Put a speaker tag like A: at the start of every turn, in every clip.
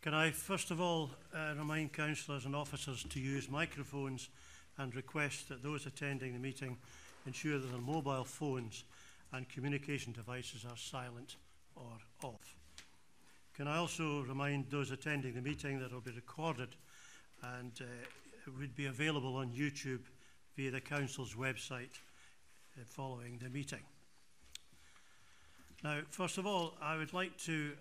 A: Can I first of all remind councillors and officers to use microphones and request that those attending the meeting ensure that their mobile phones and communication devices are silent or off. Can I also remind those attending the meeting that it will be recorded and it would be available on YouTube via the Council's website following the meeting. Now, first of all, I would like to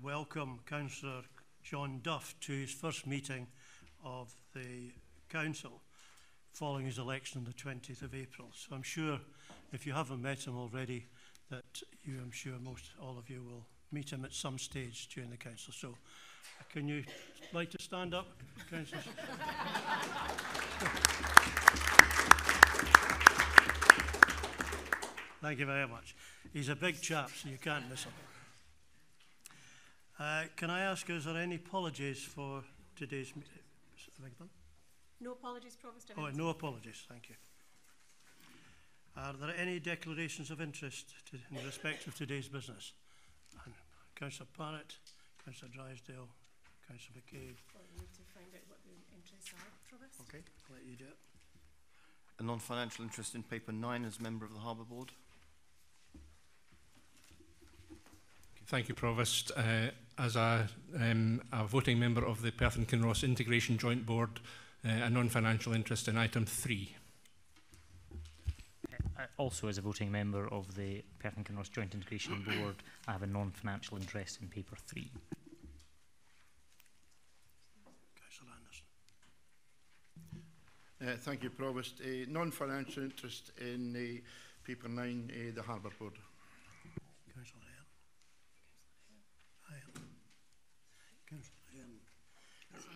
A: welcome Councillor John Duff to his first meeting of the Council following his election on the 20th of April. So I'm sure if you haven't met him already, that I'm sure all of you will meet him at some stage during the Council. So can you like to stand up, Councillor? Thank you very much. He's a big chap, so you can't miss him. Can I ask, is there any apologies for today's meeting?
B: No apologies, Provost.
A: Oh, no apologies, thank you. Are there any declarations of interest in respect of today's business? Councillor Parrott, Councillor Drysdale, Councillor McCabe.
B: Well, we need to find out what the interests are, Provost.
A: Okay, I'll let you do it.
C: A non-financial interest in paper 9 as member of the Harbour Board.
D: Thank you, Provost. As a voting member of the Perth and Kinross Integration Joint Board, a non-financial interest in item 3.
E: Also, as a voting member of the Perth and Kinross Joint Integration Board, I have a non-financial interest in paper 3.
A: Councillor Anderson.
F: Thank you, Provost. A non-financial interest in paper 9, the Harbour Board.
A: Councillor Ahern. Councillor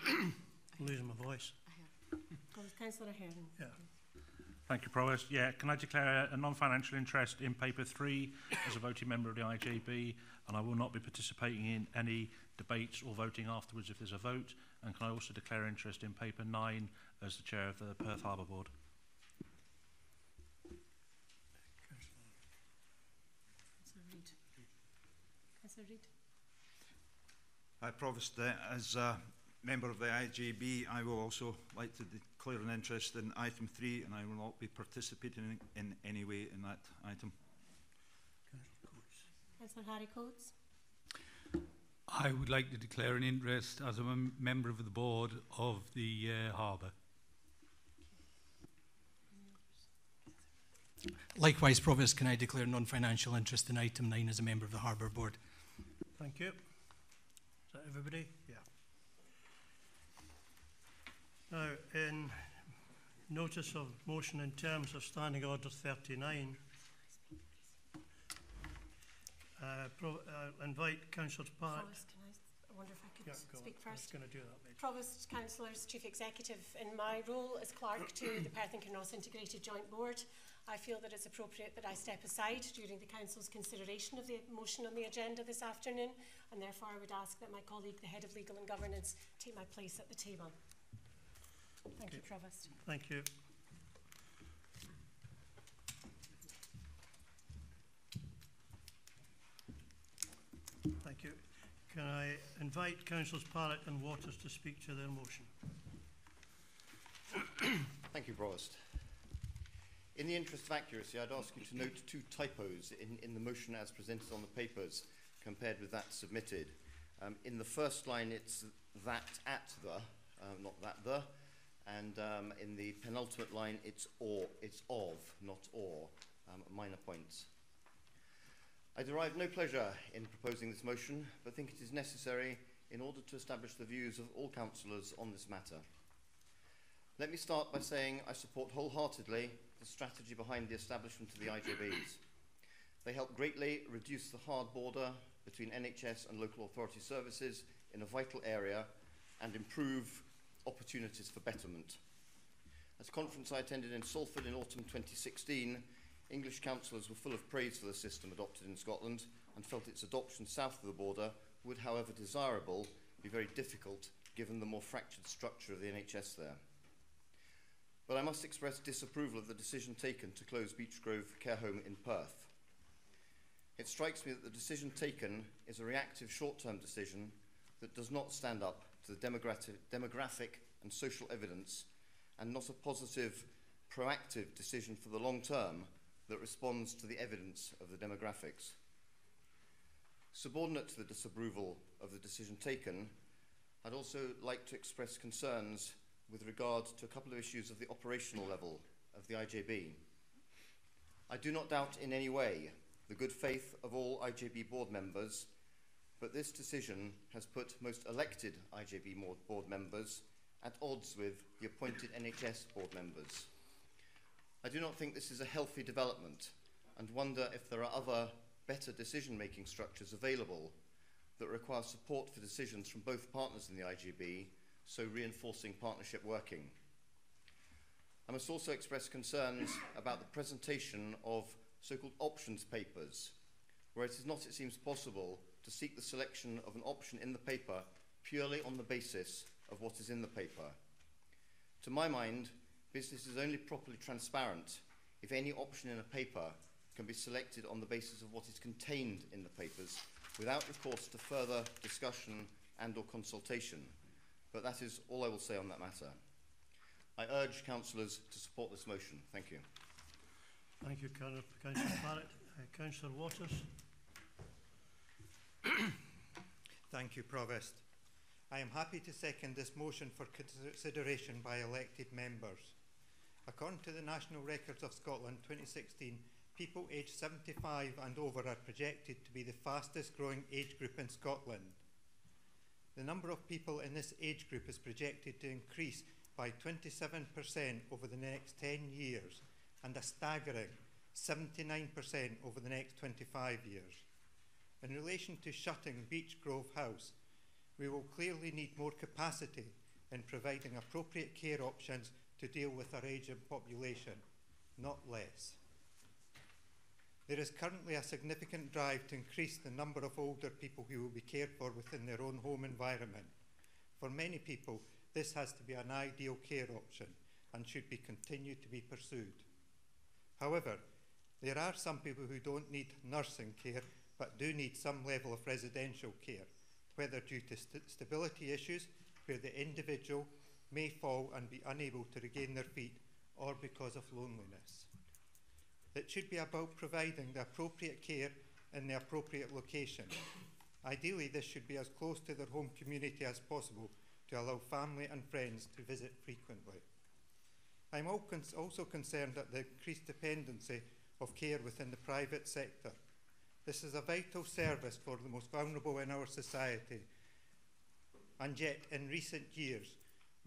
A: Ahern. Losing my voice.
B: Councillor Ahern.
A: Yeah.
G: Thank you, Provost. Yeah, can I declare a non-financial interest in paper 3 as a voting member of the IJB, and I will not be participating in any debates or voting afterwards if there's a vote. And can I also declare interest in paper 9 as the chair of the Perth Harbour Board?
B: Councillor Reid. Councillor Reid.
H: Hi, Provost. As a member of the IJB, I will also like to declare an interest in item 3, and I will not be participating in any way in that item.
B: Councillor Harry Coates.
I: I would like to declare an interest as a member of the board of the Harbour.
J: Likewise, Provost, can I declare non-financial interest in item 9 as a member of the Harbour Board?
A: Thank you. Is that everybody? Yeah. Now, in notice of motion in terms of Standing Order 39, invite Councillor Parrott.
B: I wonder if I could speak first.
A: I was going to do that later.
B: Provost, Councillors, Chief Executive, in my role as Clerk to the Perth and Kinross Integrated Joint Board, I feel that it's appropriate that I step aside during the Council's consideration of the motion on the agenda this afternoon, and therefore I would ask that my colleague, the Head of Legal and Governance, take my place at the table. Thank you, Provost.
A: Thank you. Thank you. Can I invite Councillors Parrott and Waters to speak to their motion?
C: Thank you, Provost. In the interest of accuracy, I'd ask you to note 2 typos in the motion as presented on the papers compared with that submitted. In the first line, it's that at the, not that the. And in the penultimate line, it's or, it's of, not or, minor points. I derive no pleasure in proposing this motion, but think it is necessary in order to establish the views of all councillors on this matter. Let me start by saying I support wholeheartedly the strategy behind the establishment of the IJBs. They help greatly reduce the hard border between NHS and local authority services in a vital area and improve opportunities for betterment. At a conference I attended in Salford in autumn 2016, English councillors were full of praise for the system adopted in Scotland and felt its adoption south of the border would, however desirable, be very difficult given the more fractured structure of the NHS there. But I must express disapproval of the decision taken to close Beechgrove Care Home in Perth. It strikes me that the decision taken is a reactive short-term decision that does not stand up to the demographic and social evidence, and not a positive, proactive decision for the long term that responds to the evidence of the demographics. Subordinate to the disapproval of the decision taken, I'd also like to express concerns with regard to a couple of issues of the operational level of the IJB. I do not doubt in any way the good faith of all IJB board members, but this decision has put most elected IJB board members at odds with the appointed NHS board members. I do not think this is a healthy development, and wonder if there are other better decision-making structures available that require support for decisions from both partners in the IJB, so reinforcing partnership working. I must also express concerns about the presentation of so-called options papers, where it is not, it seems, possible to seek the selection of an option in the paper purely on the basis of what is in the paper. To my mind, business is only properly transparent if any option in a paper can be selected on the basis of what is contained in the papers, without recourse to further discussion and or consultation. But that is all I will say on that matter. I urge councillors to support this motion. Thank you.
A: Thank you, Councillor Barrett. Councillor Waters.
K: Thank you, Provost. I am happy to second this motion for consideration by elected members. According to the National Records of Scotland 2016, people aged 75 and over are projected to be the fastest growing age group in Scotland. The number of people in this age group is projected to increase by 27% over the next 10 years and a staggering 79% over the next 25 years. In relation to shutting Beech Grove House, we will clearly need more capacity in providing appropriate care options to deal with our ageing population, not less. There is currently a significant drive to increase the number of older people who will be cared for within their own home environment. For many people, this has to be an ideal care option and should be continued to be pursued. However, there are some people who don't need nursing care but do need some level of residential care, whether due to stability issues where the individual may fall and be unable to regain their feet, or because of loneliness. It should be about providing the appropriate care in the appropriate location. Ideally, this should be as close to their home community as possible to allow family and friends to visit frequently. I'm also concerned at the increased dependency of care within the private sector. This is a vital service for the most vulnerable in our society. And yet, in recent years,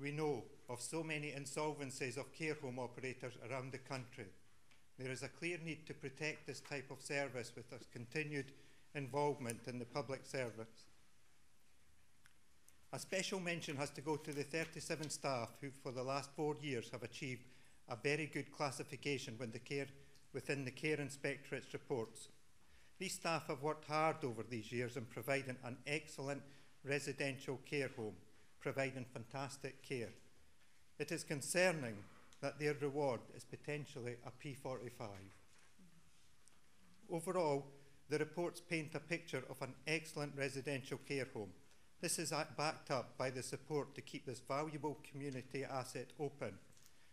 K: we know of so many insolvencies of care home operators around the country. There is a clear need to protect this type of service with a continued involvement in the public service. A special mention has to go to the 37 staff who for the last 4 years have achieved a very good classification within the Care Inspectorate's reports. These staff have worked hard over these years in providing an excellent residential care home, providing fantastic care. It is concerning that their reward is potentially a P45. Overall, the reports paint a picture of an excellent residential care home. This is backed up by the support to keep this valuable community asset open,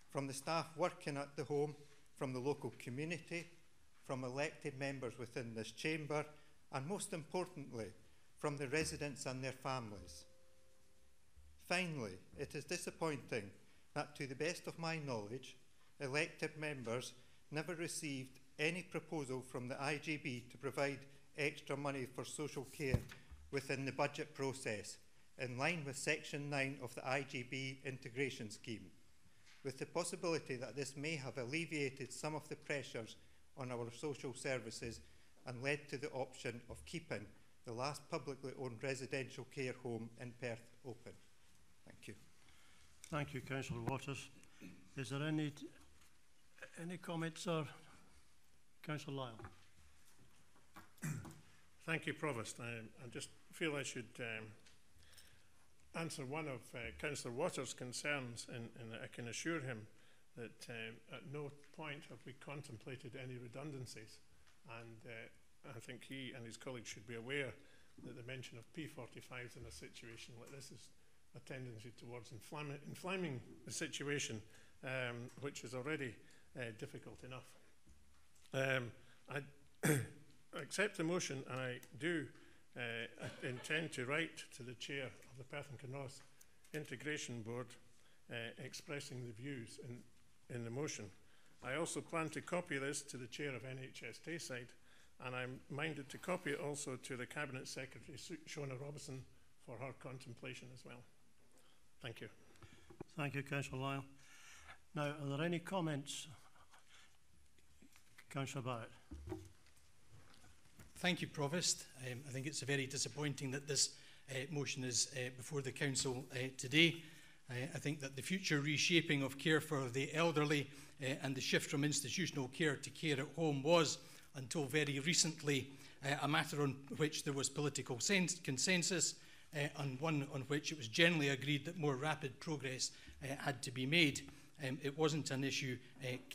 K: from the staff working at the home, from the local community, from elected members within this chamber, and most importantly, from the residents and their families. Finally, it is disappointing that, to the best of my knowledge, elected members never received any proposal from the IJB to provide extra money for social care within the budget process, in line with Section 9 of the IJB integration scheme, with the possibility that this may have alleviated some of the pressures on our social services and led to the option of keeping the last publicly owned residential care home in Perth open. Thank you.
A: Thank you, Councillor Waters. Is there any comments, sir? Councillor Lyle.
L: Thank you, Provost. I just feel I should answer one of Councillor Waters' concerns, and I can assure him that at no point have we contemplated any redundancies, and I think he and his colleagues should be aware that the mention of P45s in a situation like this is a tendency towards inflaming the situation, which is already difficult enough. I accept the motion, and I do intend to write to the chair of the Perth and Kinross Integration Board expressing the views in the motion. I also plan to copy this to the chair of NHS Tayside, and I'm minded to copy it also to the Cabinet Secretary, Shona Robinson, for her contemplation as well. Thank you.
A: Thank you, Councillor Lyle. Now, are there any comments? Councillor Barrett.
J: Thank you, Provost. I think it's very disappointing that this motion is before the Council today. I think that the future reshaping of care for the elderly and the shift from institutional care to care at home was, until very recently, a matter on which there was political consensus, and one on which it was generally agreed that more rapid progress had to be made. It wasn't an issue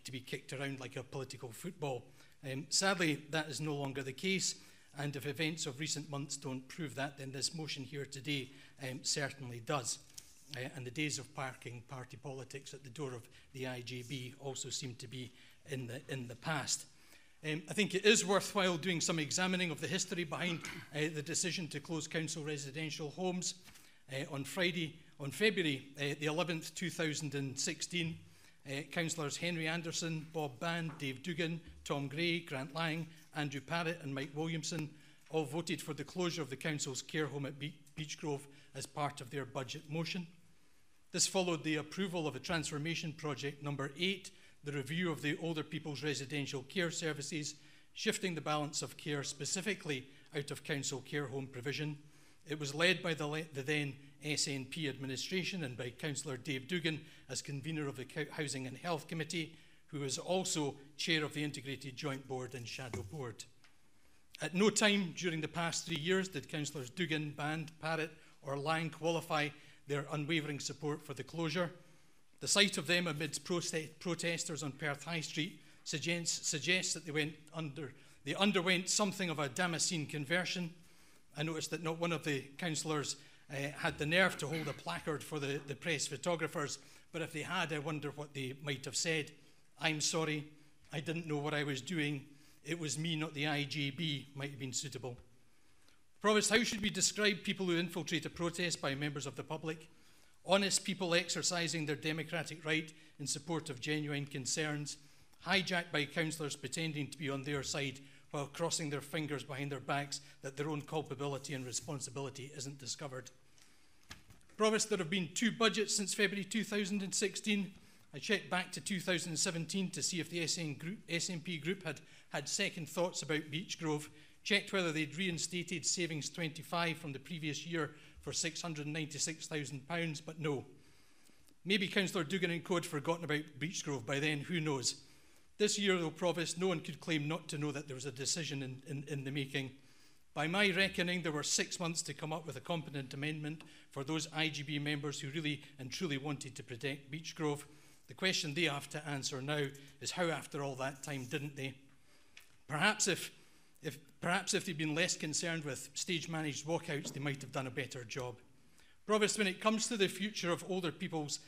J: to be kicked around like a political football. Sadly, that is no longer the case, and if events of recent months don't prove that, then this motion here today certainly does. And the days of parking party politics at the door of the IJB also seem to be in the past. I think it is worthwhile doing some examining of the history behind the decision to close council residential homes. On February the 11th, 2016, councillors Henry Anderson, Bob Band, Dave Dugan, Tom Gray, Grant Lang, Andrew Parrott and Mike Williamson all voted for the closure of the council's care home at Beechgrove as part of their budget motion. This followed the approval of a transformation project number 8, the review of the older people's residential care services, shifting the balance of care specifically out of council care home provision. It was led by the then SNP administration and by Councillor Dave Dugan as convener of the Housing and Health Committee, who is also chair of the Integrated Joint Board and Shadow Board. At no time during the past 3 years did Councillors Dugan, Band, Parrott or Lang qualify their unwavering support for the closure. The sight of them amidst protesters on Perth High Street suggests that they underwent something of a Damascene conversion. I noticed that not one of the councillors had the nerve to hold a placard for the press photographers, but if they had, I wonder what they might have said. I'm sorry, I didn't know what I was doing. It was me, not the IJB, might have been suitable. Provost, how should we describe people who infiltrate a protest by members of the public? Honest people exercising their democratic right in support of genuine concerns, hijacked by councillors pretending to be on their side while crossing their fingers behind their backs that their own culpability and responsibility isn't discovered. Provost, there have been 2 budgets since February 2016. I checked back to 2017 to see if the SNP group had second thoughts about Beechgrove, checked whether they'd reinstated Savings 25 from the previous year for £696,000, but no. Maybe Councillor Dugan and co had forgotten about Beechgrove by then, who knows. This year, though, Provost, no one could claim not to know that there was a decision in the making. By my reckoning, there were 6 months to come up with a competent amendment for those IGB members who really and truly wanted to protect Beechgrove. The question they have to answer now is how, after all that time, didn't they? Perhaps if they'd been less concerned with stage-managed walkouts, they might have done a better job. Provost, when it comes to the future of older people's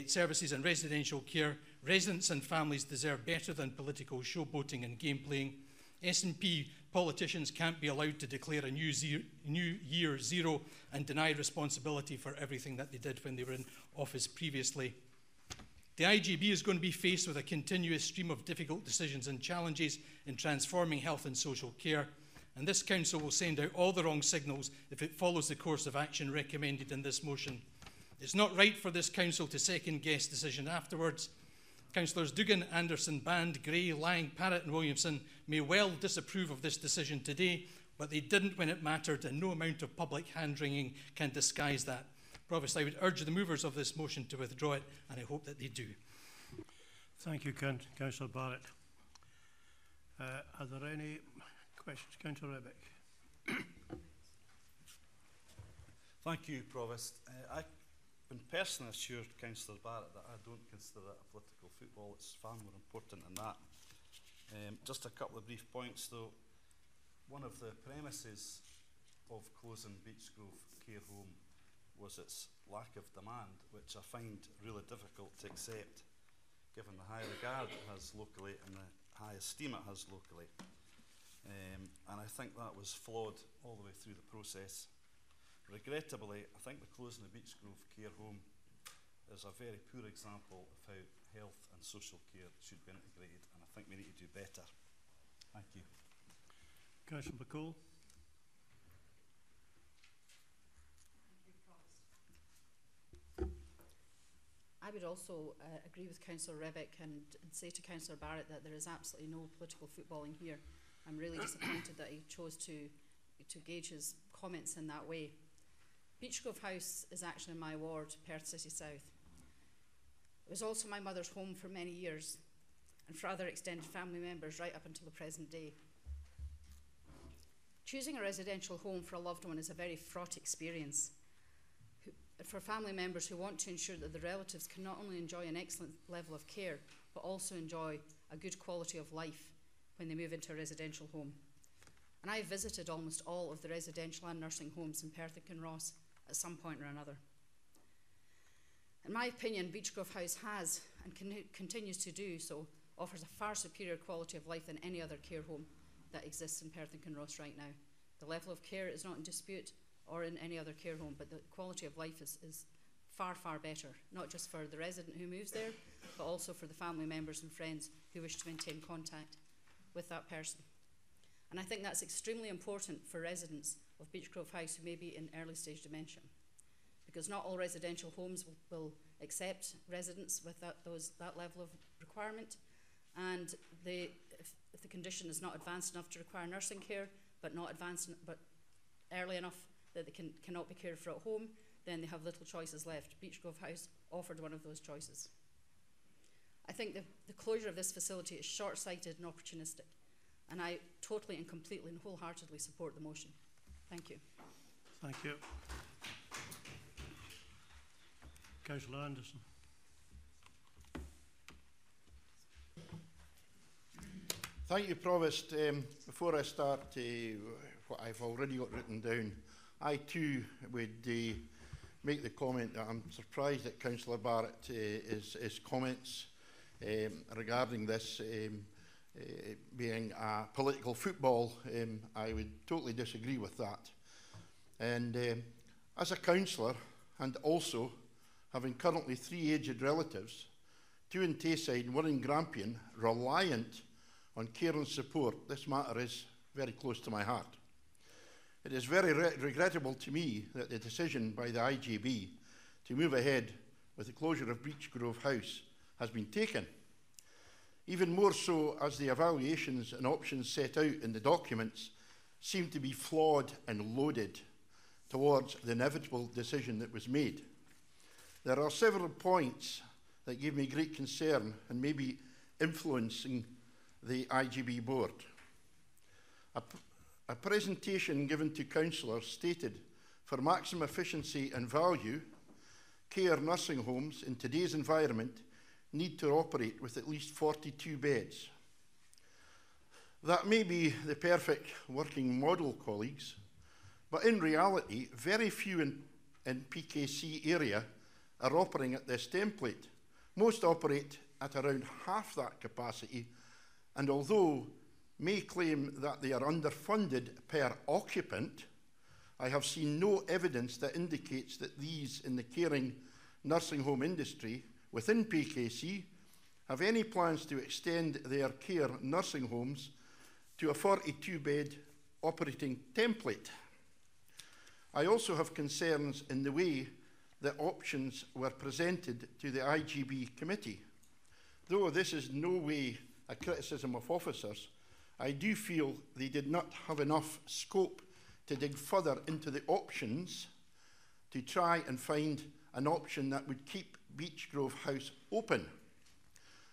J: services and residential care, residents and families deserve better than political showboating and game-playing. SNP politicians can't be allowed to declare a new year zero and deny responsibility for everything that they did when they were in office previously. The IGB is going to be faced with a continuous stream of difficult decisions and challenges in transforming health and social care, and this council will send out all the wrong signals if it follows the course of action recommended in this motion. It's not right for this council to second-guess decision afterwards. Councillors Dugan, Anderson, Band, Gray, Lang, Parrott and Williamson may well disapprove of this decision today, but they didn't when it mattered, and no amount of public hand-wringing can disguise that. Provost, I would urge the movers of this motion to withdraw it, and I hope that they do.
A: Thank you, Councillor Barrett. Are there any questions? Councillor Rebick.
M: Thank you, Provost. I can personally assure Councillor Barrett that I don't consider it a political football. It's far more important than that. Just a couple of brief points, though. One of the premises of closing Beechgrove Care Home was its lack of demand, which I find really difficult to accept given the high regard it has locally and the high esteem it has locally. And I think that was flawed all the way through the process. Regrettably, I think the closing of Beechgrove Care Home is a very poor example of how health and social care should be integrated, and I think we need to do better. Thank you.
A: Councillor McCall.
N: I would also agree with Councillor Revick and say to Councillor Barrett that there is absolutely no political footballing here. I'm really disappointed that he chose to gauge his comments in that way. Beechgrove House is actually in my ward, Perth City South. It was also my mother's home for many years, and for other extended family members right up until the present day. Choosing a residential home for a loved one is a very fraught experience. For family members who want to ensure that the relatives can not only enjoy an excellent level of care, but also enjoy a good quality of life when they move into a residential home. And I've visited almost all of the residential and nursing homes in Perth and Kinross at some point or another. In my opinion, Beechgrove House has, and continues to do so, offers a far superior quality of life than any other care home that exists in Perth and Kinross right now. The level of care is not in dispute, or in any other care home, but the quality of life is far, far better, not just for the resident who moves there, but also for the family members and friends who wish to maintain contact with that person. And I think that's extremely important for residents of Beechgrove House who may be in early stage dementia, because not all residential homes will accept residents with that level of requirement, and if the condition is not advanced enough to require nursing care, but early enough that they cannot be cared for at home, then they have little choices left. Beechgrove House offered one of those choices. I think the closure of this facility is short-sighted and opportunistic, and I totally and completely and wholeheartedly support the motion. Thank you.
A: Thank you. Councillor Anderson.
F: Thank you, Provost. Before I start what I've already got written down, I too would make the comment that I'm surprised at Councillor Barrett's comments regarding this being a political football. I would totally disagree with that. And as a councillor, and also having currently 3 aged relatives, 2 in Tayside and 1 in Grampian, reliant on care and support, this matter is very close to my heart. It is very regrettable to me that the decision by the IGB to move ahead with the closure of Beechgrove House has been taken. Even more so as the evaluations and options set out in the documents seem to be flawed and loaded towards the inevitable decision that was made. There are several points that give me great concern and may be influencing the IGB board. A presentation given to councillors stated, for maximum efficiency and value, care nursing homes in today's environment need to operate with at least 42 beds. That may be the perfect working model, colleagues, but in reality, very few in PKC area are operating at this template. Most operate at around half that capacity, and although may claim that they are underfunded per occupant, I have seen no evidence that indicates that these in the caring nursing home industry within PKC have any plans to extend their care nursing homes to a 42-bed operating template. I also have concerns in the way that options were presented to the IGB committee. Though this is no way a criticism of officers, I do feel they did not have enough scope to dig further into the options to try and find an option that would keep Beechgrove House open.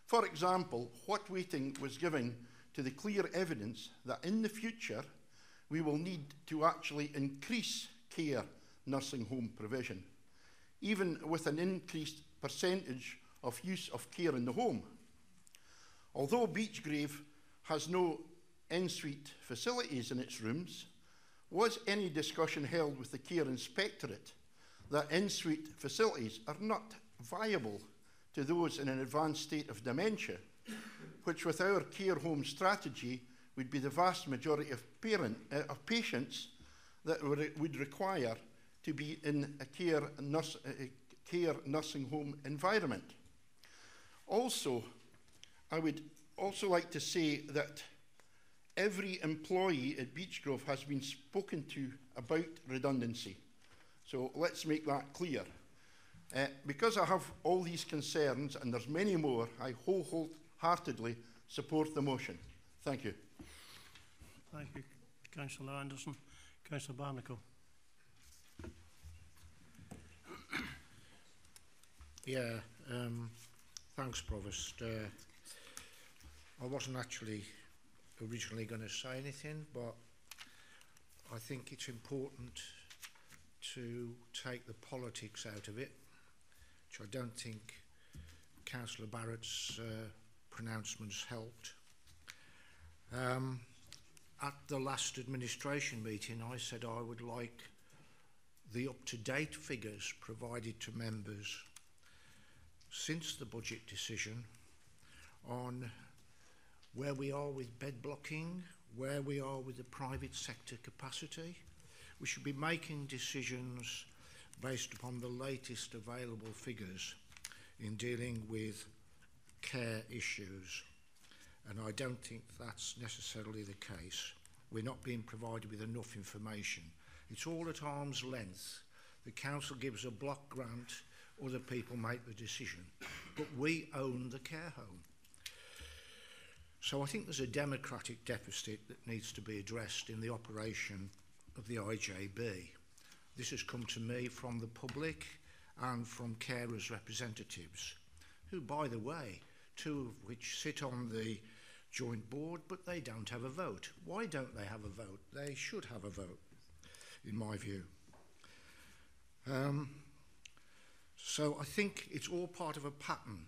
F: For example, what weighting was given to the clear evidence that in the future we will need to actually increase care nursing home provision, even with an increased percentage of use of care in the home. Although Beechgrove has no en-suite facilities in its rooms, Was any discussion held with the Care Inspectorate that in-suite facilities are not viable to those in an advanced state of dementia, which with our care home strategy would be the vast majority of patients that would require to be in a care nursing home environment? Also, I would also like to say that every employee at Beechgrove has been spoken to about redundancy. So let's make that clear. Because I have all these concerns, and there's many more, I wholeheartedly support the motion. Thank you.
A: Thank you, Councillor Anderson. Councillor Barnacle.
O: Yeah, thanks, Provost. I wasn't actually originally going to say anything, but I think it's important to take the politics out of it, which I don't think Councillor Barrett's pronouncements helped. At the last administration meeting, I said I would like the up-to-date figures provided to members since the budget decision on where we are with bed blocking, where we are with the private sector capacity. We should be making decisions based upon the latest available figures in dealing with care issues. And I don't think that's necessarily the case. We're not being provided with enough information. It's all at arm's length. The council gives a block grant, other people make the decision. But we own the care home. So I think there's a democratic deficit that needs to be addressed in the operation of the IJB. This has come to me from the public and from carers' representatives, who, by the way, two of which sit on the joint board, but they don't have a vote. Why don't they have a vote? They should have a vote, in my view. So I think it's all part of a pattern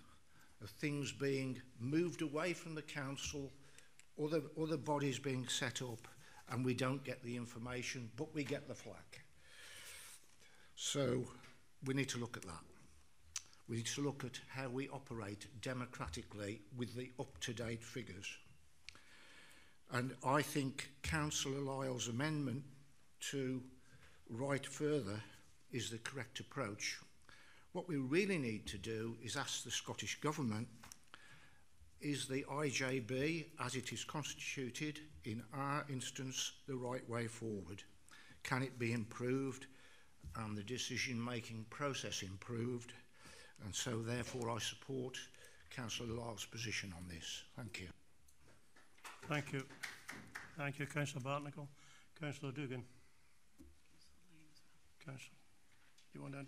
O: of things being moved away from the council, other bodies being set up, and we don't get the information, but we get the flack. So we need to look at that. We need to look at how we operate democratically with the up-to-date figures. And I think Councillor Lyle's amendment to write further is the correct approach. What we really need to do is ask the Scottish Government, is the IJB, as it is constituted, in our instance, the right way forward? Can it be improved and the decision-making process improved? And so, therefore, I support Councillor Lyle's position on this. Thank you.
A: Thank you. Thank you, Councillor Barnacle. Councillor Dugan. Councillor, you want to...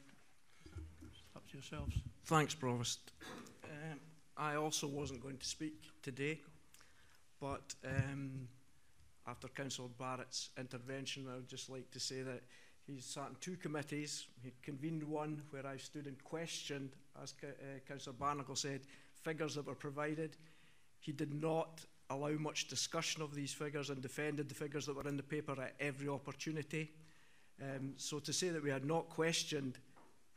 A: Up to yourselves.
P: Thanks, Provost. I also wasn't going to speak today, but after Councillor Barrett's intervention, I would just like to say that he's sat in two committees. He convened one where I stood and questioned, as Councillor Barnacle said, figures that were provided. He did not allow much discussion of these figures and defended the figures that were in the paper at every opportunity. So to say that we had not questioned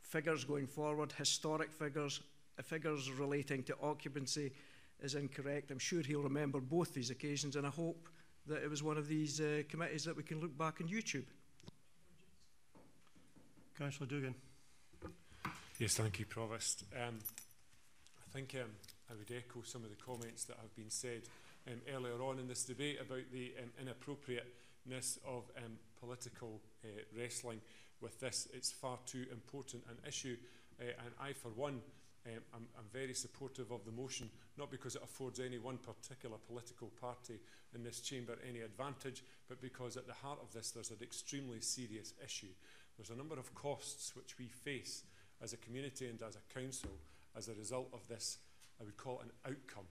P: figures going forward, historic figures, figures relating to occupancy, is incorrect. I'm sure he'll remember both these occasions, and I hope that it was one of these committees that we can look back on YouTube.
A: Councillor Dugan.
Q: Yes, thank you, Provost. I think I would echo some of the comments that have been said earlier on in this debate about the inappropriateness of political wrestling with this. It's far too important an issue, and I, for one, I'm very supportive of the motion, not because it affords any one particular political party in this chamber any advantage, but because at the heart of this there's an extremely serious issue. There's a number of costs which we face as a community and as a council as a result of this, I would call it an outcome.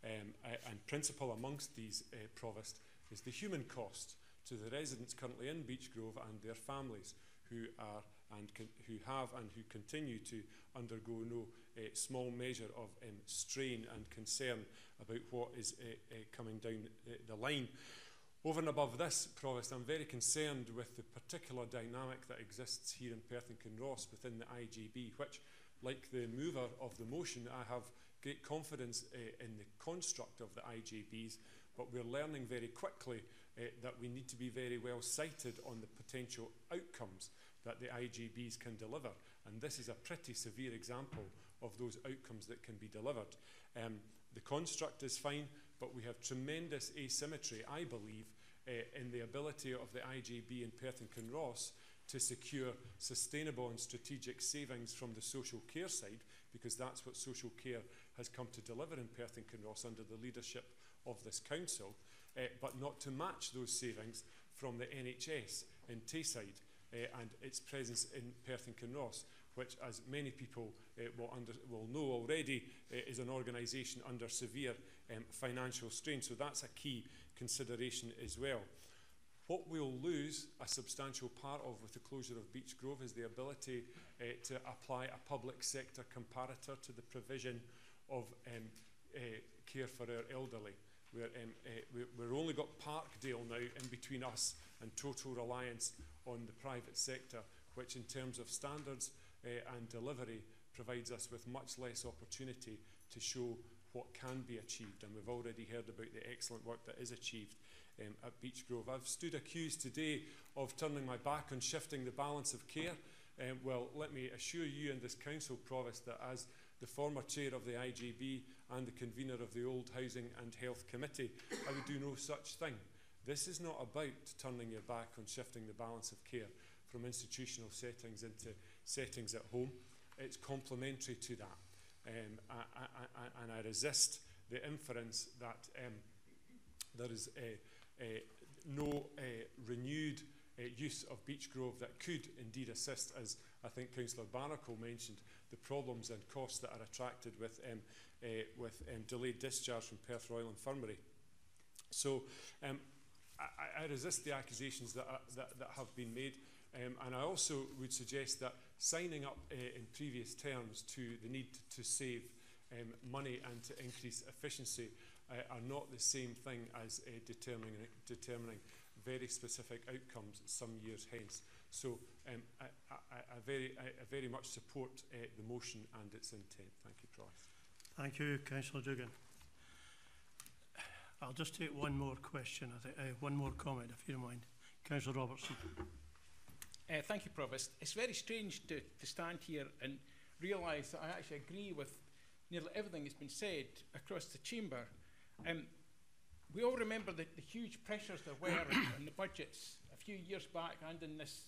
Q: And principal amongst these, Provost, is the human cost to the residents currently in Beechgrove and their families who are who have and who continue to undergo no small measure of strain and concern about what is coming down the line. Over and above this, Provost, I'm very concerned with the particular dynamic that exists here in Perth and Kinross within the IGB, which, like the mover of the motion, I have great confidence in the construct of the IGBs, but we're learning very quickly that we need to be very well sighted on the potential outcomes that the IGBs can deliver. And this is a pretty severe example of those outcomes that can be delivered. The construct is fine, but we have tremendous asymmetry, I believe, in the ability of the IGB in Perth and Kinross to secure sustainable and strategic savings from the social care side, because that's what social care has come to deliver in Perth and Kinross under the leadership of this council, but not to match those savings from the NHS in Tayside and its presence in Perth and Kinross, which, as many people will know already, is an organisation under severe financial strain. So that's a key consideration as well. What we'll lose a substantial part of with the closure of Beach Grove is the ability to apply a public sector comparator to the provision of care for our elderly. We've only got Parkdale now in between us and total reliance on the private sector, which in terms of standards and delivery provides us with much less opportunity to show what can be achieved. And we've already heard about the excellent work that is achieved at Beach Grove. I've stood accused today of turning my back on shifting the balance of care. Well, let me assure you and this council, Provost, that as the former chair of the IGB and the convener of the Old Housing and Health Committee, I would do no such thing. This is not about turning your back on shifting the balance of care from institutional settings into settings at home. It's complementary to that. And I resist the inference that there is no renewed use of Beach Grove that could indeed assist, as I think Councillor Barnacle mentioned, the problems and costs that are attracted with delayed discharge from Perth Royal Infirmary. So I resist the accusations that have been made, and I also would suggest that signing up in previous terms to the need to save money and to increase efficiency are not the same thing as determining very specific outcomes some years hence. So I very much support the motion and its intent. Thank you, Provost.
A: Thank you, Councillor Dugan. I'll just take one more question, one more comment, if you don't mind. Councillor Robertson.
R: Thank you, Provost. It's very strange to stand here and realise that I actually agree with nearly everything that's been said across the chamber. We all remember the huge pressures there were in the budgets a few years back and in this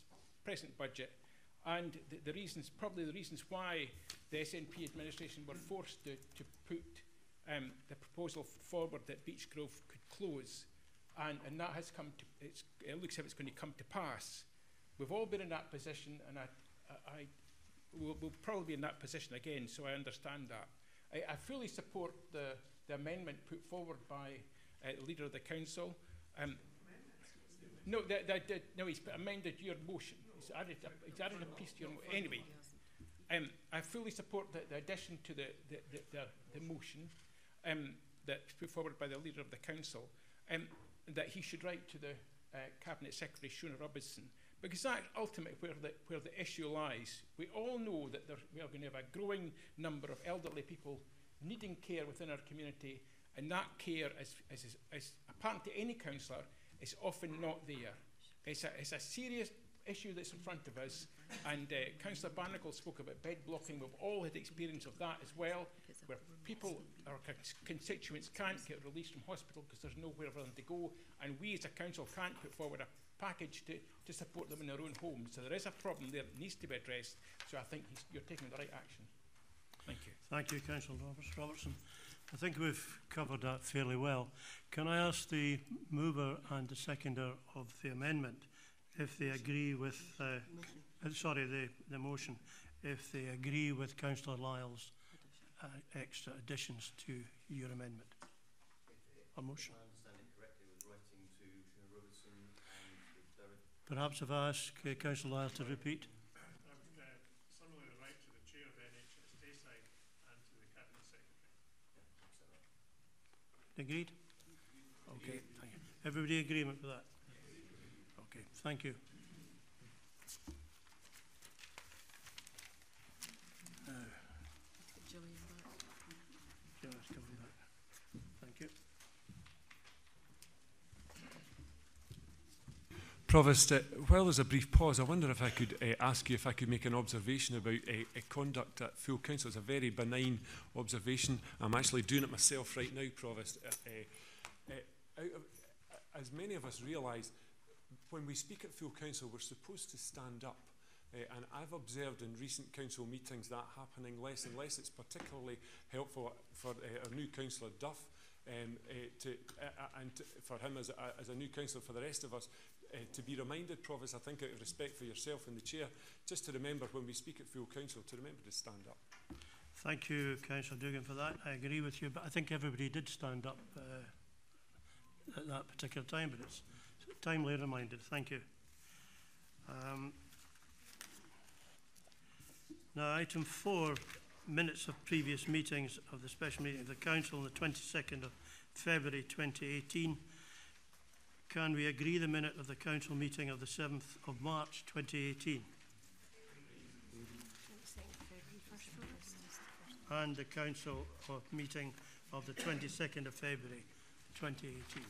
R: present budget, and the reasons why the SNP administration were forced to put the proposal forward that Beach Grove could close, and that has come to, it looks like it's going to come to pass. We've all been in that position, and we'll probably be in that position again, so I understand that. I fully support the amendment put forward by the Leader of the Council. No, he's amended your motion. He's added a piece to your motion. Anyway, I fully support the addition to the motion that's put forward by the Leader of the Council, that he should write to the Cabinet Secretary, Shona Robinson, because that's ultimately where the issue lies. We all know that we are going to have a growing number of elderly people needing care within our community, and that care, as apparent to any councillor, is often not there. It's a serious issue that's in front of us, and Councillor Barnacle spoke about bed blocking. We've all had experience of that as well, where people, our constituents, can't get released from hospital because there's nowhere for them to go, and we as a council can't put forward a package to support them in their own homes. So there is a problem there that needs to be addressed, so I think you're taking the right action. Thank you.
A: Thank you, Councillor Robertson. I think we've covered that fairly well. Can I ask the mover and the seconder of the amendment if they agree with, the motion, if they agree with Councillor Lyle's extra additions to your amendment? A motion.
C: I understand it correctly, with writing to Shona Robertson and
A: Perhaps if I ask Councillor Lyle to repeat.
L: I would similarly write to the Chair of NHS Tayside and to the Cabinet Secretary.
A: Agreed? Okay, thank you. Everybody in agreement with that? Okay, thank you. Gillian's coming back. Thank you.
Q: Provost, while there's a brief pause, I wonder if I could ask you if I could make an observation about conduct at full council. It's a very benign observation. I'm actually doing it myself right now, Provost. As many of us realise, when we speak at full council, we're supposed to stand up. And I've observed in recent council meetings that happening less and less. It's particularly helpful for our new councillor Duff, and for him as a new councillor, for the rest of us, to be reminded, Provost, I think out of respect for yourself and the Chair, just to remember when we speak at full council, to remember to stand up.
A: Thank you, Councillor Dugan, for that. I agree with you, but I think everybody did stand up at that particular time, but it's timely reminded. Thank you. Now, item 4, minutes of previous meetings of the special meeting of the Council on the 22nd of February 2018. Can we agree the minute of the Council meeting of the 7th of March 2018? And the Council meeting of the 22nd of February 2018.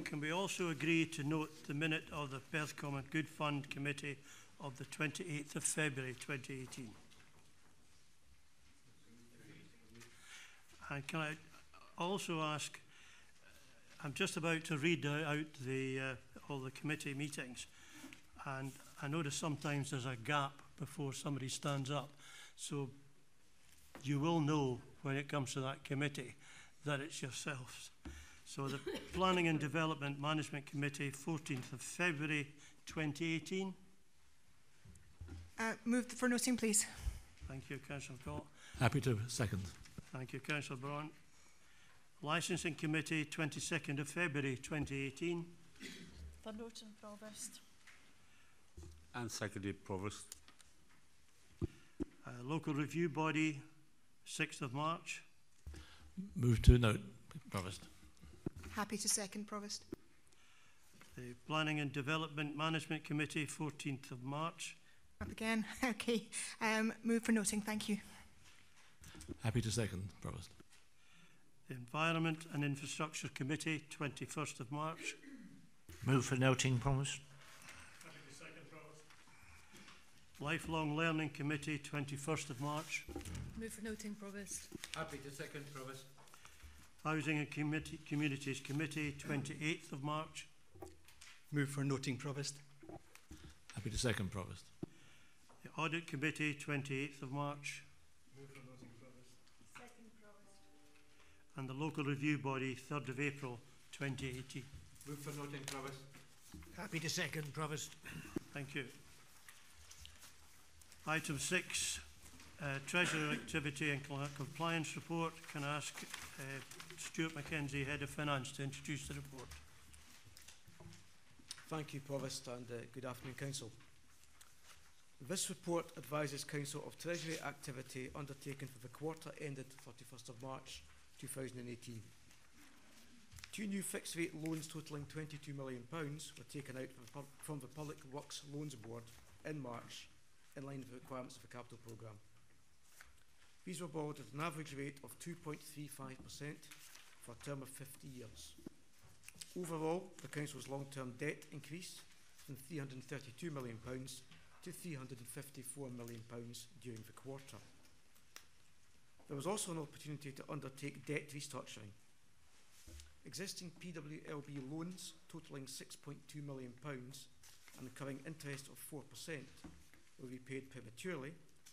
A: Can we also agree to note the minute of the Perth Common Good Fund Committee of the 28th of February 2018? And can I also ask, I'm just about to read out all the committee meetings, and I notice sometimes there's a gap before somebody stands up. So you will know when it comes to that committee that it's yourselves. So the Planning and Development Management Committee, 14th of February 2018.
S: Move for noting, please.
A: Thank you, Councillor Cott.
T: Happy to second.
A: Thank you, Councillor Braun. Licensing Committee, 22nd of February 2018.
S: For noting, Provost.
T: And seconded, Provost.
A: Local Review Body, 6th of March.
T: Move to note, Provost.
S: Happy to second, Provost.
A: The Planning and Development Management Committee, 14th of March.
S: Up again. Okay. Move for noting. Thank you.
T: Happy to second, Provost.
A: The Environment and Infrastructure Committee, 21st of March.
O: Move for noting, Provost.
A: Happy to second, Provost. Lifelong Learning Committee, 21st of March.
S: Move for noting, Provost.
I: Happy to second, Provost.
A: Housing and Communities Committee, 28th of March.
J: Move for noting, Provost.
T: Happy to second, Provost.
A: The Audit Committee, 28th of March.
S: Move for noting, Provost. Second, Provost.
A: And the Local Review Body, 3rd of April 2018.
I: Move for noting, Provost.
O: Happy to second, Provost.
A: Thank you. Item 6, Treasury Activity and Compliance Report. Can I ask Stuart Mackenzie, Head of Finance, to introduce the report?
U: Thank you, Provost, and good afternoon, Council. This report advises Council of Treasury activity undertaken for the quarter ended 31st of March 2018. 2 new fixed-rate loans totalling £22 million were taken out from the Public Works Loans Board in March, in line with the requirements of the capital programme. These were borrowed at an average rate of 2.35% for a term of 50 years. Overall, the Council's long-term debt increased from £332 million to £354 million during the quarter. There was also an opportunity to undertake debt restructuring. Existing PWLB loans totalling £6.2 million and incurring interest of 4% were repaid prematurely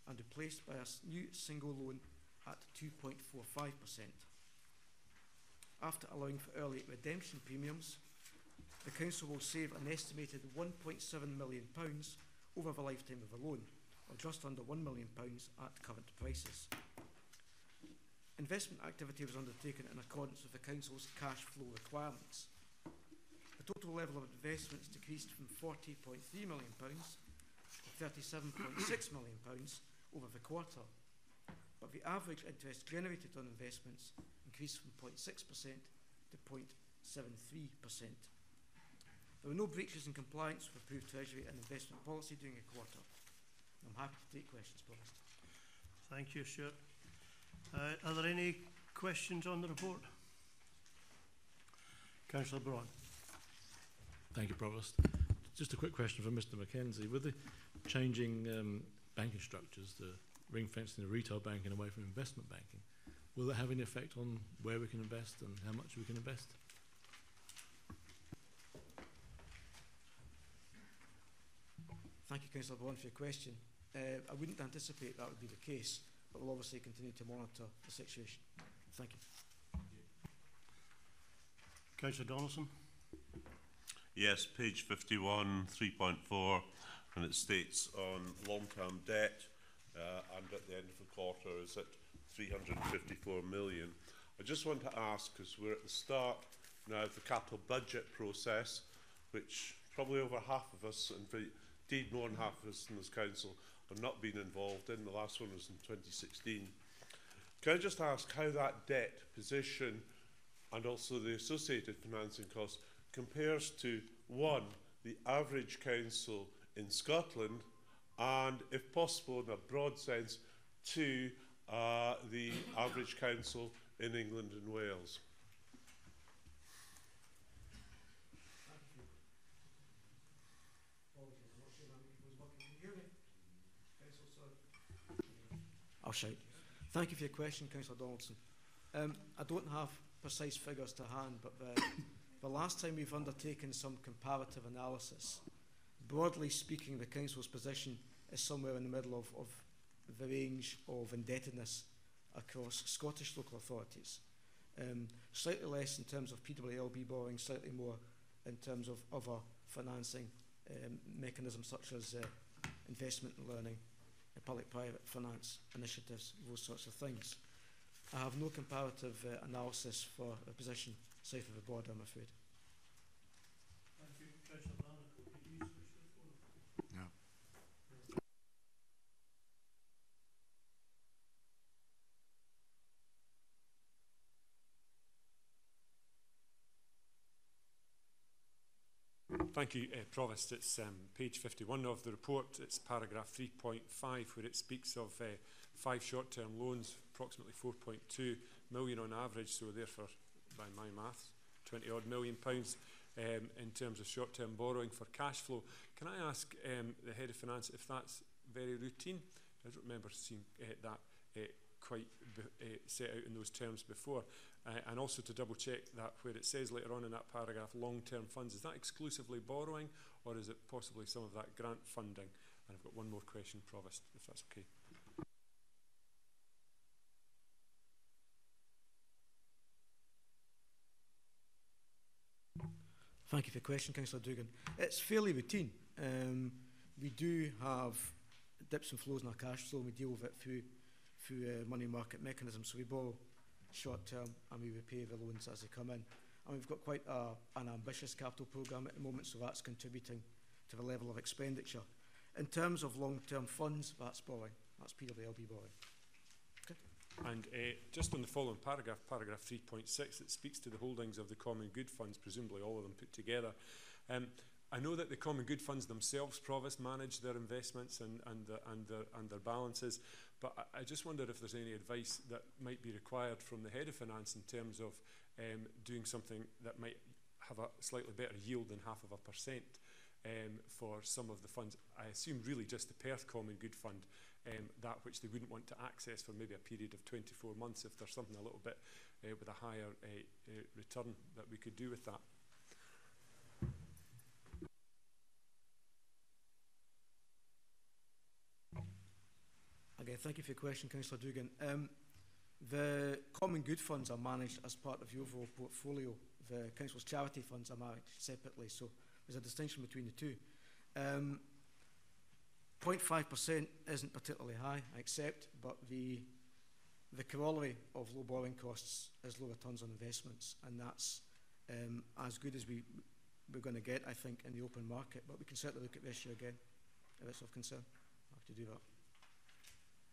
U: and replaced by a new single loan at 2.45%. After allowing for early redemption premiums, the Council will save an estimated £1.7 million over the lifetime of the loan, or just under £1 million at current prices. Investment activity was undertaken in accordance with the Council's cash flow requirements. The total level of investments decreased from £40.3 million to £37.6 million over the quarter, but the average interest generated on investments increased from 0.6% to 0.73%. There were no breaches in compliance with approved Treasury and investment policy during a quarter. I'm happy to take questions, Provost.
A: Thank you, Stuart. Are there any questions on the report? Councillor Braun.
T: Thank you, Provost. Just a quick question for Mr Mackenzie. With the changing banking structures, the ring fencing of retail banking away from investment banking, will that have any effect on where we can invest and how much we can invest?
U: Thank you, Councillor Vaughan, for your question. I wouldn't anticipate that would be the case, but we'll obviously continue to monitor the situation. Thank you.
A: Councillor Donaldson.
D: Yes, page 51, 3.4, and it states on long-term debt, and at the end of the quarter is at 354 million. I just want to ask, because we're at the start now of the capital budget process, which probably over half of us, and indeed more than half of us in this council, have not been involved in. The last one was in 2016. Can I just ask how that debt position and also the associated financing costs compares to, one, the average council in Scotland, and, if possible, in a broad sense, two, the average council in England and Wales?
U: I'll shout. Thank you for your question, Councillor Donaldson. I don't have precise figures to hand, but the last time we've undertaken some comparative analysis, broadly speaking, the Council's position is somewhere in the middle of the range of indebtedness across Scottish local authorities. Slightly less in terms of PWLB borrowing, slightly more in terms of other financing mechanisms such as investment in learning, public-private finance initiatives, those sorts of things. I have no comparative analysis for a position south of the border, I'm afraid.
A: Thank you. Councillor Barnacle, could you switch to the phone?
O: No.
Q: Thank you, Provost. It's page 51 of the report. It's paragraph 3.5, where it speaks of 5 short-term loans, approximately 4.2 million on average, so therefore, by my maths, 20-odd £million in terms of short-term borrowing for cash flow. Can I ask the Head of Finance if that's very routine? I don't remember seeing that quite set out in those terms before. And also to double check that where it says later on in that paragraph, long-term funds, is that exclusively borrowing, or is it possibly some of that grant funding? And I've got one more question, Provost, if that's okay.
U: Thank you for your question, Councillor Dugan. It's fairly routine. We do have dips and flows in our cash flow, and we deal with it through money market mechanisms. So we borrow short-term and we repay the loans as they come in. And we've got quite an ambitious capital programme at the moment, so that's contributing to the level of expenditure. In terms of long-term funds, that's borrowing. That's PWLB borrowing. Okay.
Q: And just on the following paragraph, paragraph 3.6, it speaks to the holdings of the common good funds, presumably all of them put together. I know that the common good funds themselves, Provost, manage their investments and their balances, but I just wonder if there's any advice that might be required from the Head of Finance in terms of doing something that might have a slightly better yield than 0.5% for some of the funds. I assume really just the Perth Common Good Fund, that which they wouldn't want to access for maybe a period of 24 months, if there's something a little bit with a higher return that we could do with that.
U: Again, thank you for your question, Councillor Dugan. The common good funds are managed as part of the overall portfolio. The Council's charity funds are managed separately, so there's a distinction between the two. 0.5% isn't particularly high, I accept, but the corollary of low borrowing costs is low returns on investments, and that's as good as we're going to get, I think, in the open market. But we can certainly look at the issue again if it's of concern. I have to do that.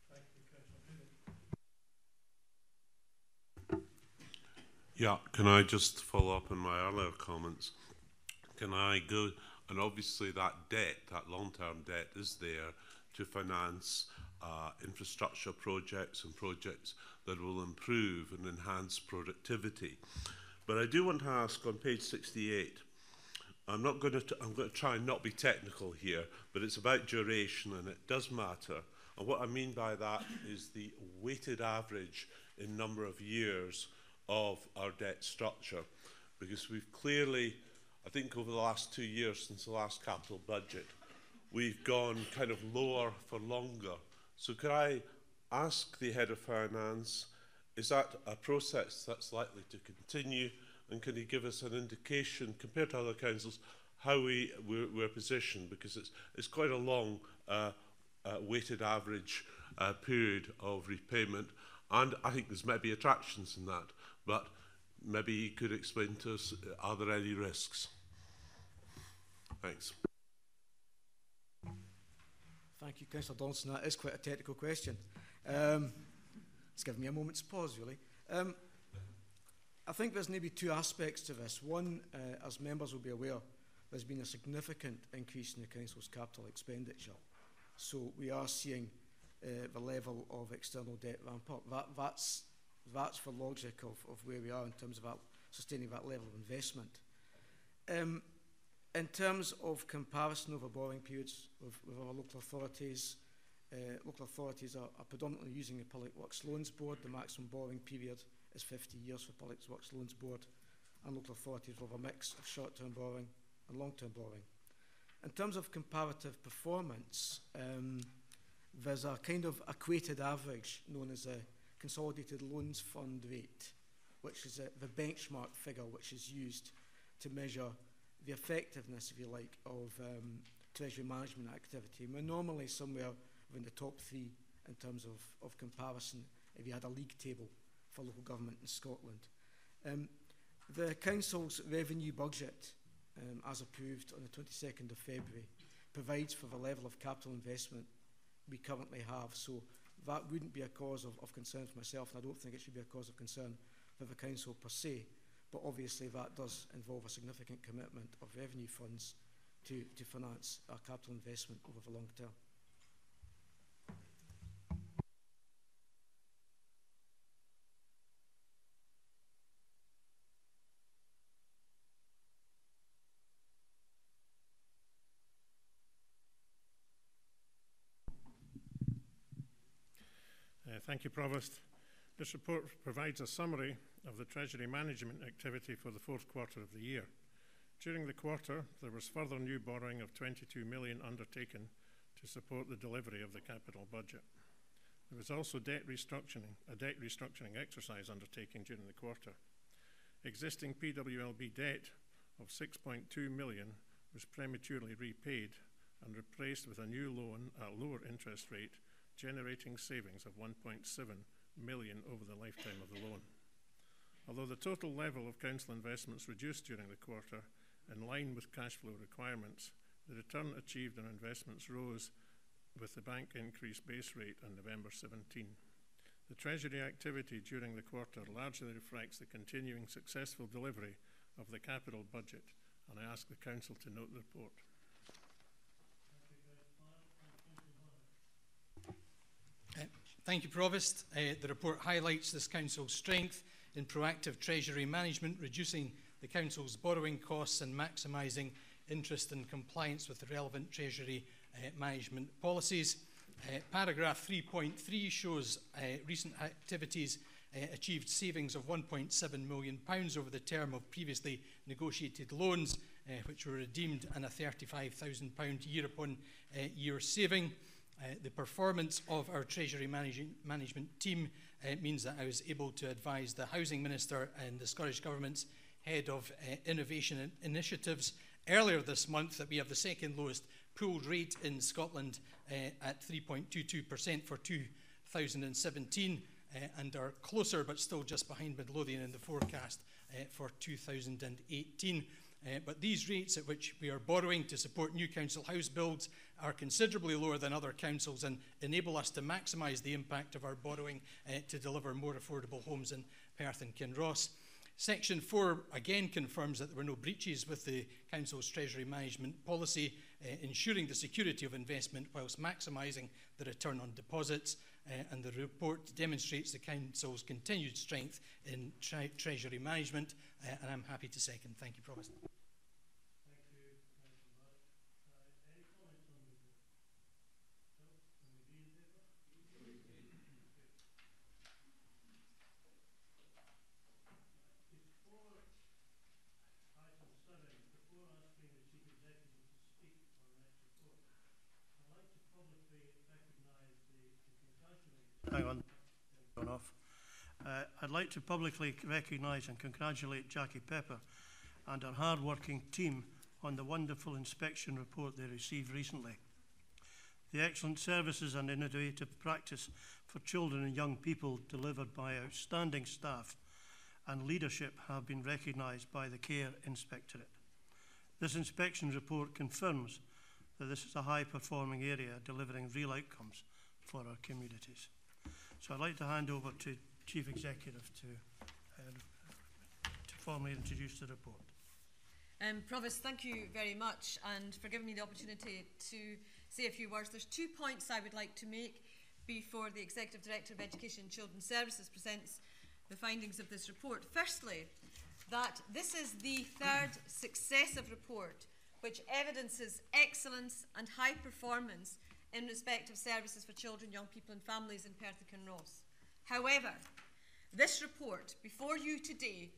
A: Thank you, Councillor.
D: Yeah, can I just follow up on my earlier comments? Can I go, and obviously that debt, that long-term debt is there to finance infrastructure projects and projects that will improve and enhance productivity. But I do want to ask on page 68, I'm going to try and not be technical here, but it's about duration and it does matter. And what I mean by that is the weighted average in number of years of our debt structure. Because we've clearly, I think over the last 2 years since the last capital budget, we've gone kind of lower for longer. So could I ask the Head of Finance, is that a process that's likely to continue? And can he give us an indication, compared to other councils, how we're positioned? Because it's quite a long weighted average period of repayment. And I think there's maybe attractions in that. But maybe he could explain to us, are there any risks? Thanks.
U: Thank you, Councillor Donaldson. That is quite a technical question. It's given me a moment's pause, really. I think there's maybe two aspects to this. One, as members will be aware, there's been a significant increase in the Council's capital expenditure. So we are seeing the level of external debt ramp up. That's the logic of where we are in terms of sustaining that level of investment. In terms of comparison over borrowing periods with our local authorities are predominantly using the Public Works Loans Board. The maximum borrowing period is 50 years for Public Works Loans Board, and local authorities will have a mix of short-term borrowing and long-term borrowing. In terms of comparative performance, there's a kind of equated average known as a Consolidated Loans Fund rate, which is the benchmark figure which is used to measure the effectiveness, if you like, of Treasury management activity. We're normally somewhere within the top 3 in terms of comparison if you had a league table for local government in Scotland. The Council's revenue budget, as approved on the 22nd of February, provides for the level of capital investment we currently have. So that wouldn't be a cause of concern for myself, and I don't think it should be a cause of concern for the Council per se. But obviously that does involve a significant commitment of revenue funds to finance our capital investment over the long term.
L: Thank you, Provost. This report provides a summary of the Treasury management activity for the 4th quarter of the year. During the quarter, there was further new borrowing of 22 million undertaken to support the delivery of the capital budget. There was also a debt restructuring exercise undertaken during the quarter. Existing PWLB debt of 6.2 million was prematurely repaid and replaced with a new loan at lower interest rate, generating savings of 1.7 million over the lifetime of the loan. Although the total level of council investments reduced during the quarter, in line with cash flow requirements, the return achieved on investments rose with the bank increased base rate on November 17. The Treasury activity during the quarter largely reflects the continuing successful delivery of the capital budget, and I ask the Council to note the report.
J: Thank you, Provost. The report highlights this Council's strength in proactive Treasury management, reducing the Council's borrowing costs and maximising interest in compliance with the relevant Treasury management policies. Paragraph 3.3 shows recent activities achieved savings of £1.7 million over the term of previously negotiated loans, which were redeemed, and a £35,000 year-upon year saving. The performance of our Treasury management team means that I was able to advise the Housing Minister and the Scottish Government's Head of Innovation Initiatives earlier this month that we have the second lowest pooled rate in Scotland at 3.22% for 2017 and are closer but still just behind Midlothian in the forecast for 2018. But these rates at which we are borrowing to support new council house builds are considerably lower than other councils and enable us to maximise the impact of our borrowing to deliver more affordable homes in Perth and Kinross. Section 4 again confirms that there were no breaches with the Council's Treasury management policy, ensuring the security of investment whilst maximising the return on deposits, and the report demonstrates the Council's continued strength in Treasury management, and I'm happy to second. Thank you, Provost.
A: Hang on. Gone off. I'd like to publicly recognise and congratulate Jackie Pepper and her hard-working team on the wonderful inspection report they received recently. The excellent services and innovative practice for children and young people delivered by outstanding staff and leadership have been recognised by the Care Inspectorate. This inspection report confirms that this is a high-performing area delivering real outcomes for our communities. So I'd like to hand over to Chief Executive to formally introduce the report.
E: Provost, thank you very much, and for giving me the opportunity to say a few words. There's 2 points I would like to make before the Executive Director of Education and Children's Services presents the findings of this report. Firstly, that this is the 3rd successive report which evidences excellence and high performance in respect of services for children, young people and families in Perth and Kinross. However, this report before you today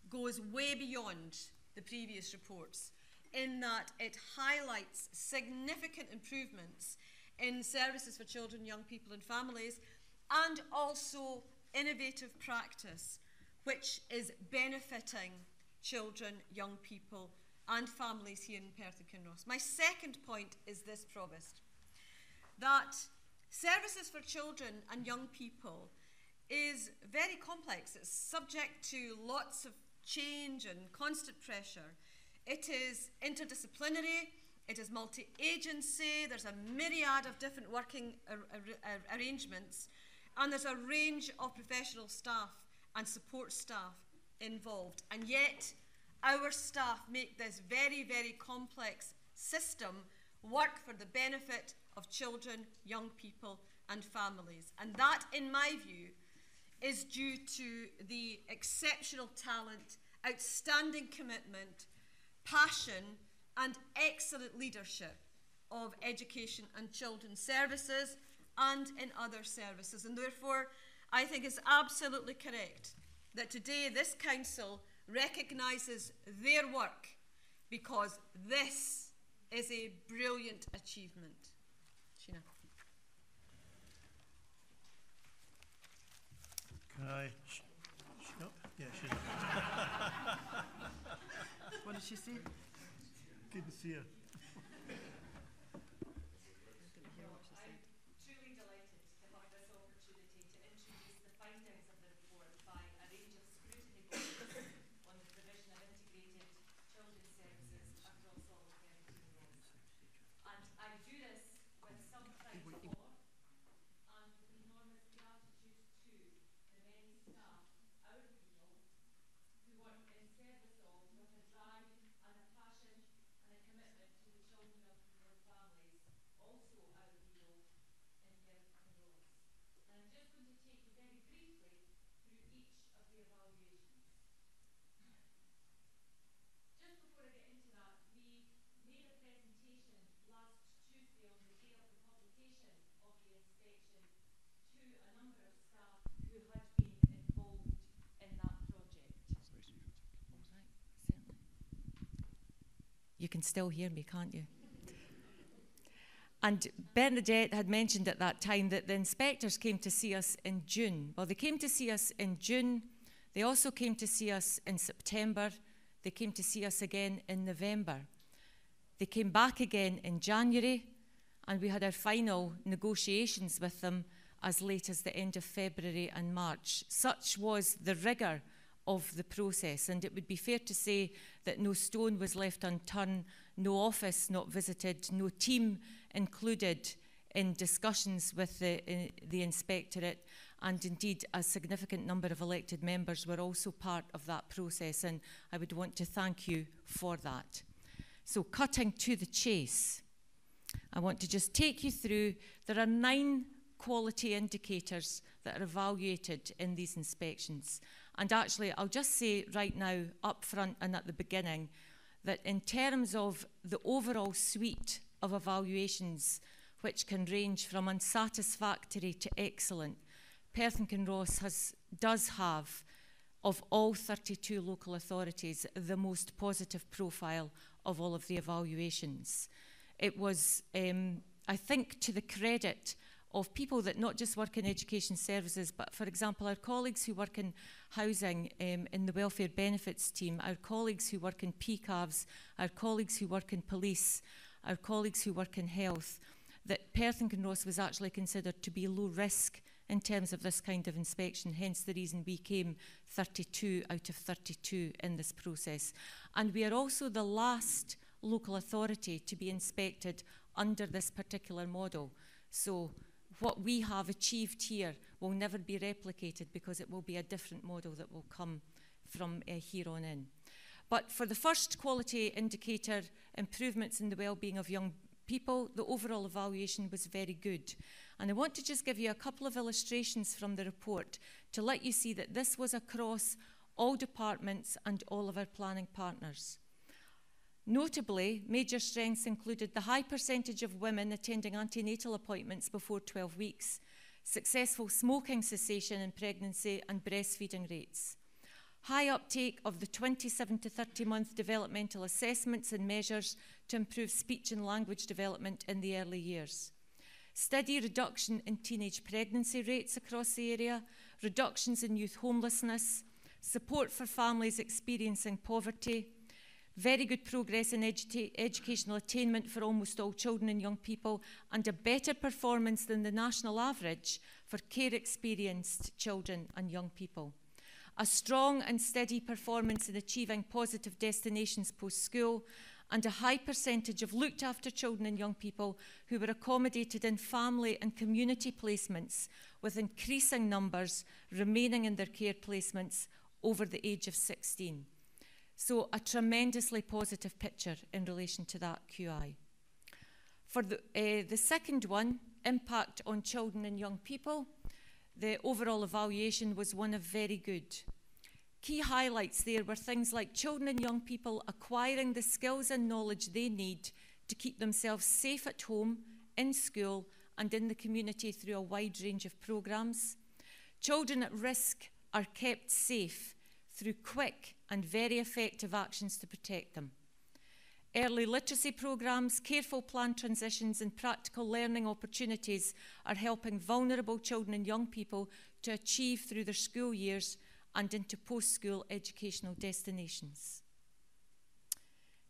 E: goes way beyond the previous reports in that it highlights significant improvements in services for children, young people and families, and also innovative practice which is benefiting children, young people and families here in Perth and Kinross. My second point is this, Provost, that services for children and young people is very complex. It's subject to lots of change and constant pressure. It is interdisciplinary, it is multi-agency, there's a myriad of different working arrangements, and there's a range of professional staff and support staff involved. And yet, our staff make this very, very complex system work for the benefit of children, young people and families. And that, in my view, is due to the exceptional talent, outstanding commitment, passion and excellent leadership of education and children's services and in other services. And therefore, I think it's absolutely correct that today this Council recognises their work, because this is a brilliant achievement. Sheena.
A: Can I? Yeah, she's.
E: What did she say?
A: Couldn't see her.
V: You can still hear me, can't you? And Bernadette had mentioned at that time that the inspectors came to see us in June. Well, they came to see us in June. They also came to see us in September. They came to see us again in November. They came back again in January, and we had our final negotiations with them as late as the end of February and March. Such was the rigour of the process, and it would be fair to say that no stone was left unturned, no office not visited, no team included in discussions with the inspectorate, and indeed a significant number of elected members were also part of that process, and I would want to thank you for that. So cutting to the chase, I want to just take you through, there are 9 quality indicators that are evaluated in these inspections. And actually, I'll just say right now, up front and at the beginning, that in terms of the overall suite of evaluations, which can range from unsatisfactory to excellent, Perth and Kinross does have, of all 32 local authorities, the most positive profile of all of the evaluations. It was, I think, to the credit of people that not just work in education services, but for example, our colleagues who work in housing in the welfare benefits team, our colleagues who work in PCAVs, our colleagues who work in police, our colleagues who work in health, that Perth and Kinross was actually considered to be low risk in terms of this kind of inspection, hence the reason we came 32 out of 32 in this process. And we are also the last local authority to be inspected under this particular model. So what we have achieved here will never be replicated because it will be a different model that will come from here on in. But for the first quality indicator, improvements in the well-being of young people, the overall evaluation was very good. And I want to just give you a couple of illustrations from the report to let you see that this was across all departments and all of our planning partners. Notably, major strengths included the high percentage of women attending antenatal appointments before 12 weeks, successful smoking cessation in pregnancy and breastfeeding rates, high uptake of the 27 to 30 month developmental assessments and measures to improve speech and language development in the early years, steady reduction in teenage pregnancy rates across the area, reductions in youth homelessness, support for families experiencing poverty, very good progress in educational attainment for almost all children and young people, and a better performance than the national average for care-experienced children and young people. A strong and steady performance in achieving positive destinations post-school, and a high percentage of looked-after children and young people who were accommodated in family and community placements, with increasing numbers remaining in their care placements over the age of 16. So a tremendously positive picture in relation to that QI. For the second one, impact on children and young people, the overall evaluation was one of very good. Key highlights there were things like children and young people acquiring the skills and knowledge they need to keep themselves safe at home, in school, and in the community through a wide range of programmes. Children at risk are kept safe through quick and very effective actions to protect them. Early literacy programmes, careful planned transitions and practical learning opportunities are helping vulnerable children and young people to achieve through their school years and into post-school educational destinations.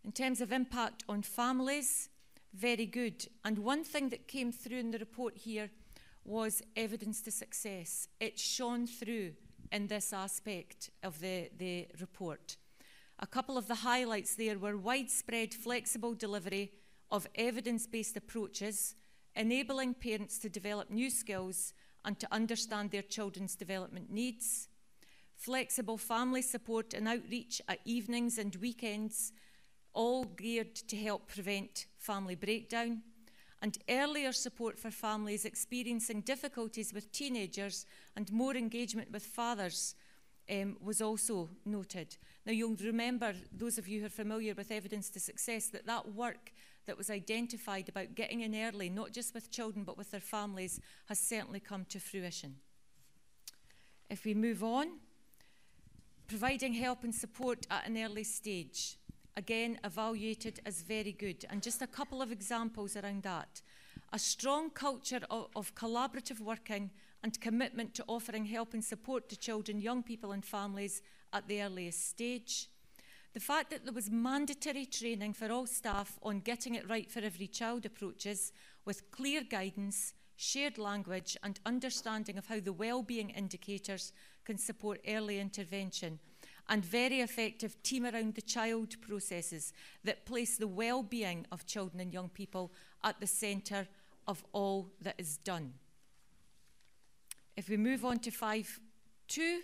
V: In terms of impact on families, very good. And one thing that came through in the report here was evidence to success. It shone through in this aspect of the report. A couple of the highlights there were widespread flexible delivery of evidence-based approaches, enabling parents to develop new skills and to understand their children's development needs, flexible family support and outreach at evenings and weekends, all geared to help prevent family breakdown, and earlier support for families experiencing difficulties with teenagers and more engagement with fathers was also noted. Now you'll remember, those of you who are familiar with evidence to success, that that work that was identified about getting in early, not just with children but with their families, has certainly come to fruition. If we move on, providing help and support at an early stage. Again, evaluated as very good. And just a couple of examples around that. A strong culture of collaborative working and commitment to offering help and support to children, young people and families at the earliest stage. The fact that there was mandatory training for all staff on getting it right for every child approaches, with clear guidance, shared language and understanding of how the well-being indicators can support early intervention, and very effective team around the child processes that place the well-being of children and young people at the centre of all that is done. If we move on to 5.2,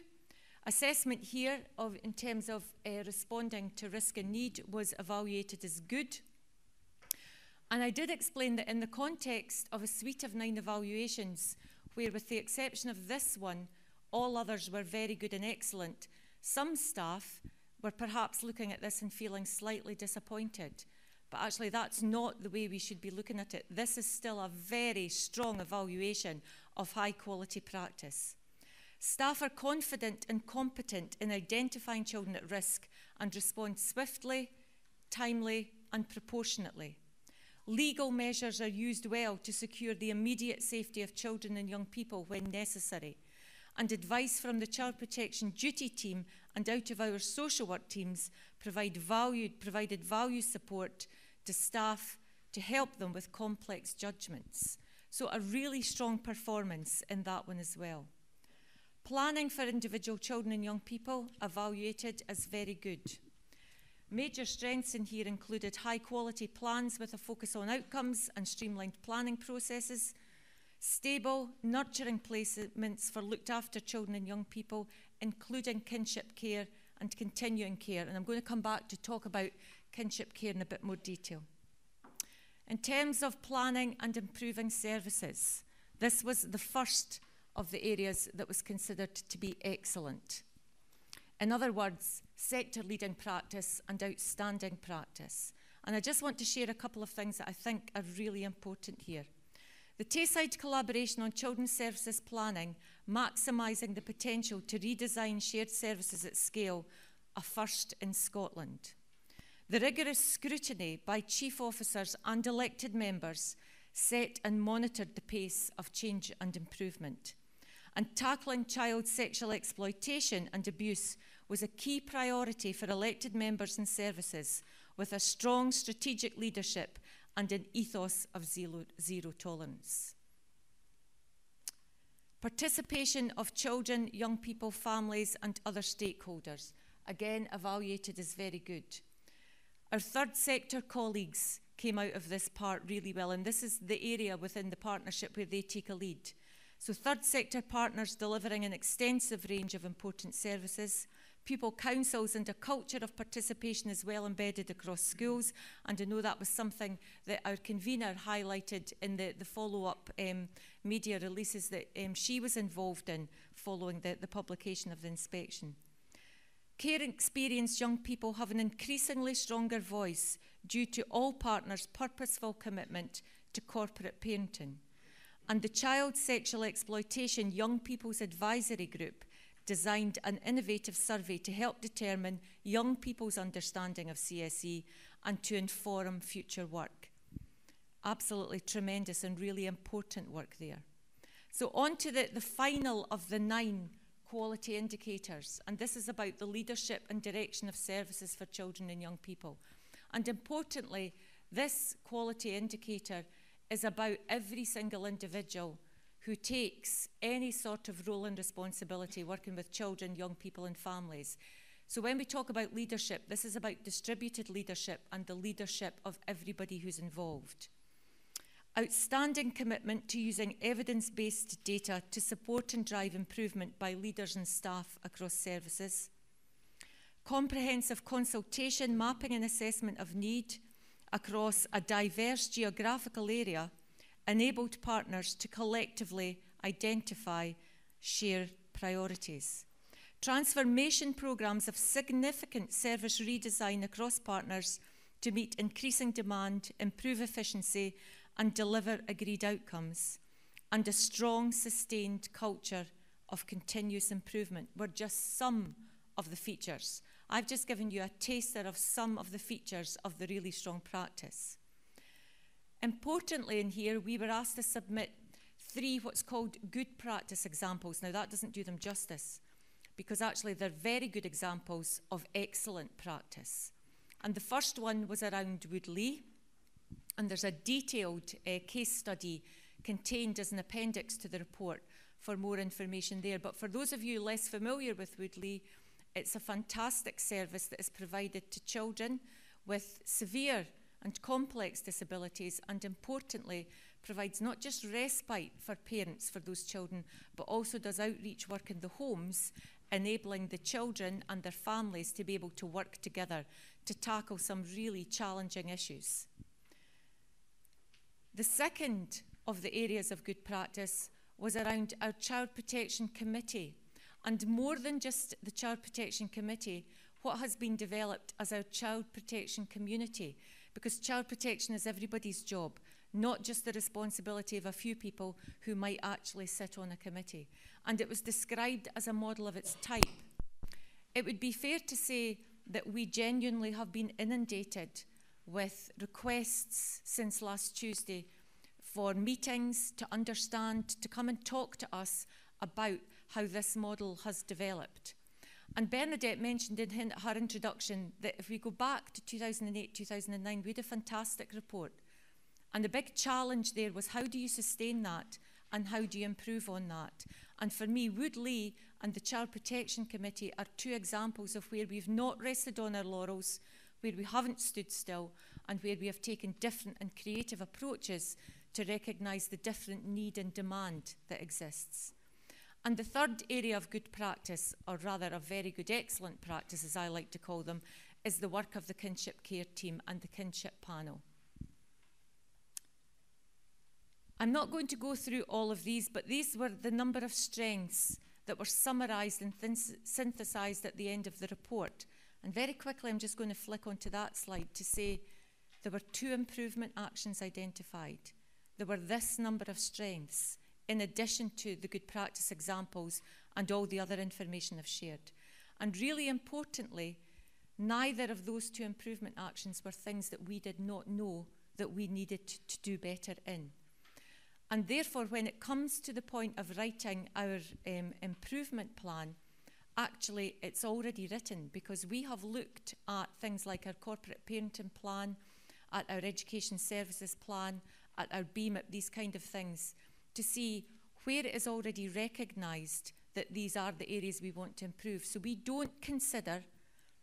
V: assessment here in terms of responding to risk and need was evaluated as good. And I did explain that in the context of a suite of 9 evaluations, where with the exception of this one, all others were very good and excellent, some staff were perhaps looking at this and feeling slightly disappointed. But actually that's not the way we should be looking at it. This is still a very strong evaluation of high quality practice. Staff are confident and competent in identifying children at risk and respond swiftly, timely and proportionately. Legal measures are used well to secure the immediate safety of children and young people when necessary. And advice from the Child Protection Duty Team and out-of-hours social work teams provided value support to staff to help them with complex judgments. So a really strong performance in that one as well. Planning for individual children and young people evaluated as very good. Major strengths in here included high quality plans with a focus on outcomes and streamlined planning processes, stable, nurturing placements for looked after children and young people, including kinship care and continuing care. And I'm going to come back to talk about kinship care in a bit more detail. In terms of planning and improving services, this was the first of the areas that was considered to be excellent. In other words, sector-leading practice and outstanding practice. And I just want to share a couple of things that I think are really important here. The Tayside collaboration on children's services planning, maximising the potential to redesign shared services at scale, a first in Scotland. The rigorous scrutiny by chief officers and elected members set and monitored the pace of change and improvement. And tackling child sexual exploitation and abuse was a key priority for elected members and services, with a strong strategic leadership and an ethos of zero tolerance. Participation of children, young people, families and other stakeholders, again evaluated as very good. Our third sector colleagues came out of this part really well, and this is the area within the partnership where they take a lead. So third sector partners delivering an extensive range of important services, pupil councils and a culture of participation is well embedded across schools, and I know that was something that our convener highlighted in the follow-up media releases that she was involved in following the publication of the inspection. Care experienced young people have an increasingly stronger voice due to all partners' purposeful commitment to corporate parenting. And the Child Sexual Exploitation Young People's Advisory Group designed an innovative survey to help determine young people's understanding of CSE and to inform future work. Absolutely tremendous and really important work there. So on to the final of the 9 quality indicators, and this is about the leadership and direction of services for children and young people. And importantly, this quality indicator is about every single individual who takes any sort of role and responsibility working with children, young people and families. So when we talk about leadership, this is about distributed leadership and the leadership of everybody who's involved. Outstanding commitment to using evidence-based data to support and drive improvement by leaders and staff across services. Comprehensive consultation, mapping and assessment of need across a diverse geographical area enabled partners to collectively identify shared priorities. Transformation programmes of significant service redesign across partners to meet increasing demand, improve efficiency and deliver agreed outcomes. And a strong, sustained culture of continuous improvement were just some of the features. I've just given you a taster of some of the features of the really strong practice. Importantly in here, we were asked to submit 3 what's called good practice examples. Now that doesn't do them justice, because actually they're very good examples of excellent practice. And the first one was around Woodlea, and there's a detailed case study contained as an appendix to the report for more information there. But for those of you less familiar with Woodlea, it's a fantastic service that is provided to children with severe and complex disabilities, and importantly, provides not just respite for parents for those children, but also does outreach work in the homes, enabling the children and their families to be able to work together to tackle some really challenging issues. The second of the areas of good practice was around our Child Protection Committee. And more than just the Child Protection Committee, what has been developed as our Child Protection Community, because child protection is everybody's job, not just the responsibility of a few people who might actually sit on a committee. And it was described as a model of its type. It would be fair to say that we genuinely have been inundated with requests since last Tuesday for meetings to understand, to come and talk to us about how this model has developed. And Bernadette mentioned in her introduction that if we go back to 2008, 2009, we had a fantastic report. And the big challenge there was, how do you sustain that and how do you improve on that? And for me, Woodley and the Child Protection Committee are two examples of where we've not rested on our laurels, where we haven't stood still, and where we have taken different and creative approaches to recognise the different need and demand that exists. And the third area of good practice, or rather a very good excellent practice as I like to call them, is the work of the kinship care team and the kinship panel. I'm not going to go through all of these, but these were the number of strengths that were summarised and synthesised at the end of the report. And very quickly, I'm just going to flick onto that slide to say there were 2 improvement actions identified. There were this number of strengths, in addition to the good practice examples and all the other information I've shared. And really importantly, neither of those 2 improvement actions were things that we did not know that we needed to do better in. And therefore, when it comes to the point of writing our improvement plan, actually it's already written, because we have looked at things like our corporate parenting plan, at our education services plan, at our BEAMIP, these kind of things, to see where it is already recognised that these are the areas we want to improve. So we don't consider,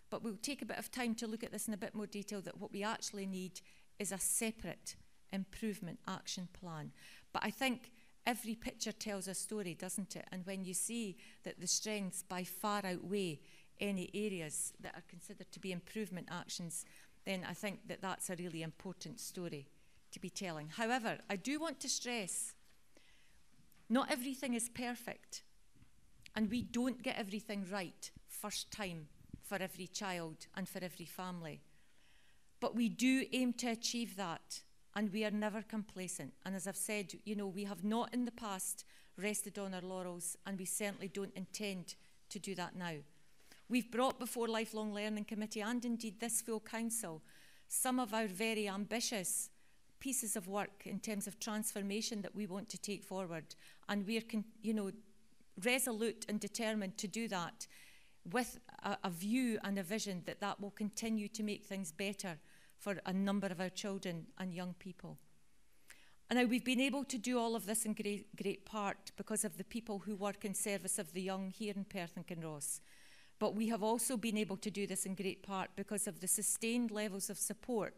V: but we'll take a bit of time to look at this in a bit more detail, that what we actually need is a separate improvement action plan. But I think every picture tells a story, doesn't it? And when you see that the strengths by far outweigh any areas that are considered to be improvement actions, then I think that that's a really important story to be telling. However, I do want to stress, not everything is perfect, and we don't get everything right first time for every child and for every family. But we do aim to achieve that, and we are never complacent. And as I've said, you know, we have not in the past rested on our laurels, and we certainly don't intend to do that now. We've brought before Lifelong Learning Committee, and indeed this full council, some of our very ambitious pieces of work in terms of transformation that we want to take forward. And we're, resolute and determined to do that with a view and a vision that that will continue to make things better for a number of our children and young people. And now we've been able to do all of this in great part because of the people who work in service of the young here in Perth and Kinross. But we have also been able to do this in great part because of the sustained levels of support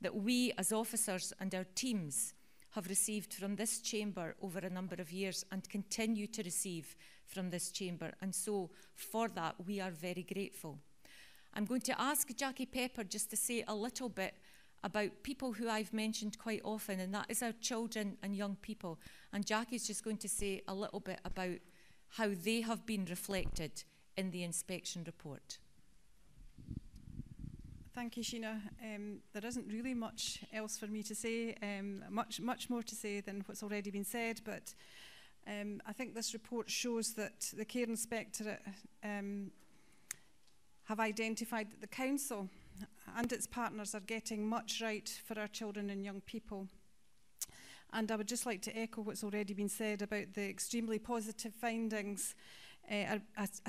V: that we as officers and our teams have received from this chamber over a number of years and continue to receive from this chamber. And so for that, we are very grateful. I'm going to ask Jackie Pepper just to say a little bit about people who I've mentioned quite often, and that is our children and young people. And Jackie's just going to say a little bit about how they have been reflected in the inspection report.
G: Thank you, Sheena. There isn't really much else for me to say, much more to say than what's already been said, but I think this report shows that the Care Inspectorate have identified that the Council and its partners are getting much right for our children and young people. And I would just like to echo what's already been said about the extremely positive findings, a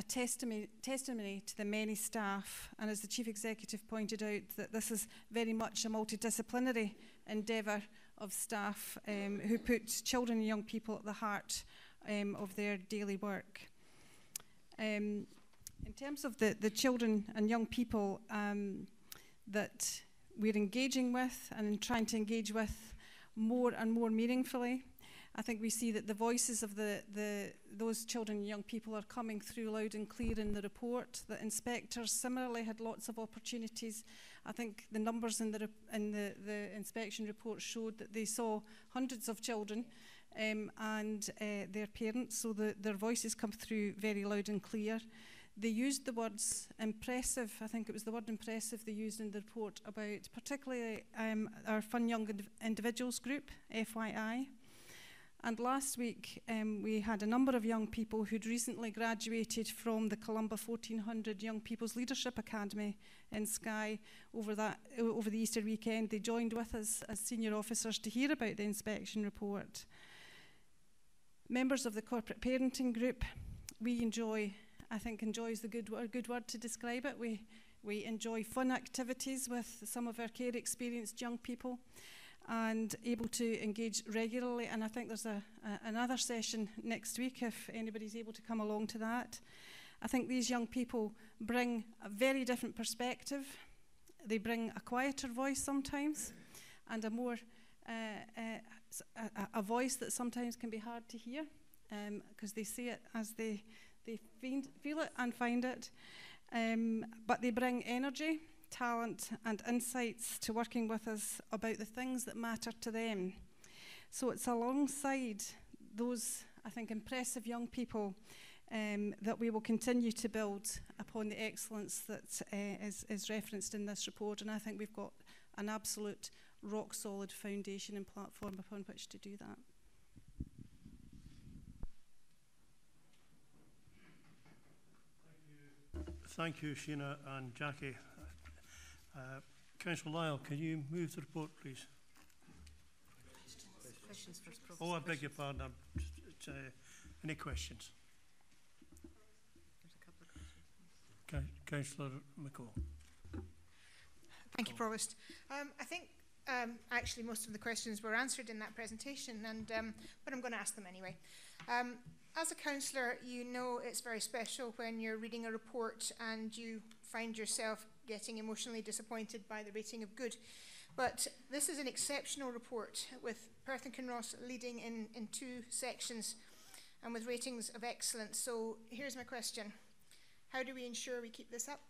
G: testimony to the many staff, and as the Chief Executive pointed out, that this is very much a multidisciplinary endeavour of staff who put children and young people at the heart of their daily work. In terms of the children and young people that we're engaging with and trying to engage with, more and more meaningfully. I think we see that the voices of those children and young people are coming through loud and clear in the report. The inspectors similarly had lots of opportunities. I think the numbers in the inspection report showed that they saw hundreds of children and their parents, so their voices come through very loud and clear. They used the words impressive. I think it was the word impressive they used in the report about particularly our Fun Young Individuals group, FYI. And last week, we had a number of young people who'd recently graduated from the Columba 1400 Young People's Leadership Academy in Skye over the Easter weekend. They joined with us as senior officers to hear about the inspection report. Members of the corporate parenting group, we enjoy, I think enjoy is the good word to describe it. We enjoy fun activities with some of our care experienced young people, and able to engage regularly. And I think there's another session next week if anybody's able to come along to that. I think these young people bring a very different perspective. They bring a quieter voice sometimes, and a more a voice that sometimes can be hard to hear, because they see it as they feel it and find it. But they bring energy, talent and insights to working with us about the things that matter to them. So it's alongside those, I think, impressive young people that we will continue to build upon the excellence that is referenced in this report. And I think we've got an absolute rock-solid foundation and platform upon which to do that.
A: Thank you, Sheena and Jackie. Councillor Lyle, can you move the report, please?
E: Questions first,
A: Oh, I beg your pardon. Any questions?
E: There's a couple of questions.
A: Councillor McCall.
B: Thank you, Provost. I think actually most of the questions were answered in that presentation, but I'm going to ask them anyway. As a councillor, you know it's very special when you're reading a report and you find yourself getting emotionally disappointed by the rating of good. But this is an exceptional report with Perth and Kinross leading in 2 sections and with ratings of excellence. So here's my question. How do we ensure we keep this up?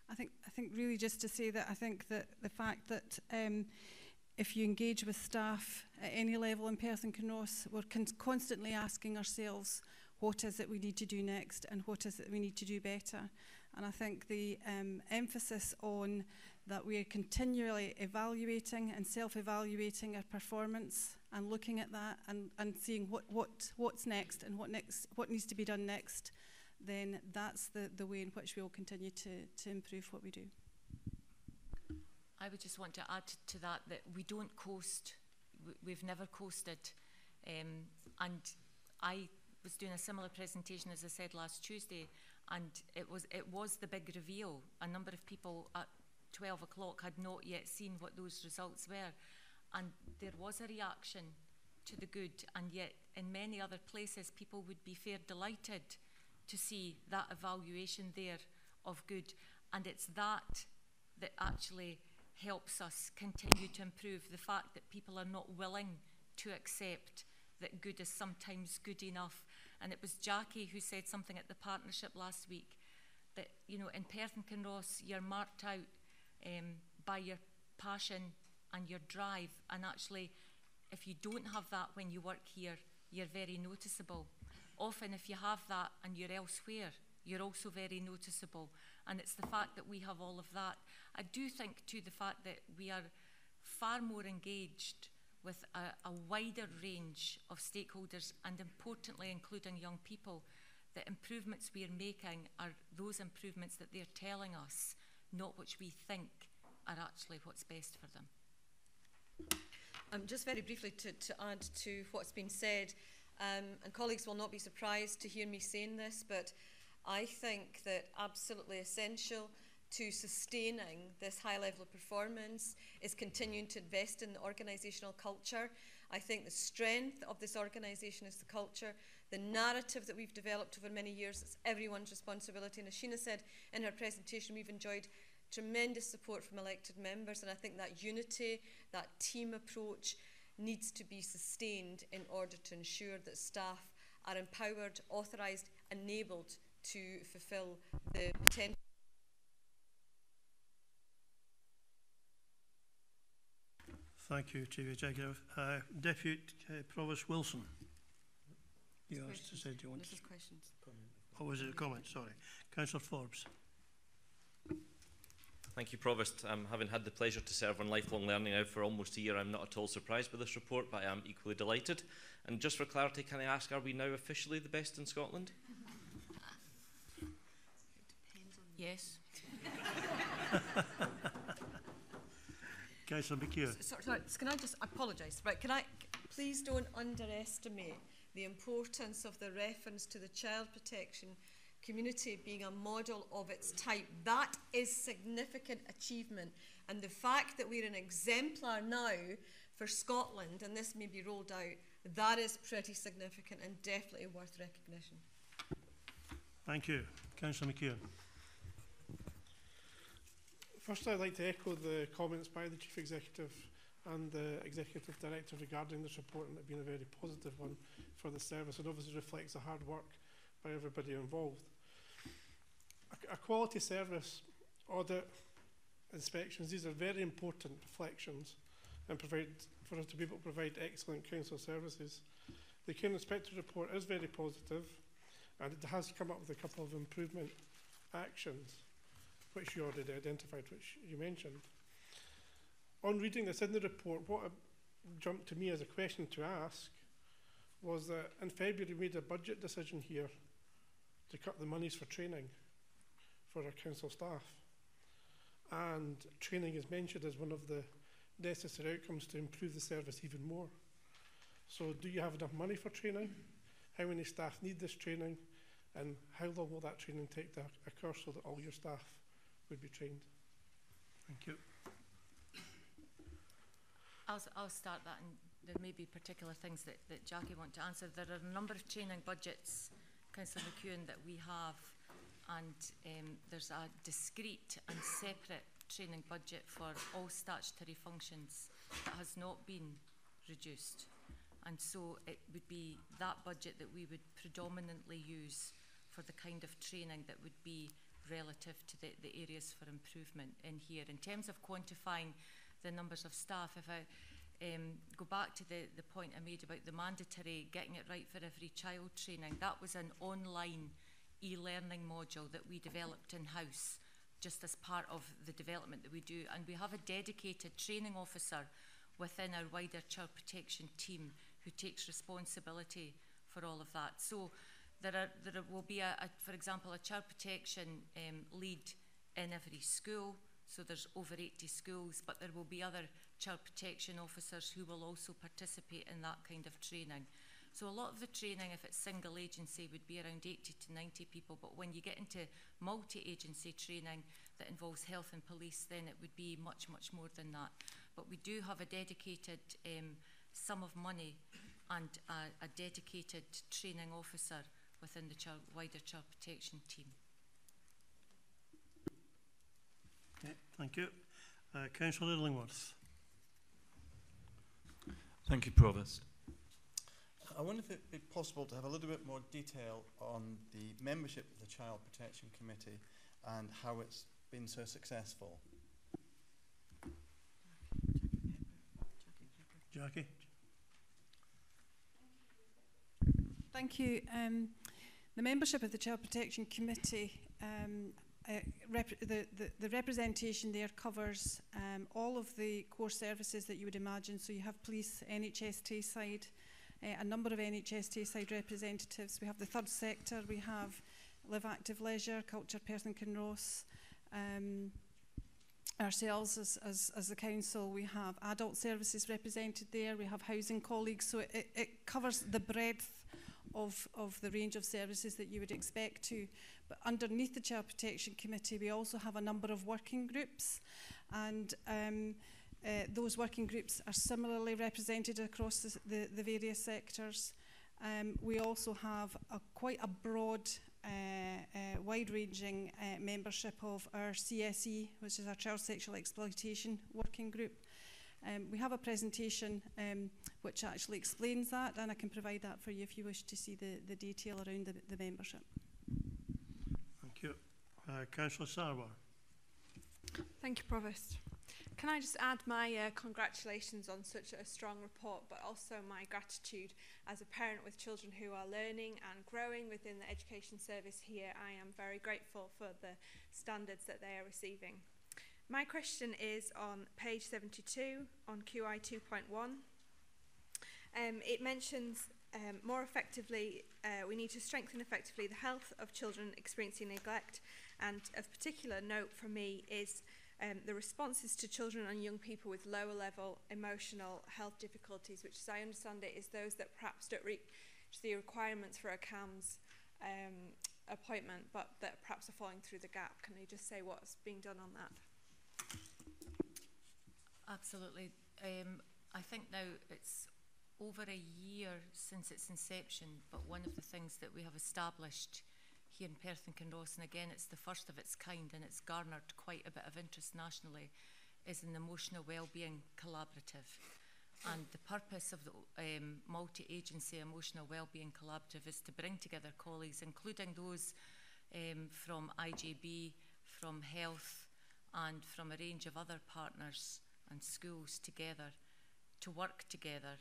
G: I think really just to say that I think that the fact that if you engage with staff at any level in Perth and Kinross, we're constantly asking ourselves, what is it we need to do next and what is it we need to do better? And I think the emphasis on that we are continually evaluating and self-evaluating our performance and looking at that and seeing what's next and what needs to be done next, then that's the way in which we will continue to improve what we do.
V: I would just want to add to that we don't coast. We've never coasted. And I was doing a similar presentation, as I said, last Tuesday, and it was the big reveal. A number of people at 12 o'clock had not yet seen what those results were. And there was a reaction to the good, and yet in many other places people would be fair delighted to see that evaluation there of good. And it's that actually helps us continue to improve. The fact that people are not willing to accept that good is sometimes good enough. And it was Jackie who said something at the partnership last week, that, you know, in Perth and Kinross, you're marked out by your passion and your drive. And actually, if you don't have that when you work here, you're very noticeable. Often if you have that and you're elsewhere, you're also very noticeable. And it's the fact that we have all of that. I do think too the fact that we are far more engaged with a wider range of stakeholders, and importantly including young people. The improvements we are making are those improvements that they're telling us, not which we think are actually what's best for them.
E: Just very briefly to add to what's been said, and colleagues will not be surprised to hear me saying this, but I think that absolutely essential to sustaining this high level of performance is continuing to invest in the organisational culture. I think the strength of this organisation is the culture, the narrative that we've developed over many years. It's everyone's responsibility. And as Sheena said in her presentation, we've enjoyed tremendous support from elected members, and I think that unity, that team approach needs to be sustained in order to ensure that staff are empowered, authorised, enabled to fulfil the potential.
A: Thank you, Chief Executive. Deputy Provost Wilson. You asked to say, do you want to?
E: Questions.
A: Or was it a comment? Sorry. Councillor Forbes.
H: Thank you, Provost. Having had the pleasure to serve on lifelong learning now for almost a year, I'm not at all surprised by this report, but I am equally delighted. And just for clarity, can I ask, are we now officially the best in Scotland?
V: Yes.
A: Councillor McHugh.
E: Sorry, can I just apologise? Right, please don't underestimate the importance of the reference to the child protection community being a model of its type. That is significant achievement. And the fact that we're an exemplar now for Scotland, and this may be rolled out, that is pretty significant and definitely worth recognition.
A: Thank you. Councillor McHugh.
L: First, I'd like to echo the comments by the Chief Executive and the Executive Director regarding this report, and it being a very positive one for the service. It obviously reflects the hard work by everybody involved. A quality service, audit, inspections, these are very important reflections and provide for us to be able to provide excellent council services. The Care Inspector report is very positive, and it has come up with a couple of improvement actions, which you already identified, which you mentioned. On reading this in the report, what jumped to me as a question to ask was that in February we made a budget decision here to cut the monies for training for our council staff. And training is mentioned as one of the necessary outcomes to improve the service even more. So do you have enough money for training? How many staff need this training? And how long will that training take to occur so that all your staff would be trained?
A: Thank you.
V: I'll start that, and there may be particular things that Jackie want to answer. There are a number of training budgets, Councillor McEwen, that we have, and there's a discrete and separate training budget for all statutory functions that has not been reduced. And so it would be that budget that we would predominantly use for the kind of training that would be relative to the areas for improvement in here. In terms of quantifying the numbers of staff, if I go back to the point I made about the mandatory getting it right for every child training, that was an online e-learning module that we developed in-house just as part of the development that we do. And we have a dedicated training officer within our wider child protection team who takes responsibility for all of that. So there will be, for example, a child protection lead in every school. So there's over 80 schools, but there will be other child protection officers who will also participate in that kind of training. So a lot of the training, if it's single agency, would be around 80 to 90 people. But when you get into multi-agency training that involves health and police, then it would be much, much more than that. But we do have a dedicated sum of money and a dedicated training officer within the wider child protection team.
A: Okay, thank you. Councillor Illingworth.
K: Thank you, Provost. I wonder if it would be possible to have a little bit more detail on the membership of the Child Protection Committee and how it's been so successful.
A: Jackie.
G: Thank you. The membership of the Child Protection Committee, the representation there covers all of the core services that you would imagine. So you have police, NHS Tayside, a number of NHS Tayside representatives. We have the third sector. We have Live Active Leisure, Culture, Perth and Kinross. Ourselves as the council, we have adult services represented there. We have housing colleagues. So it covers the breadth of the range of services that you would expect to. But underneath the Child Protection Committee, we also have a number of working groups. And those working groups are similarly represented across the various sectors. We also have quite a broad, wide-ranging membership of our CSE, which is our Child Sexual Exploitation Working Group. We have a presentation which actually explains that, and I can provide that for you if you wish to see the detail around the membership.
A: Thank you. Councillor Sarwar.
M: Thank you, Provost. Can I just add my congratulations on such a strong report, but also my gratitude as a parent with children who are learning and growing within the education service here. I am very grateful for the standards that they are receiving. My question is on page 72 on QI 2.1. It mentions more effectively, we need to strengthen effectively the health of children experiencing neglect, and of particular note for me is the responses to children and young people with lower level emotional health difficulties, which as I understand it is those that perhaps don't reach the requirements for a CAMHS appointment, but that perhaps are falling through the gap. Can you just say what's being done on that?
V: Absolutely. I think now it's over a year since its inception, but one of the things that we have established here in Perth and Kinross, and again it's the first of its kind and it's garnered quite a bit of interest nationally, is an emotional wellbeing collaborative. And the purpose of the multi-agency emotional wellbeing collaborative is to bring together colleagues, including those from IJB, from health, and from a range of other partners and schools together, to work together,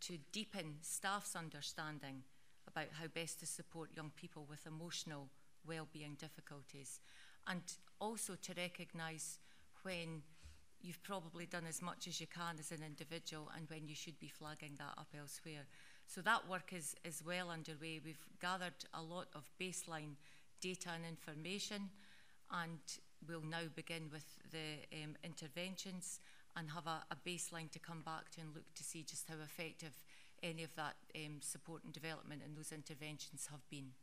V: to deepen staff's understanding about how best to support young people with emotional well-being difficulties, and also to recognise when you've probably done as much as you can as an individual and when you should be flagging that up elsewhere. So that work is well underway. We've gathered a lot of baseline data and information, and we'll now begin with the interventions and have a baseline to come back to and look to see just how effective any of that support and development and those interventions have been.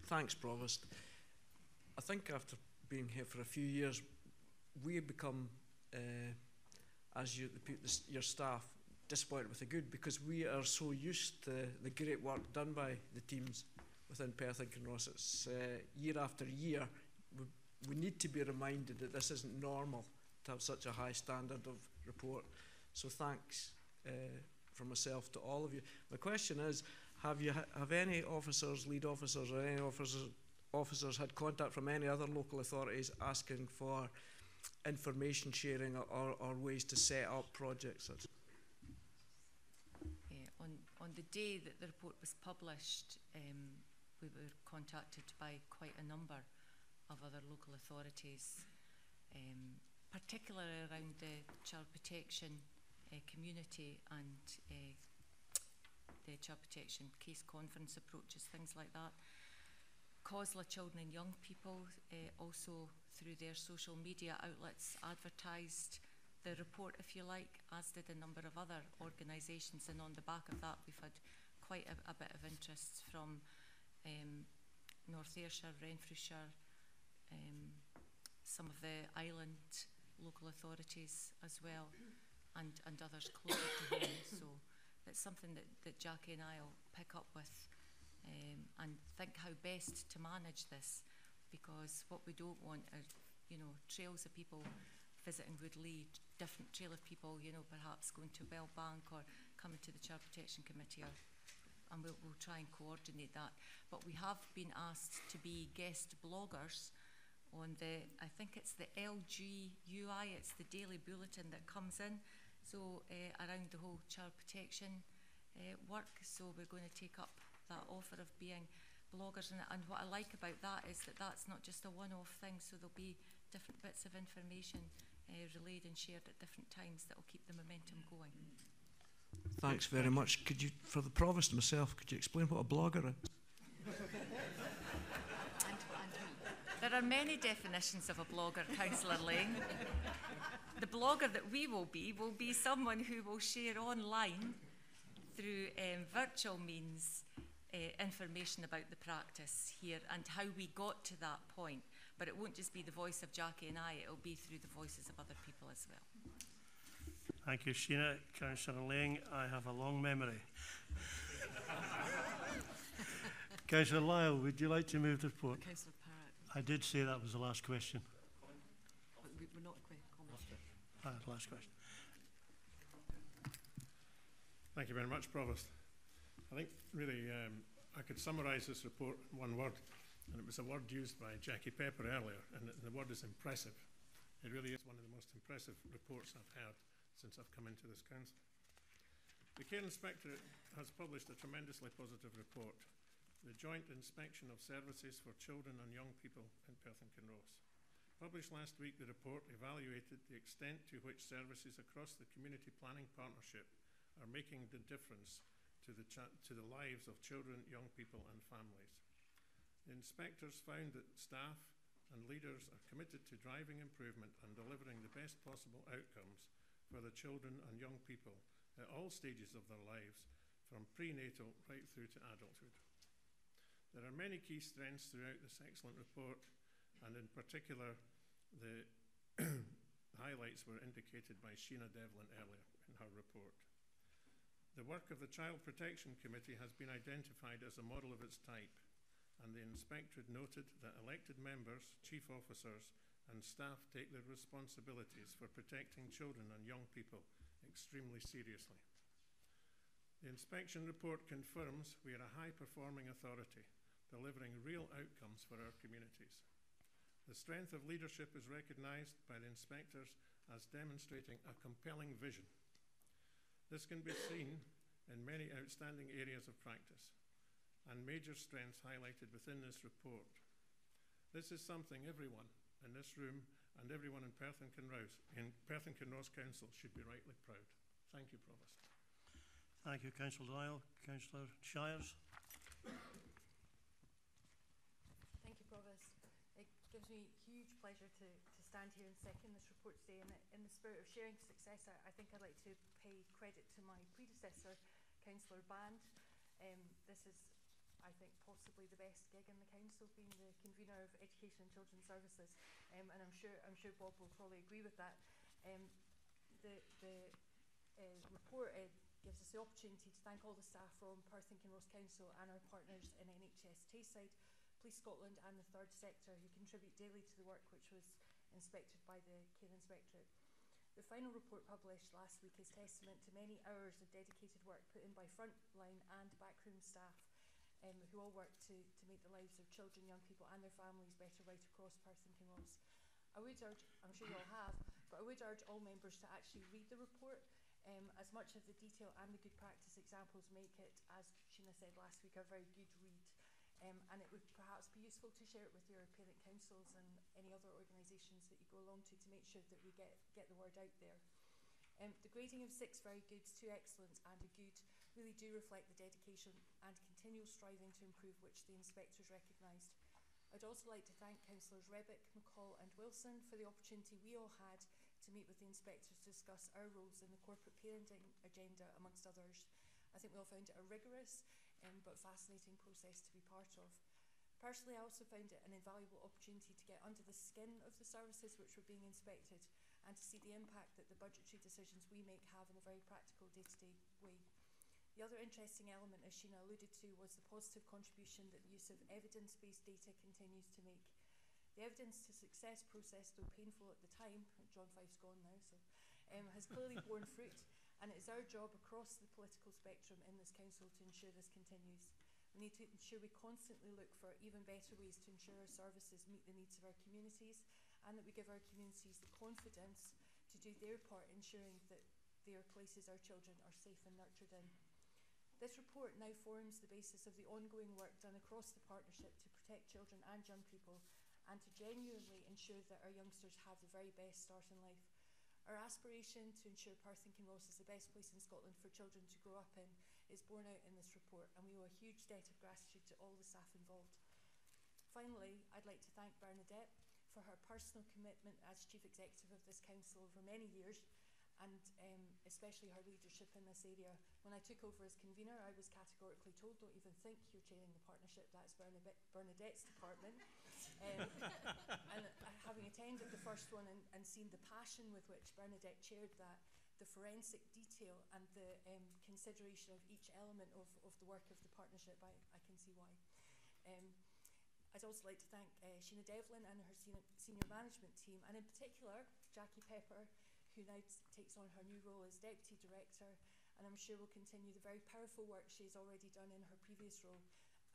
P: Thanks, Provost. I think after being here for a few years, we've become, as your staff, disappointed with the good, because we are so used to the great work done by the teams within Perth and Kinross. It's year after year. We need to be reminded that this isn't normal to have such a high standard of report. So thanks from myself to all of you. My question is, have any officers, lead officers, or any officers had contact from any other local authorities asking for information sharing or ways to set up projects?
V: On the day that the report was published, we were contacted by quite a number of other local authorities, particularly around the child protection community and the child protection case conference approaches, things like that. COSLA Children and Young People also through their social media outlets advertised the report, if you like, as did a number of other organisations, and on the back of that we've had quite a bit of interest from North Ayrshire, Renfrewshire, some of the island local authorities as well, and others closer to home. So it's something that Jackie and I will pick up with and think how best to manage this, because what we don't want are, trails of people visiting Woodley, different trail of people, perhaps going to Wellbank or coming to the Child Protection Committee, and we'll try and coordinate that. But we have been asked to be guest bloggers on I think it's the LGUI, it's the daily bulletin that comes in, so around the whole child protection work. So we're going to take up that offer of being bloggers, and what I like about that is that that's not just a one-off thing, so there'll be different bits of information relayed and shared at different times that will keep the momentum going.
P: Thanks very much. Could you, for the Provost and myself, could you explain what a blogger is?
V: There are many definitions of a blogger, Councillor Lane. The blogger that we will be someone who will share online through virtual means information about the practice here and how we got to that point. But it won't just be the voice of Jackie and I, it'll be through the voices of other people as well.
A: Thank you, Sheena. Councillor Lang, I have a long memory. Councillor Lyle, would you like to move the report?
E: Councillor Parrott.
A: I did say that was the last question.
E: We're not commenting.
A: Last question.
L: Thank you very much, Provost. I think really I could summarise this report in one word, and it was a word used by Jackie Pepper earlier, and the word is impressive. It really is one of the most impressive reports I've heard since I've come into this council. The Care Inspectorate has published a tremendously positive report, the Joint Inspection of Services for Children and Young People in Perth and Kinross. Published last week, the report evaluated the extent to which services across the Community Planning Partnership are making the difference to the lives of children, young people and families. The inspectors found that staff and leaders are committed to driving improvement and delivering the best possible outcomes for the children and young people at all stages of their lives, from prenatal right through to adulthood. There are many key strengths throughout this excellent report, and in particular, the highlights were indicated by Sheena Devlin earlier in her report. The work of the Child Protection Committee has been identified as a model of its type, and the Inspectorate noted that elected members, chief officers and staff take their responsibilities for protecting children and young people extremely seriously. The inspection report confirms we are a high-performing authority, delivering real outcomes for our communities. The strength of leadership is recognised by the inspectors as demonstrating a compelling vision. This can be seen in many outstanding areas of practice and major strengths highlighted within this report. This is something everyone in this room and everyone in Perth and Kinross Council should be rightly proud. Thank you, Provost.
A: Thank you, Councillor Lyle. Councillor Shires.
E: Thank you, Provost. It gives me huge pleasure to stand here and second this report today. And in the spirit of sharing success, I think I'd like to pay credit to my predecessor, Councillor Band. This is, I think, possibly the best gig in the council, being the convener of Education and Children's Services, and I'm sure Bob will probably agree with that. The report gives us the opportunity to thank all the staff from Perth and Kinross Council and our partners in NHS Tayside, Police Scotland and the third sector, who contribute daily to the work which was inspected by the Care Inspectorate. The final report published last week is testament to many hours of dedicated work put in by frontline and backroom staff, who all work to make the lives of children, young people and their families better right across Perth and Kinross. I would urge, I'm sure you all have, but I would urge all members to actually read the report, as much of the detail and the good practice examples make it, as Sheena said last week, a very good read. And it would perhaps be useful to share it with your parent councils and any other organisations that you go along to make sure that we get the word out there. The grading of 6 very goods, 2 excellents and a good really do reflect the dedication and continual striving to improve which the inspectors recognised. I'd also like to thank Councillors Rebick, McCall and Wilson for the opportunity we all had to meet with the inspectors to discuss our roles in the corporate parenting agenda, amongst others. I think we all found it a rigorous but fascinating process to be part of. Personally, I also found it an invaluable opportunity to get under the skin of the services which were being inspected and to see the impact that the budgetary decisions we make have in a very practical day-to-day way. The other interesting element, as Sheena alluded to, was the positive contribution that the use of evidence-based data continues to make. The evidence to success process, though painful at the time, John Fife's gone now, so has clearly borne fruit, and it is our job across the political spectrum in this council to ensure this continues. We need to ensure we constantly look for even better ways to ensure our services meet the needs of our communities, and that we give our communities the confidence to do their part, ensuring that they are places our children are safe and nurtured in. This report now forms the basis of the ongoing work done across the partnership to protect children and young people, and to genuinely ensure that our youngsters have the very best start in life. Our aspiration to ensure Perth and Kinross is the best place in Scotland for children to grow up in is borne out in this report, and we owe a huge debt of gratitude to all the staff involved. Finally, I'd like to thank Bernadette for her personal commitment as Chief Executive of this Council over many years,
F: and especially her leadership in this area. When I took over as convener, I was categorically told, don't even think you're chairing the partnership, that's Bernadette's department. And having attended the first one and seen the passion with which Bernadette chaired that, the forensic detail and the consideration of each element of the work of the partnership, I can see why. I'd also like to thank Sheena Devlin and her senior management team, and in particular Jackie Pepper, who now takes on her new role as Deputy Director, and I'm sure will continue the very powerful work she's already done in her previous role,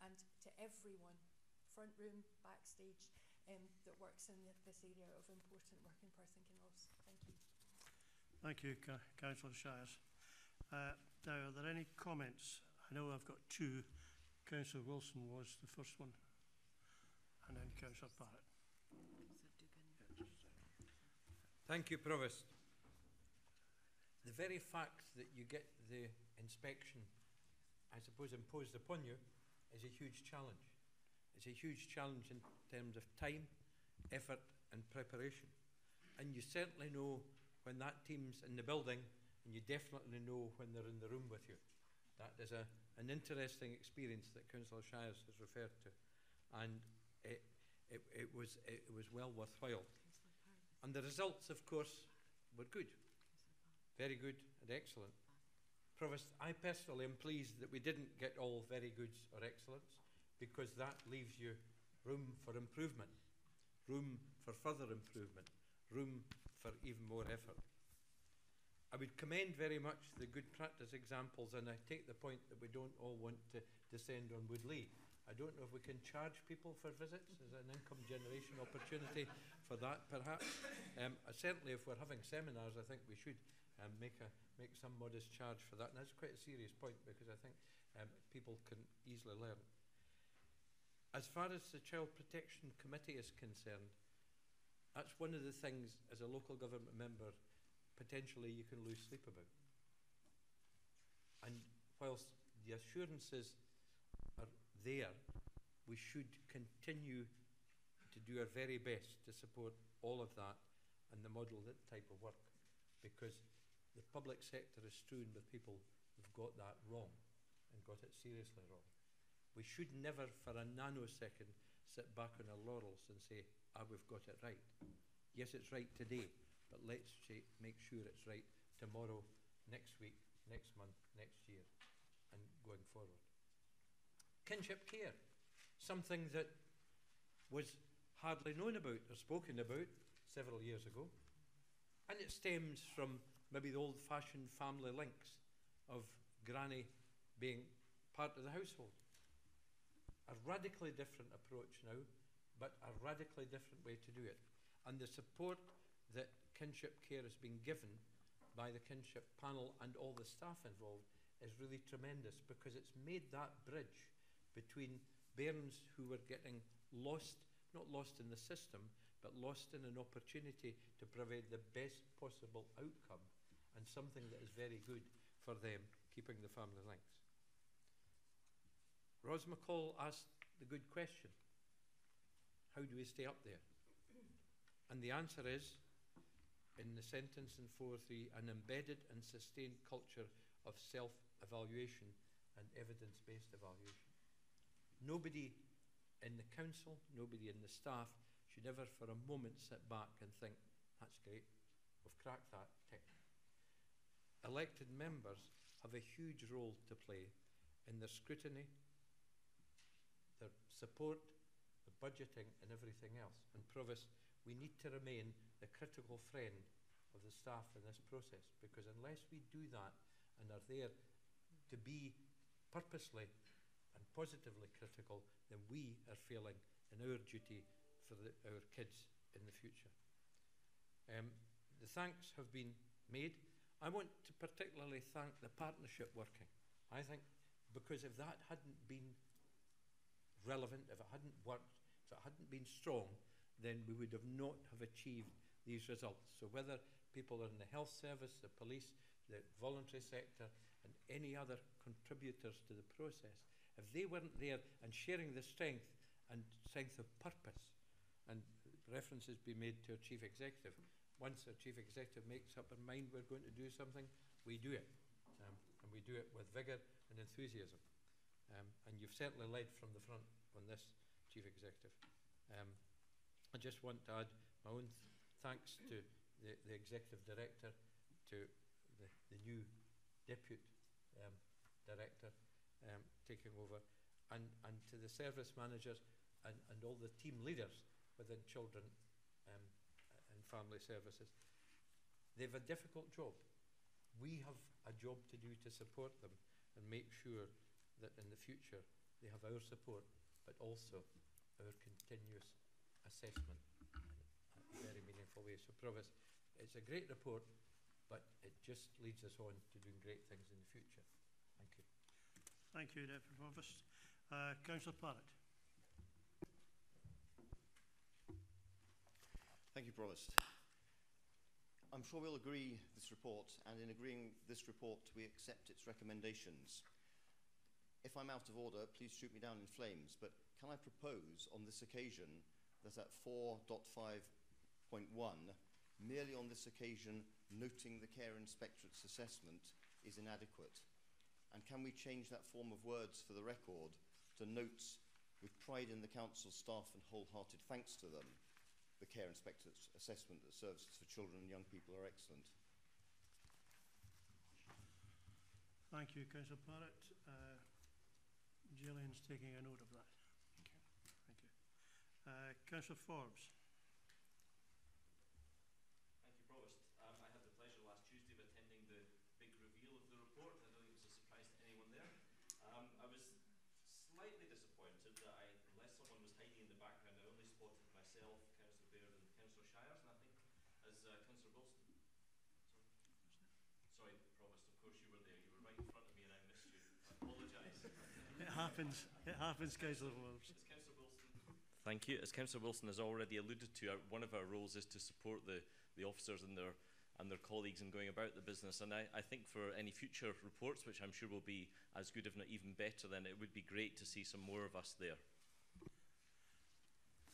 F: and to everyone, front room, backstage, that works in this area of important work in Perth and Kinross. Thank you.
A: Thank you, Councillor Shires. Now, are there any comments? I know I've got two. Councillor Wilson was the first one, and then Councillor Barrett.
N: Thank you, Provost. The very fact that you get the inspection, I suppose, imposed upon you is a huge challenge. It's a huge challenge in terms of time, effort and preparation. And you certainly know when that team's in the building, and you definitely know when they're in the room with you. That is an interesting experience that Councillor Shires has referred to. And it was well worthwhile. And the results, of course, were good. Very good and excellent. Provost, I personally am pleased that we didn't get all very goods or excellence, because that leaves you room for improvement, room for further improvement, room for even more effort. I would commend very much the good practice examples, and I take the point that we don't all want to descend on Woodlea. I don't know if we can charge people for visits as an income generation opportunity for that, perhaps. Certainly, if we're having seminars, I think we should make some modest charge for that. And that's quite a serious point, because I think people can easily learn. As far as the Child Protection Committee is concerned, that's one of the things, as a local government member, potentially you can lose sleep about. And whilst the assurances are there, we should continue to do our very best to support all of that and the model that type of work, because the public sector is strewn with people who've got that wrong and got it seriously wrong. We should never for a nanosecond sit back on our laurels and say, we've got it right. Yes, it's right today, but let's make sure it's right tomorrow, next week, next month, next year, and going forward. Kinship care, something that was hardly known about or spoken about several years ago, and it stems from maybe the old-fashioned family links of granny being part of the household. A radically different approach now, but a radically different way to do it. And the support that kinship care has been given by the kinship panel and all the staff involved is really tremendous, because it's made that bridge between bairns who were getting lost, not lost in the system, but lost in an opportunity to provide the best possible outcome, and something that is very good for them, keeping the family links. Ros McCall asked the good question: how do we stay up there? And the answer is, in the sentence in 4.3, an embedded and sustained culture of self-evaluation and evidence-based evaluation. Nobody in the council, nobody in the staff should ever for a moment sit back and think, that's great, we've cracked that, tick. Elected members have a huge role to play in their scrutiny, their support, the budgeting and everything else. And Provost, we need to remain the critical friend of the staff in this process, because unless we do that and are there to be purposely and positively critical, then we are failing in our duty for our kids in the future. The thanks have been made. I want to particularly thank the partnership working. I think because if that hadn't been relevant, if it hadn't worked, if it hadn't been strong, then we would have not have achieved these results. So whether people are in the health service, the police, the voluntary sector, and any other contributors to the process, if they weren't there and sharing the strength and strength of purpose, and references be made to our chief executive, once a chief executive makes up her mind we're going to do something, we do it. And we do it with vigour and enthusiasm. And you've certainly led from the front on this, Chief Executive. I just want to add my own thanks to the Executive Director, to the new Deputy Director taking over, and to the service managers and all the team leaders within children and family services. They've a difficult job. We have a job to do to support them and make sure that in the future they have our support, but also our continuous assessment in a very meaningful way. So, Provost, it's a great report, but it just leads us on to doing great things in the future. Thank you.
A: Thank you, Deputy Provost. Councillor Parrott.
C: Thank you, Provost. I'm sure we'll agree this report, and in agreeing this report, we accept its recommendations. If I'm out of order, please shoot me down in flames, but can I propose on this occasion that at 4.5.1, merely on this occasion, noting the Care Inspectorate's assessment is inadequate? And can we change that form of words for the record to notes with pride in the Council staff and wholehearted thanks to them? The Care Inspectorate's assessment that services for children and young people are excellent.
A: Thank you, Councillor Parrott. Gillian's taking a note of that. Thank you. Councillor Forbes.
H: Thank you, Provost. I had the pleasure last Tuesday of attending the big reveal of the report. I don't think it was a surprise to anyone there. I was slightly disappointed that unless someone was hiding in the background, I only spotted myself, Councillor Baird and Councillor Shires, and I think as Councillor Wilson. Sorry, Provost, of course you were there. You were right in front of me and I missed you. I apologise.
A: It happens, Councillor Forbes.
H: Councillor Wilson. Thank you. As Councillor Wilson has already alluded to, one of our roles is to support the officers and their colleagues in going about the business. And I think for any future reports, which I'm sure will be as good, if not even better, then it would be great to see some more of us there.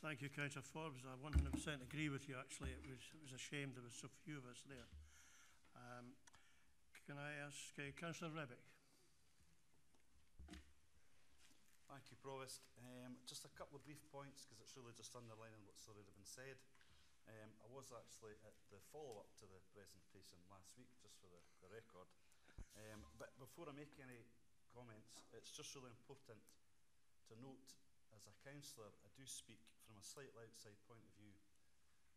A: Thank you, Councillor Forbes. I 100% agree with you, actually. It was a shame there were so few of us there. Can I ask Councillor Rebick?
R: Thank you, Provost. Just a couple of brief points, because it's really just underlining what's already been said. I was actually at the follow-up to the presentation last week, just for the record. But before I make any comments, it's just really important to note, as a councillor, I do speak from a slightly outside point of view.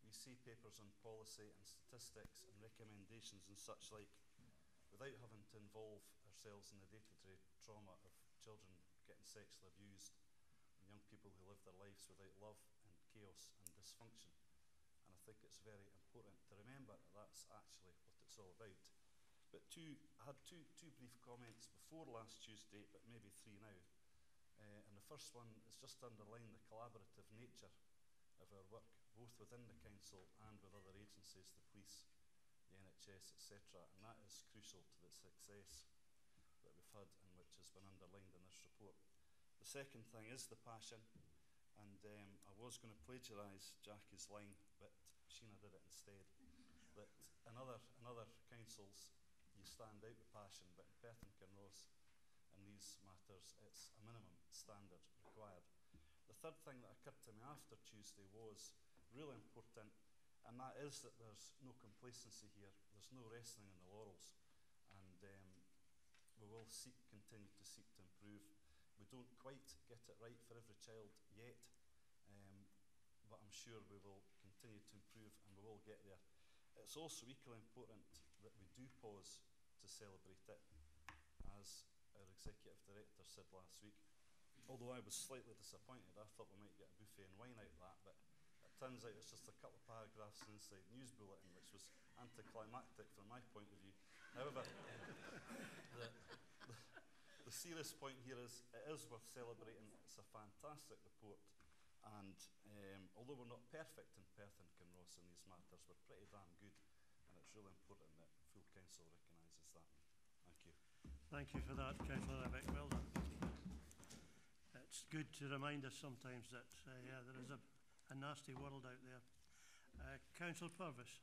R: We see papers on policy and statistics and recommendations and such like, without having to involve ourselves in the day-to-day trauma of children getting sexually abused and young people who live their lives without love and chaos and dysfunction. And I think it's very important to remember that that's actually what it's all about. But I had two brief comments before last Tuesday, but maybe three now. And the first one is just to underline the collaborative nature of our work, both within the council and with other agencies, the police, the NHS, etc. And that is crucial to the success that we've had and which has been underlined in this report. The second thing is the passion, and I was going to plagiarise Jackie's line, but Sheena did it instead. That in other councils you stand out with passion, but in Perth and Kinross in these matters it's a minimum standard required. The third thing that occurred to me after Tuesday was really important, and that is that there's no complacency here, there's no resting in the laurels, and we will continue to seek to improve. We don't quite get it right for every child yet, but I'm sure we will continue to improve and we will get there. It's also equally important that we do pause to celebrate it, as our Executive Director said last week. Although I was slightly disappointed, I thought we might get a buffet and wine out of that, but it turns out it's just a couple of paragraphs inside News Bulletin, which was anticlimactic from my point of view. However, the serious point here is it is worth celebrating. It's a fantastic report, and although we're not perfect in Perth and Kinross in these matters, we're pretty damn good, and it's really important that full council recognises that. Thank you.
A: Thank you for that, Councillor Rebick. Well done. It's good to remind us sometimes that yeah, there is a nasty world out there. Councillor Purvis.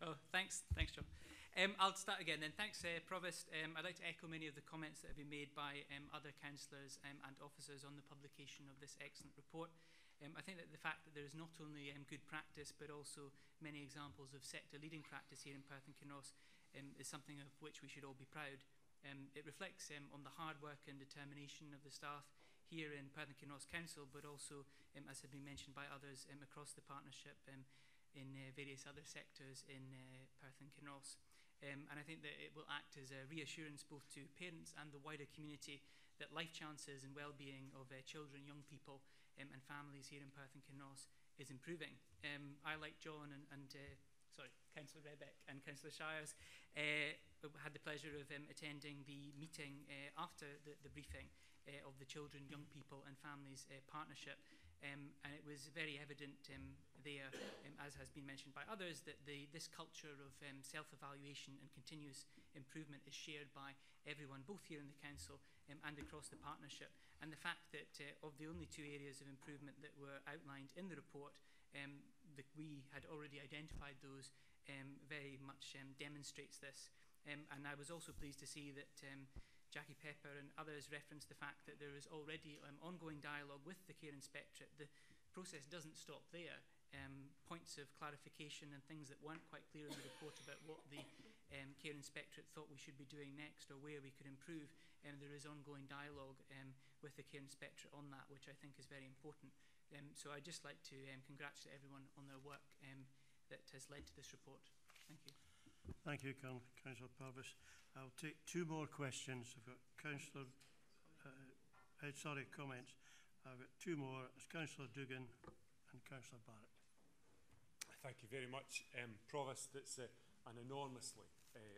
I: Oh, thanks, John. I'll start again then. Thanks, Provost. I'd like to echo many of the comments that have been made by other councillors and officers on the publication of this excellent report. I think that the fact that there is not only good practice but also many examples of sector-leading practice here in Perth and Kinross is something of which we should all be proud. It reflects on the hard work and determination of the staff here in Perth and Kinross Council, but also, as had been mentioned by others, across the partnership in various other sectors in Perth and Kinross. And I think that it will act as a reassurance both to parents and the wider community that life chances and well-being of children, young people and families here in Perth and Kinross is improving. I, like John and Councillor Rebeck and Councillor Shires, had the pleasure of attending the meeting after the briefing of the Children, Young People and Families Partnership. And it was very evident there, as has been mentioned by others, that this culture of self-evaluation and continuous improvement is shared by everyone, both here in the Council and across the partnership. And the fact that of the only 2 areas of improvement that were outlined in the report, that we had already identified those, very much demonstrates this. And I was also pleased to see that Jackie Pepper and others referenced the fact that there is already ongoing dialogue with the Care Inspectorate. The process doesn't stop there. Points of clarification and things that weren't quite clear in the report about what the Care Inspectorate thought we should be doing next or where we could improve, there is ongoing dialogue with the Care Inspectorate on that, which I think is very important. So I'd just like to congratulate everyone on their work that has led to this report. Thank you.
A: Thank you, Councillor Purvis. I'll take 2 more questions. I've got Councillor, comments. I've got 2 more. It's Councillor Dugan and Councillor Barrett.
Q: Thank you very much, Provost. It's an enormously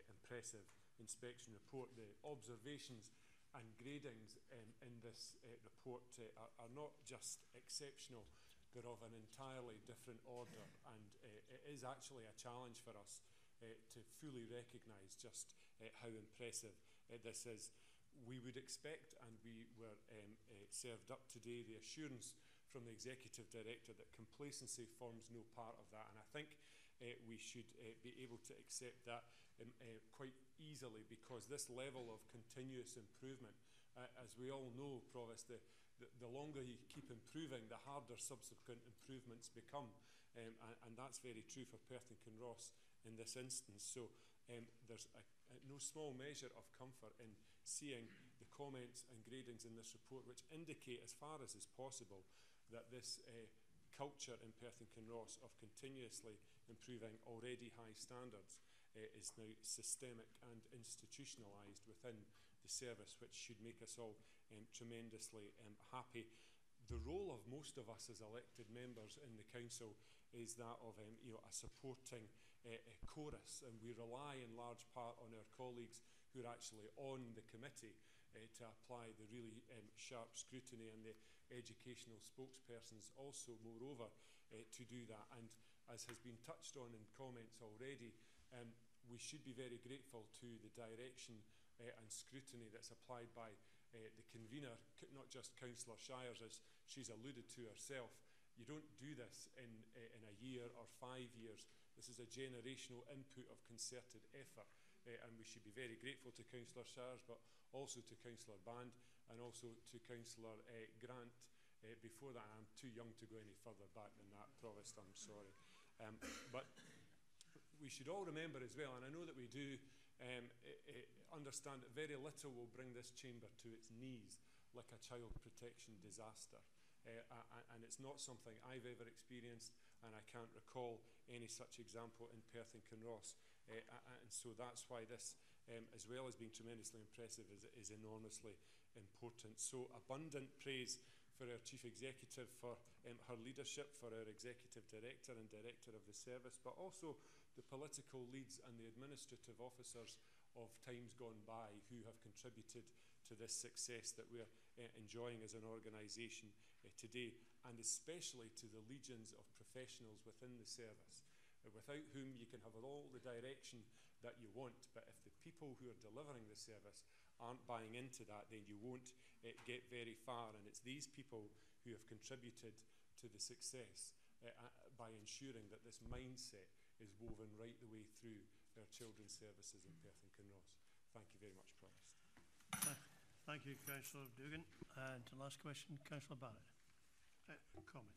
Q: impressive inspection report. The observations and gradings in this report are not just exceptional, they're of an entirely different order, and it is actually a challenge for us to fully recognise just how impressive this is. We would expect, and we were served up today, the assurance from the Executive Director that complacency forms no part of that, and I think we should be able to accept that quite easily, because this level of continuous improvement, as we all know, Provost, the longer you keep improving, the harder subsequent improvements become, and that's very true for Perth and Kinross in this instance. So there's no small measure of comfort in seeing the comments and gradings in this report which indicate as far as is possible that this culture in Perth and Kinross of continuously improving already high standards is now systemic and institutionalised within the service, which should make us all tremendously happy. The role of most of us as elected members in the Council is that of a supporting chorus, and we rely in large part on our colleagues who are actually on the committee to apply the really sharp scrutiny, and the educational spokespersons also, moreover, to do that. And as has been touched on in comments already, we should be very grateful to the direction and scrutiny that's applied by the convener, not just Councillor Shires, as she's alluded to herself. You don't do this in a year or 5 years. This is a generational input of concerted effort, and we should be very grateful to Councillor Shires, but also to Councillor Band and also to Councillor Grant. Before that, I'm too young to go any further back than that, Provost, I'm sorry. But we should all remember as well, and I know that we do, understand that very little will bring this chamber to its knees like a child protection disaster. And it's not something I've ever experienced, and I can't recall any such example in Perth and Kinross. And so that's why this, as well as being tremendously impressive, is enormously important. So abundant praise for our Chief Executive, for her leadership, for our Executive Director and Director of the Service, but also the political leads and the administrative officers of times gone by who have contributed to this success that we're enjoying as an organisation today, and especially to the legions of professionals within the service, without whom you can have all the direction that you want, but if the people who are delivering the service aren't buying into that, then you won't get very far. And it's these people who have contributed to the success by ensuring that this mindset is woven right the way through our children's services in Perth and Kinross. Thank you very much, Provost.
A: Thank you, Councillor Dugan. And the last question, Councillor Barrett. Comment.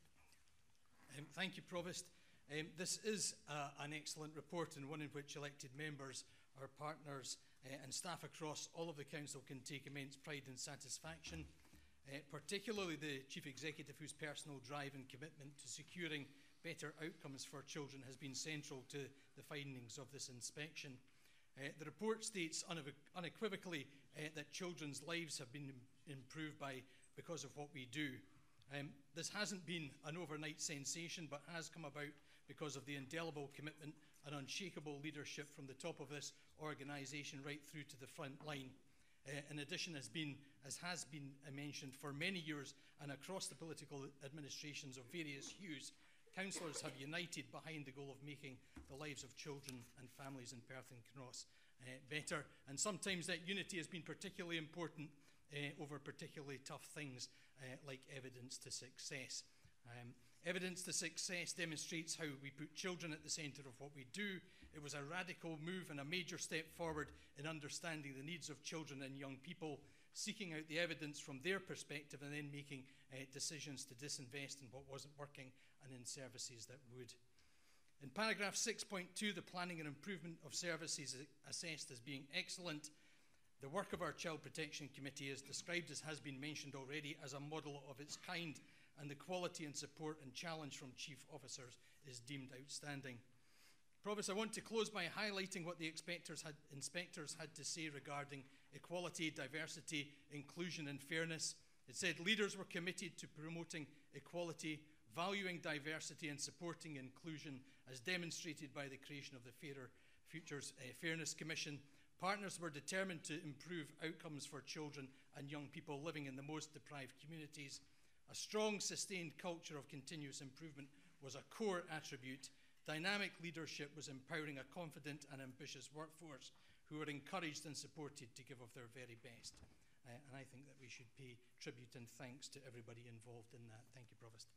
J: Thank you, Provost. This is an excellent report, and one in which elected members, our partners and staff across all of the Council can take immense pride and satisfaction, particularly the Chief Executive, whose personal drive and commitment to securing better outcomes for children has been central to the findings of this inspection. The report states unequivocally that children's lives have been improved because of what we do. This hasn't been an overnight sensation, but has come about because of the indelible commitment and unshakable leadership from the top of this organisation right through to the front line. In addition, as has been mentioned, for many years and across the political administrations of various hues, councillors have united behind the goal of making the lives of children and families in Perth and Kinross better. And sometimes that unity has been particularly important over particularly tough things like evidence to success. Evidence to success demonstrates how we put children at the centre of what we do. It was a radical move and a major step forward in understanding the needs of children and young people, seeking out the evidence from their perspective and then making decisions to disinvest in what wasn't working and in services that would. In paragraph 6.2, the planning and improvement of services is assessed as being excellent. The work of our Child Protection Committee is described, as has been mentioned already, as a model of its kind, and the quality and support and challenge from chief officers is deemed outstanding. Provost, I want to close by highlighting what the inspectors had to say regarding equality, diversity, inclusion and fairness. It said leaders were committed to promoting equality, valuing diversity and supporting inclusion, as demonstrated by the creation of the Fairer Futures Fairness Commission. Partners were determined to improve outcomes for children and young people living in the most deprived communities. A strong, sustained culture of continuous improvement was a core attribute. Dynamic leadership was empowering a confident and ambitious workforce who were encouraged and supported to give of their very best. And I think that we should pay tribute and thanks to everybody involved in that. Thank you, Provost.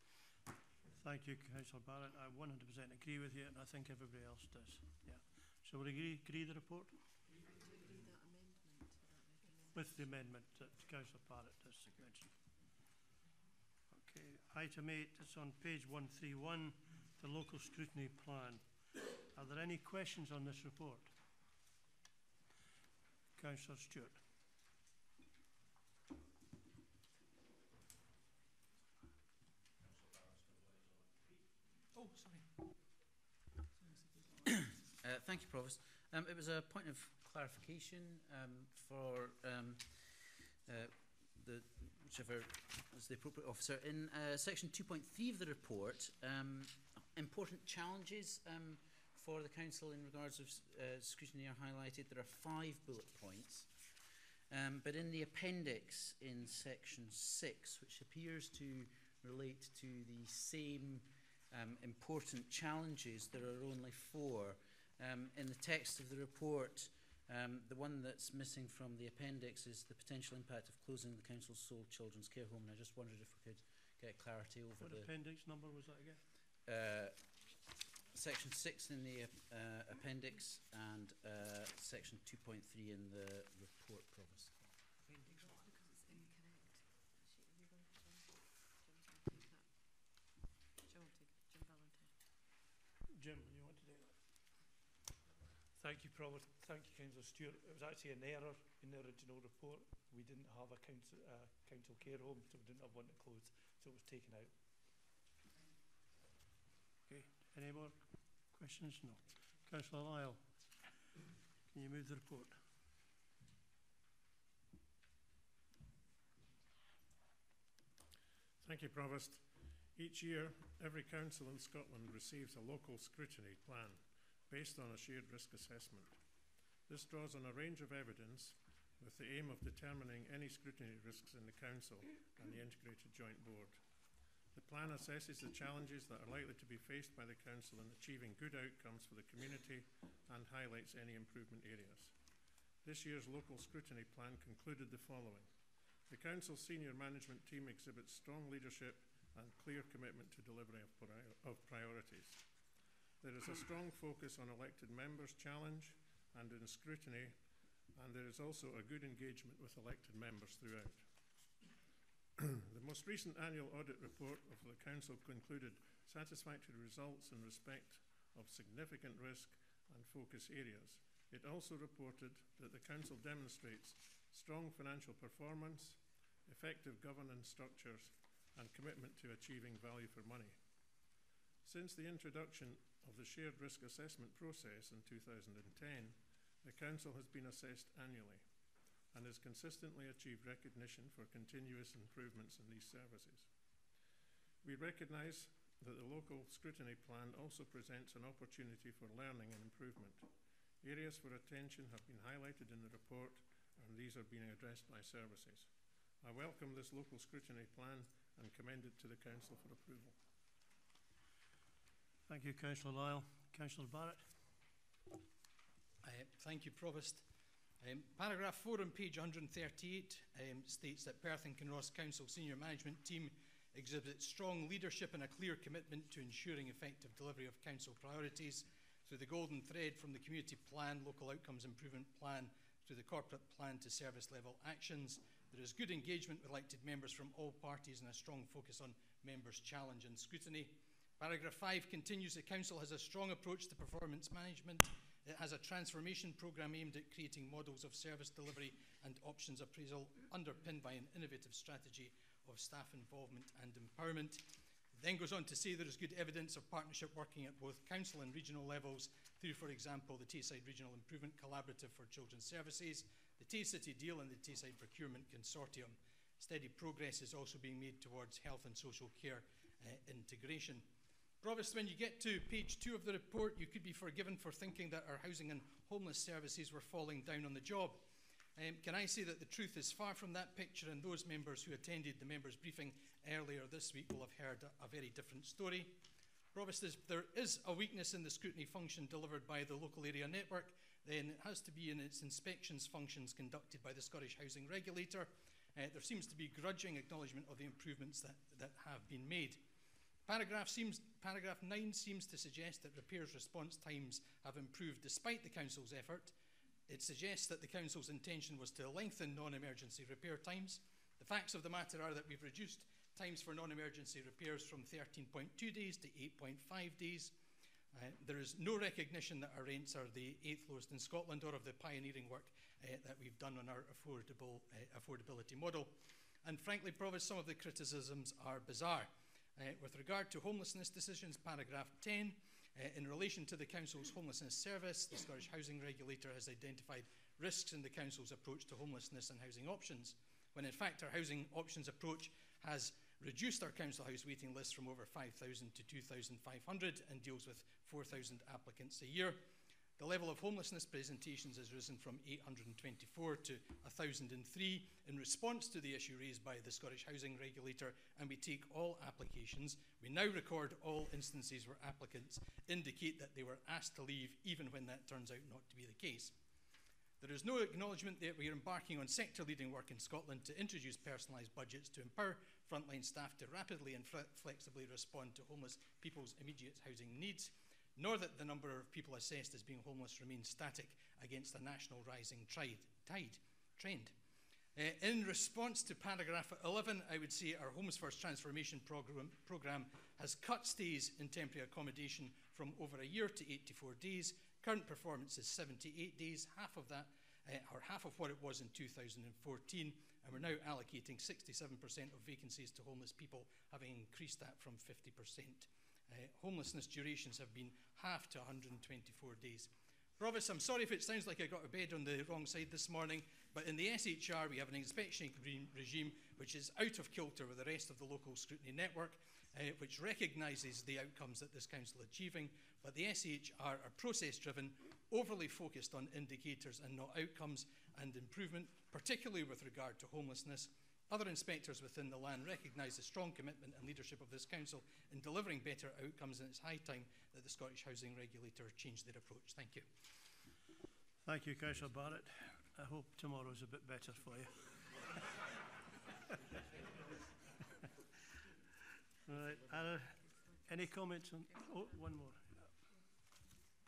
A: Thank you, Councillor Barrett. I 100% agree with you, and I think everybody else does. Yeah. So we agree the report? With the amendment that Councillor Barrett has mentioned. Okay, item 8 is on page 131, the local scrutiny plan. Are there any questions on this report? Councillor Stewart.
S: Oh, sorry. Thank you, Provost. It was a point of clarification for whichever is the appropriate officer. In section 2.3 of the report, important challenges for the Council in regards of scrutiny are highlighted. There are 5 bullet points. But in the appendix in section 6, which appears to relate to the same important challenges, there are only 4. In the text of the report, the one that's missing from the appendix is the potential impact of closing the Council's sole children's care home, and I just wondered if we could get clarity over
A: what appendix number was that again?
S: Section 6 in the appendix and section 2.3 in the report, Provost.
A: Jim, you want to do that?
T: Thank you, Provost. Thank you, Councillor Stewart. It was actually an error in the original report. We didn't have a council care home, so we didn't have one to close, so it was taken out.
A: Okay. Any more questions? No. Councillor Lyle, can you move the report?
L: Thank you, Provost. Each year, every council in Scotland receives a local scrutiny plan based on a shared risk assessment. This draws on a range of evidence with the aim of determining any scrutiny risks in the council and the integrated joint board. The plan assesses the challenges that are likely to be faced by the council in achieving good outcomes for the community and highlights any improvement areas. This year's local scrutiny plan concluded the following. The council's senior management team exhibits strong leadership and clear commitment to delivery of priorities. There is a strong focus on elected members' challenge and in scrutiny, and there is also a good engagement with elected members throughout. The most recent annual audit report of the Council concluded satisfactory results in respect of significant risk and focus areas. It also reported that the Council demonstrates strong financial performance, effective governance structures, and commitment to achieving value for money. Since the introduction of the shared risk assessment process in 2010, the Council has been assessed annually and has consistently achieved recognition for continuous improvements in these services. We recognise that the local scrutiny plan also presents an opportunity for learning and improvement. Areas for attention have been highlighted in the report, and these are being addressed by services. I welcome this local scrutiny plan and commend it to the Council for approval.
A: Thank you, Councillor Lyle. Councillor Barrett.
J: Thank you, Provost. Paragraph 4 on page 138 states that Perth and Kinross Council Senior Management Team exhibits strong leadership and a clear commitment to ensuring effective delivery of Council priorities through the golden thread from the Community Plan, Local Outcomes Improvement Plan, through the Corporate Plan to service level actions. There is good engagement with elected members from all parties and a strong focus on members' challenge and scrutiny. Paragraph 5 continues the Council has a strong approach to performance management. It has a transformation programme aimed at creating models of service delivery and options appraisal underpinned by an innovative strategy of staff involvement and empowerment. It then goes on to say there is good evidence of partnership working at both council and regional levels through, for example, the Tayside Regional Improvement Collaborative for Children's Services, the Tay City Deal and the Tayside Procurement Consortium. Steady progress is also being made towards health and social care integration. Provost, when you get to page 2 of the report, you could be forgiven for thinking that our housing and homeless services were falling down on the job. Can I say that the truth is far from that picture, and those members who attended the members' briefing earlier this week will have heard a very different story. Provost, there is a weakness in the scrutiny function delivered by the local area network, then it has to be in its inspections functions conducted by the Scottish Housing Regulator. There seems to be grudging acknowledgement of the improvements that have been made. Paragraph 9 seems to suggest that repairs response times have improved despite the Council's effort. It suggests that the Council's intention was to lengthen non-emergency repair times. The facts of the matter are that we've reduced times for non-emergency repairs from 13.2 days to 8.5 days. There is no recognition that our rents are the 8th lowest in Scotland or of the pioneering work that we've done on our affordability model. And frankly, Provost, some of the criticisms are bizarre. With regard to homelessness decisions, paragraph 10, in relation to the Council's homelessness service, the Scottish Housing Regulator has identified risks in the Council's approach to homelessness and housing options, when in fact our housing options approach has reduced our council house waiting list from over 5,000 to 2,500 and deals with 4,000 applicants a year. The level of homelessness presentations has risen from 824 to 1,003 in response to the issue raised by the Scottish Housing Regulator, and we take all applications. We now record all instances where applicants indicate that they were asked to leave even when that turns out not to be the case. There is no acknowledgement that we are embarking on sector-leading work in Scotland to introduce personalised budgets to empower frontline staff to rapidly and flexibly respond to homeless people's immediate housing needs, nor that the number of people assessed as being homeless remains static against a national rising trend. In response to paragraph 11, I would say our Homes First transformation programme has cut stays in temporary accommodation from over a year to 84 days. Current performance is 78 days, half of that, or half of what it was in 2014, and we're now allocating 67% of vacancies to homeless people, having increased that from 50%. Homelessness durations have been halved to 124 days. Provost, I'm sorry if it sounds like I got a bed on the wrong side this morning, but in the SHR we have an inspection regime which is out of kilter with the rest of the local scrutiny network, which recognises the outcomes that this council is achieving, but the SHR are process-driven, overly focused on indicators and not outcomes and improvement, particularly with regard to homelessness. Other inspectors within the land recognise the strong commitment and leadership of this council in delivering better outcomes, and it's high time that the Scottish Housing Regulator change their approach. Thank you.
A: Thank you, Councillor Barrett. I hope tomorrow's a bit better for you. All right. Any comments on... Oh, one more.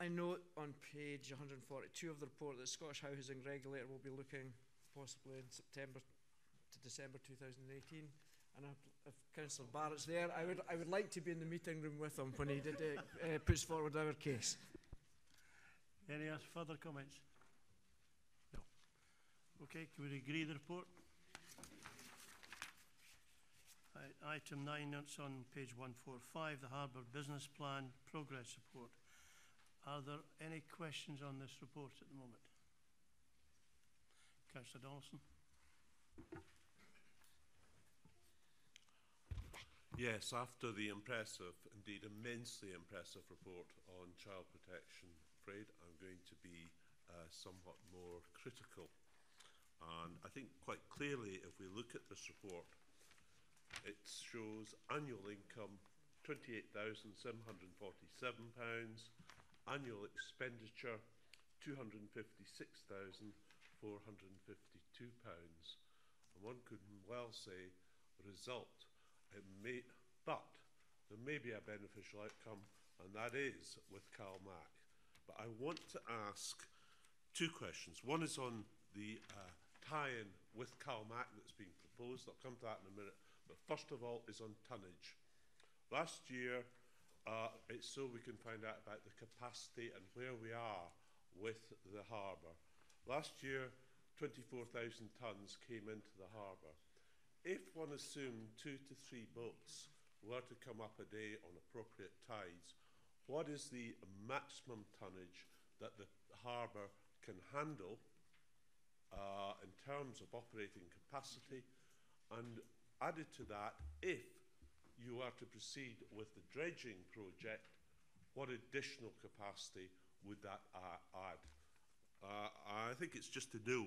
P: I note on page 142 of the report that the Scottish Housing Regulator will be looking possibly in September to December 2018. And if Councillor Barrett's there, I would like to be in the meeting room with him when he puts forward our case.
A: Any further comments? No. Okay, can we agree the report? Item 9, that's on page 145, the Harbour Business Plan Progress Report. Are there any questions on this report at the moment? Councillor Donaldson.
D: Yes, after the impressive, indeed immensely impressive report on child protection, I'm afraid I'm going to be somewhat more critical. And I think quite clearly, if we look at this report, it shows annual income £28,747, annual expenditure £256,452. And one could well say result. But there may be a beneficial outcome, and that is with CalMac. But I want to ask two questions. One is on the tie-in with CalMac that's being proposed. I'll come to that in a minute. But first of all is on tonnage. Last year, it's so we can find out about the capacity and where we are with the harbour. Last year, 24,000 tonnes came into the harbour. If one assumed 2 to 3 boats were to come up a day on appropriate tides, what is the maximum tonnage that the harbour can handle in terms of operating capacity? And added to that, if you are to proceed with the dredging project, what additional capacity would that add? I think it's just to know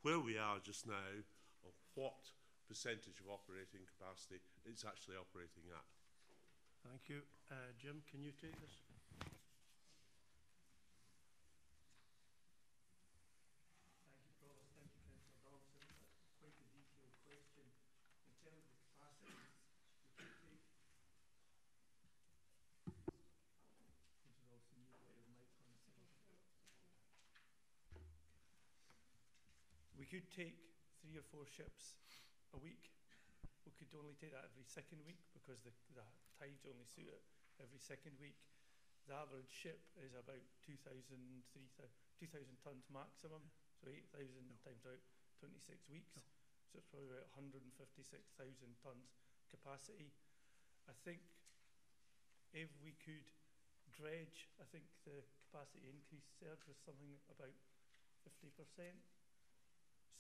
D: where we are just now and what percentage of operating capacity it's actually operating at.
A: Thank you. Jim, can you take this?
T: Thank you, Provost. Thank you, Councillor Donaldson. That's quite a detailed question. In terms of capacity, we could take... Councillor Donaldson, you got your mic on. We could take 3 or 4 ships a week. We could only take that every second week because the tides only suit it every second week. The average ship is about 2,000 tonnes maximum, so 8,000 times out 26 weeks. So it's probably about 156,000 tonnes capacity. I think if we could dredge, I think the capacity increase surge was something about 50%.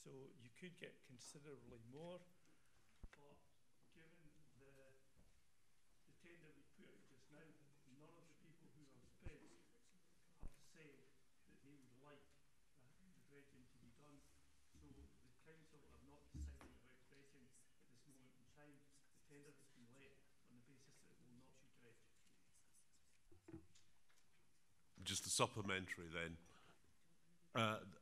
T: So you could get considerably more, but given the tender we put out just now, none of the people who have bid have said that they would like the dredging to be done. So the council have not decided about dredging at this moment in time. The tender has been let on the basis that it will not be dredged.
D: Just a supplementary then.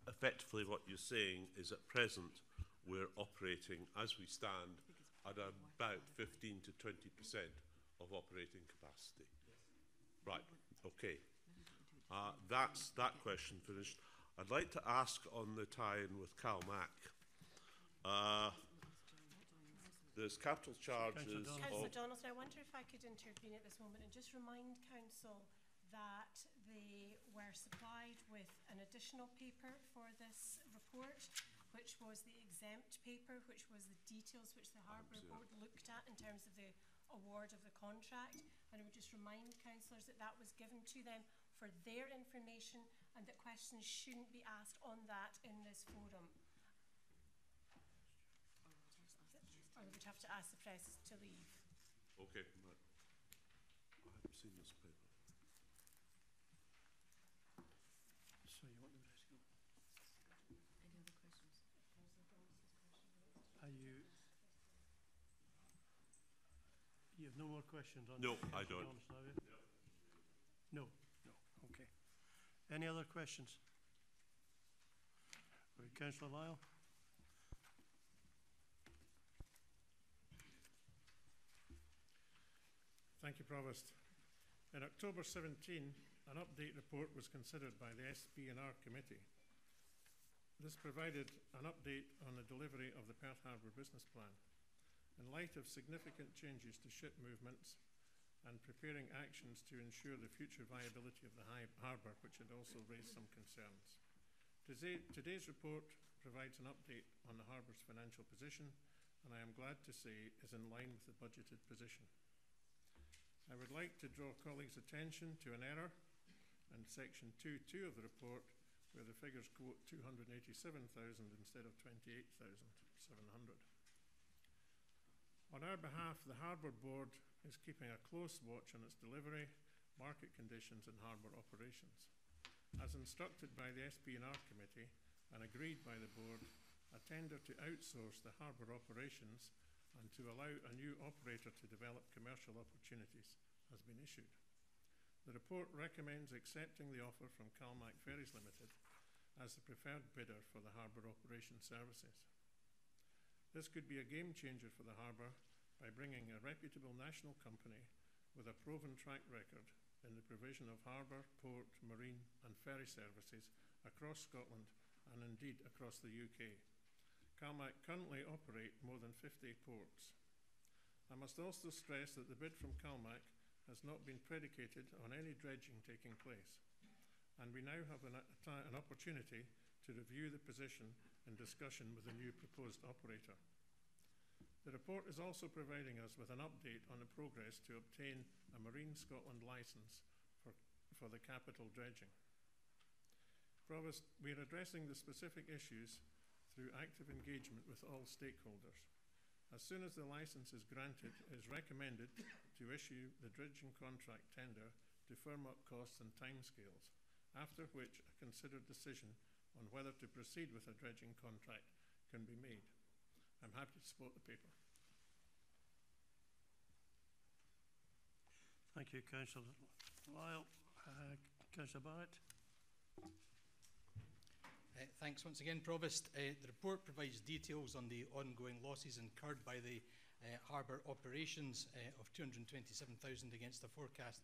D: Effectively what you're saying is at present we're operating as we stand at about 15 to 20% of operating capacity. Right, okay. That's that question finished. I'd like to ask on the tie-in with CalMac. There's capital charges.
O: Councillor Donaldson, I wonder if I could intervene at this moment and just remind Council that they were supplied with an additional paper for this report, which was the exempt paper, which was the details which the Harbour Board looked at in terms of the award of the contract. And I would just remind councillors that that was given to them for their information and that questions shouldn't be asked on that in this forum. Or we would have to ask the press to leave.
D: Okay, right. I haven't seen this paper.
A: So you want the rest to go?
V: Any other questions?
A: Are you have no more questions on
D: No,
A: this?
D: I don't.
A: No. No. Okay. Any other questions? Right, Councillor Lyle.
L: Thank you, Provost. In October 17, an update report was considered by the SP&R Committee. This provided an update on the delivery of the Perth Harbour Business Plan. In light of significant changes to ship movements and preparing actions to ensure the future viability of the harbour, which had also raised some concerns. Today's report provides an update on the harbour's financial position, and I am glad to say is in line with the budgeted position. I would like to draw colleagues' attention to an error in section 2.2 of the report, where the figures quote 287,000 instead of 28,700. On our behalf, the Harbour Board is keeping a close watch on its delivery, market conditions and harbour operations. As instructed by the SP&R Committee and agreed by the Board, a tender to outsource the harbour operations and to allow a new operator to develop commercial opportunities has been issued. The report recommends accepting the offer from Calmac Ferries Limited as the preferred bidder for the harbour operation services. This could be a game changer for the harbour by bringing a reputable national company with a proven track record in the provision of harbour, port, marine and ferry services across Scotland and indeed across the UK. Calmac currently operate more than 50 ports. I must also stress that the bid from Calmac has not been predicated on any dredging taking place, and we now have an opportunity to review the position in discussion with the new proposed operator. The report is also providing us with an update on the progress to obtain a Marine Scotland licence for the capital dredging. Provost, we are addressing the specific issues through active engagement with all stakeholders. As soon as the licence is granted, it is recommended to issue the dredging contract tender to firm up costs and timescales, after which a considered decision on whether to proceed with a dredging contract can be made. I'm happy to support the paper.
A: Thank you, Councillor Lyle. Councillor Barrett.
J: Thanks once again, Provost. The report provides details on the ongoing losses incurred by the harbour operations of 227,000 against a forecast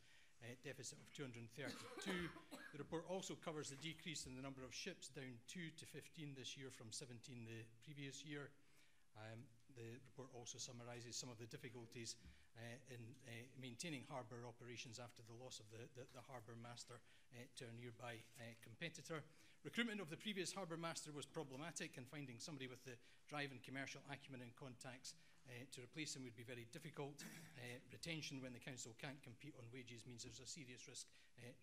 J: deficit of 232. The report also covers the decrease in the number of ships, down 2 to 15 this year from 17 the previous year. The report also summarises some of the difficulties in maintaining harbour operations after the loss of the harbour master to a nearby competitor. Recruitment of the previous harbour master was problematic, and finding somebody with the drive and commercial acumen and contacts to replace him would be very difficult. Retention when the council can't compete on wages means there's a serious risk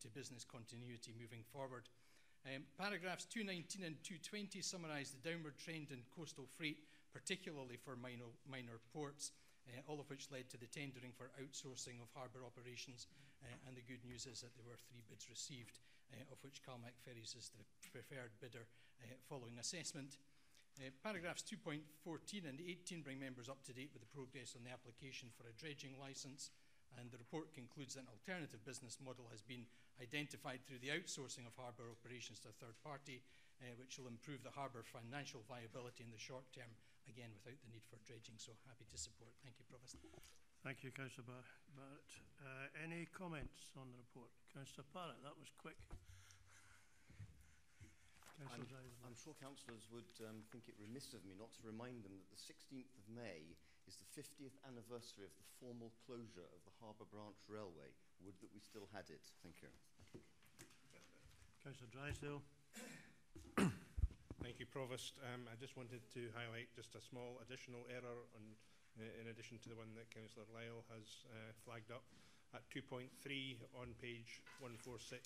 J: to business continuity moving forward. Paragraphs 219 and 220 summarise the downward trend in coastal freight, particularly for minor ports, all of which led to the tendering for outsourcing of harbour operations, and the good news is that there were 3 bids received, of which Calmac Ferries is the preferred bidder following assessment. Paragraphs 2.14 and 18 bring members up to date with the progress on the application for a dredging licence, and the report concludes that an alternative business model has been identified through the outsourcing of harbour operations to a third party, which will improve the harbour financial viability in the short term, again without the need for dredging, so happy to support. Thank you, Provost.
A: Thank you, Councillor Barrett. Any comments on the report? Councillor Barrett, that was quick.
C: I'm sure councillors would think it remiss of me not to remind them that the 16th of May is the 50th anniversary of the formal closure of the Harbour Branch Railway. Would that we still had it. Thank you.
A: Councillor Drysdale.
B: Thank you, Provost. I just wanted to highlight just a small additional error on, in addition to the one that Councillor Lyle has flagged up. At 2.3 on page 146,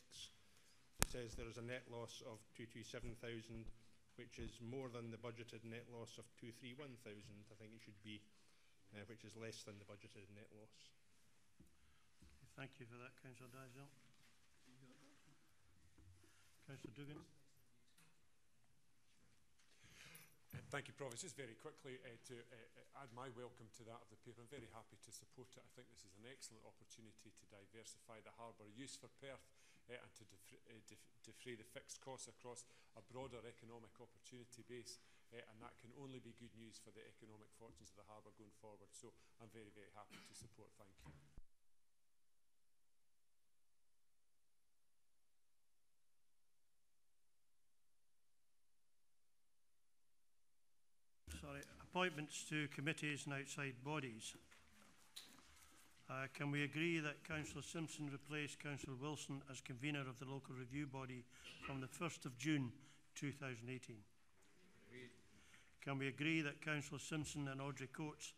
B: it says there is a net loss of 227,000, which is more than the budgeted net loss of 231,000. I think it should be, which is less than the budgeted net loss.
A: Thank you for that, Councillor Drysdale. Councillor Dugan.
Q: Thank you, Provost. Just very quickly to add my welcome to that of the paper. I'm very happy to support it. I think this is an excellent opportunity to diversify the harbour use for Perth and to defray the fixed costs across a broader economic opportunity base, and that can only be good news for the economic fortunes of the harbour going forward. So I'm very, very happy to support. Thank you.
A: appointments to committees and outside bodies. Can we agree that Councillor Simpson replace Councillor Wilson as convener of the local review body from the 1st of June 2018? Agreed. Can we agree that Councillor Simpson and Audrey Coates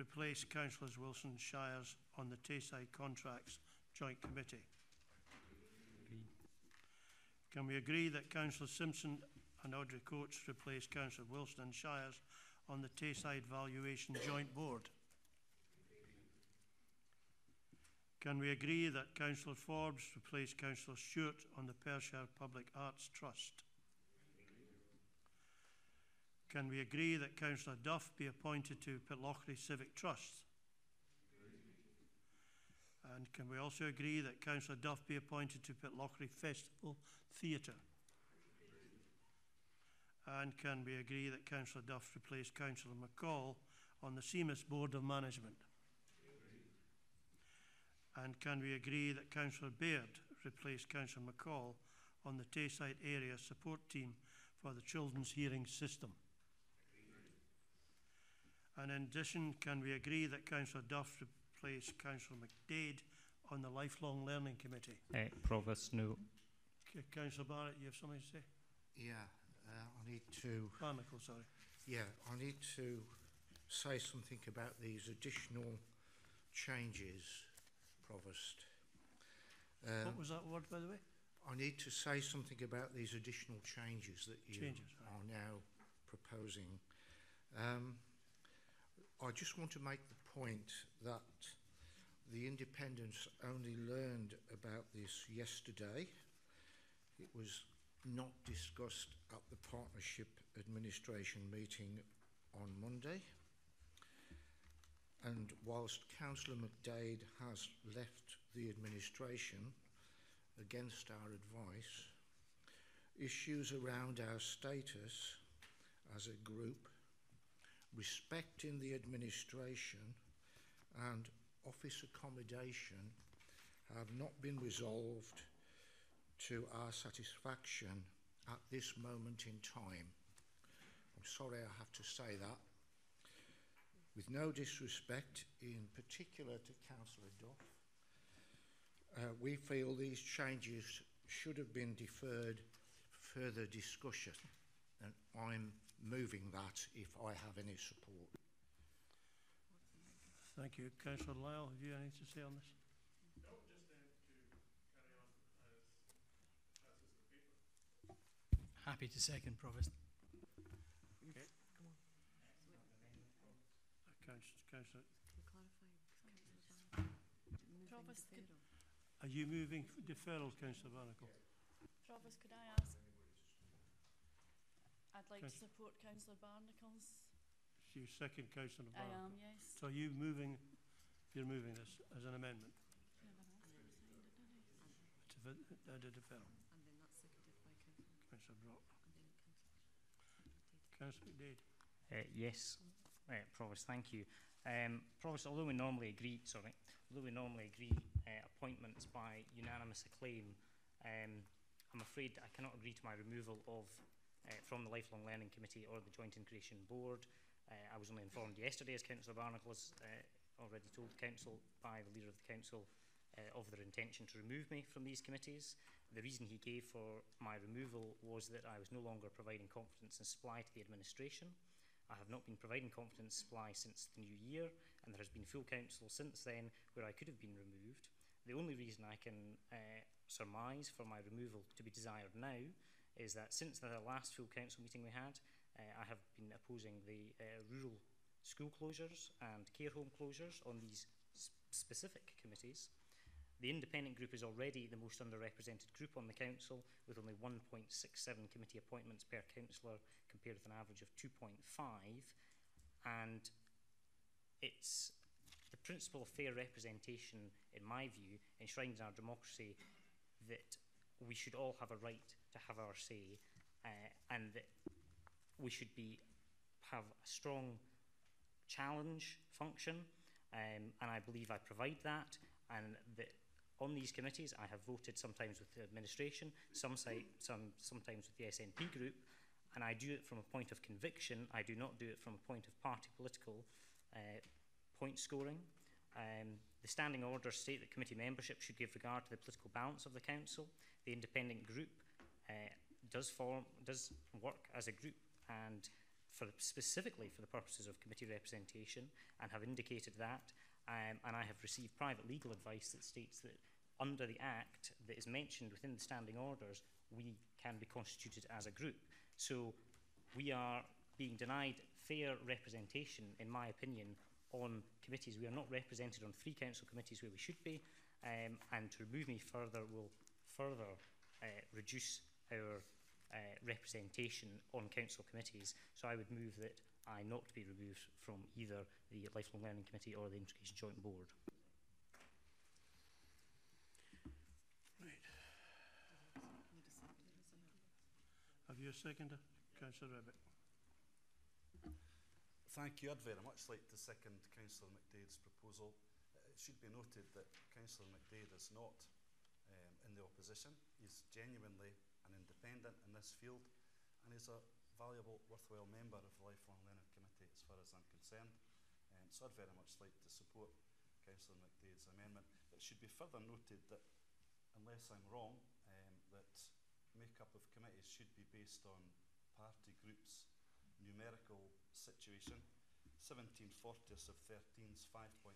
A: replace Councillors Wilson and Shires on the Tayside Contracts Joint Committee? Agreed. Can we agree that Councillor Simpson and Audrey Coates replace Councillor Wilson and Shires on the Tayside Valuation Joint Board? Can we agree that Councillor Forbes replace Councillor Stewart on the Perthshire Public Arts Trust? Can we agree that Councillor Duff be appointed to Pitlochry Civic Trust? And can we also agree that Councillor Duff be appointed to Pitlochry Festival Theatre? And can we agree that Councillor Duff replace Councillor McCall on the Seamus Board of Management? And can we agree that Councillor Baird replace Councillor McCall on the Tayside Area Support Team for the Children's Hearing System? And in addition, can we agree that Councillor Duff replace Councillor McDade on the Lifelong Learning Committee?
K: Provost, no.
A: Okay, Councillor Barrett, you have something to say?
U: Yeah, I need to...
A: Barnacle, sorry.
U: Yeah, I need to say something about these additional changes, Provost.
A: What was that word, by the way?
U: I need to say something about these additional changes that you are now proposing. I just want to make the point that the Independents only learned about this yesterday. It was not discussed at the Partnership Administration meeting on Monday. And whilst Councillor McDade has left the administration against our advice, issues around our status as a group, respecting the administration and office accommodation have not been resolved to our satisfaction at this moment in time. I'm sorry I have to say that. With no disrespect, in particular to Councillor Duff, we feel these changes should have been deferred for further discussion, and I'm moving that if I have any support.
A: Thank you. Councillor Lyle, have you anything to say on this?
L: No, just to carry on as is the paper.
J: Happy to second, Provost.
A: Okay. Councillor.
F: Provost,
A: Are you moving deferral, Councillor Barnacle?
F: Provost, could I ask? I'd like to support Councillor Barnacle's.
A: You second Councillor Barnacle?
F: I am, yes.
A: So are you moving, you're moving this as an amendment? To the deferral.
V: And then that's seconded by
A: Councillor Brock. Councillor McDade.
K: Yes, Provost, thank you. Provost, although we normally agree appointments by unanimous acclaim, I'm afraid I cannot agree to my removal of from the Lifelong Learning Committee or the Joint Integration Board. I was only informed yesterday, as Councillor Barnacle has already told the Council, by the Leader of the Council of their intention to remove me from these committees. The reason he gave for my removal was that I was no longer providing confidence and supply to the administration. I have not been providing confidence supply since the new year, and there has been full council since then where I could have been removed. The only reason I can surmise for my removal to be desired now is that since the last full council meeting we had, I have been opposing the rural school closures and care home closures on these specific committees. The independent group is already the most underrepresented group on the council, with only 1.67 committee appointments per councillor compared with an average of 2.5, and it's the principle of fair representation, in my view, enshrined in our democracy, that we should all have a right to have our say, and that we should have a strong challenge function, and I believe I provide that, and that on these committees I have voted sometimes with the administration, sometimes with the SNP group, and I do it from a point of conviction. I do not do it from a point of party political point scoring. The standing orders state that committee membership should give regard to the political balance of the council. The independent group does work as a group, and specifically for the purposes of committee representation, and have indicated that. And I have received private legal advice that states that under the Act that is mentioned within the standing orders, we can be constituted as a group. So we are being denied fair representation, in my opinion, on committees. We are not represented on three council committees where we should be, and to remove me further will further reduce our representation on council committees. So I would move that I not be removed from either the Lifelong Learning Committee or the Integration Joint Board.
A: Right. Have you a seconder, Councillor Ribbett?
R: Thank you. I'd very much like to second Councillor McDade's proposal. It should be noted that Councillor McDade is not in the opposition. He's genuinely an independent in this field, and he's a valuable, worthwhile member of the Lifelong Learning Committee as far as I'm concerned. So I'd very much like to support Councillor McDade's amendment. It should be further noted that, unless I'm wrong, that make-up of committees should be based on party groups' numerical situation. 1740 of 13 is 5.5,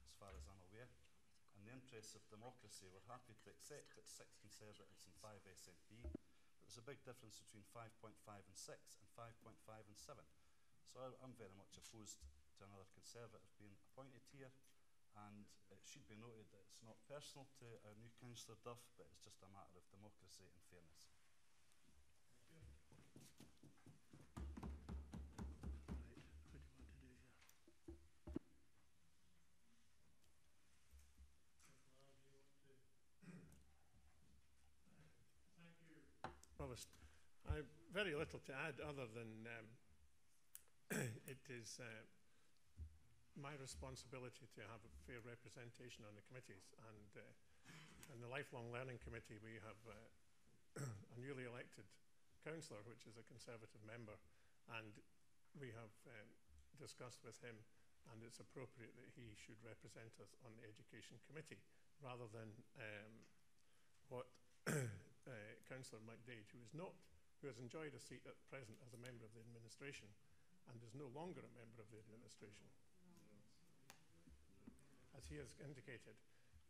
R: as far as I'm aware. In the interests of democracy, we're happy to accept that 6 Conservatives and 5 SNP, but there's a big difference between 5.5 and 6 and 5.5 and 7. So I'm very much opposed to another Conservative being appointed here, and it should be noted that it's not personal to our new Councillor Duff, but it's just a matter of democracy and fairness.
L: Provost, I've very little to add other than it is my responsibility to have a fair representation on the committees, and in the Lifelong Learning Committee we have a newly elected councillor, which is a Conservative member, and we have discussed with him, and it's appropriate that he should represent us on the Education Committee rather than what Councillor McDade, who has enjoyed a seat at present as a member of the administration and is no longer a member of the administration, as he has indicated.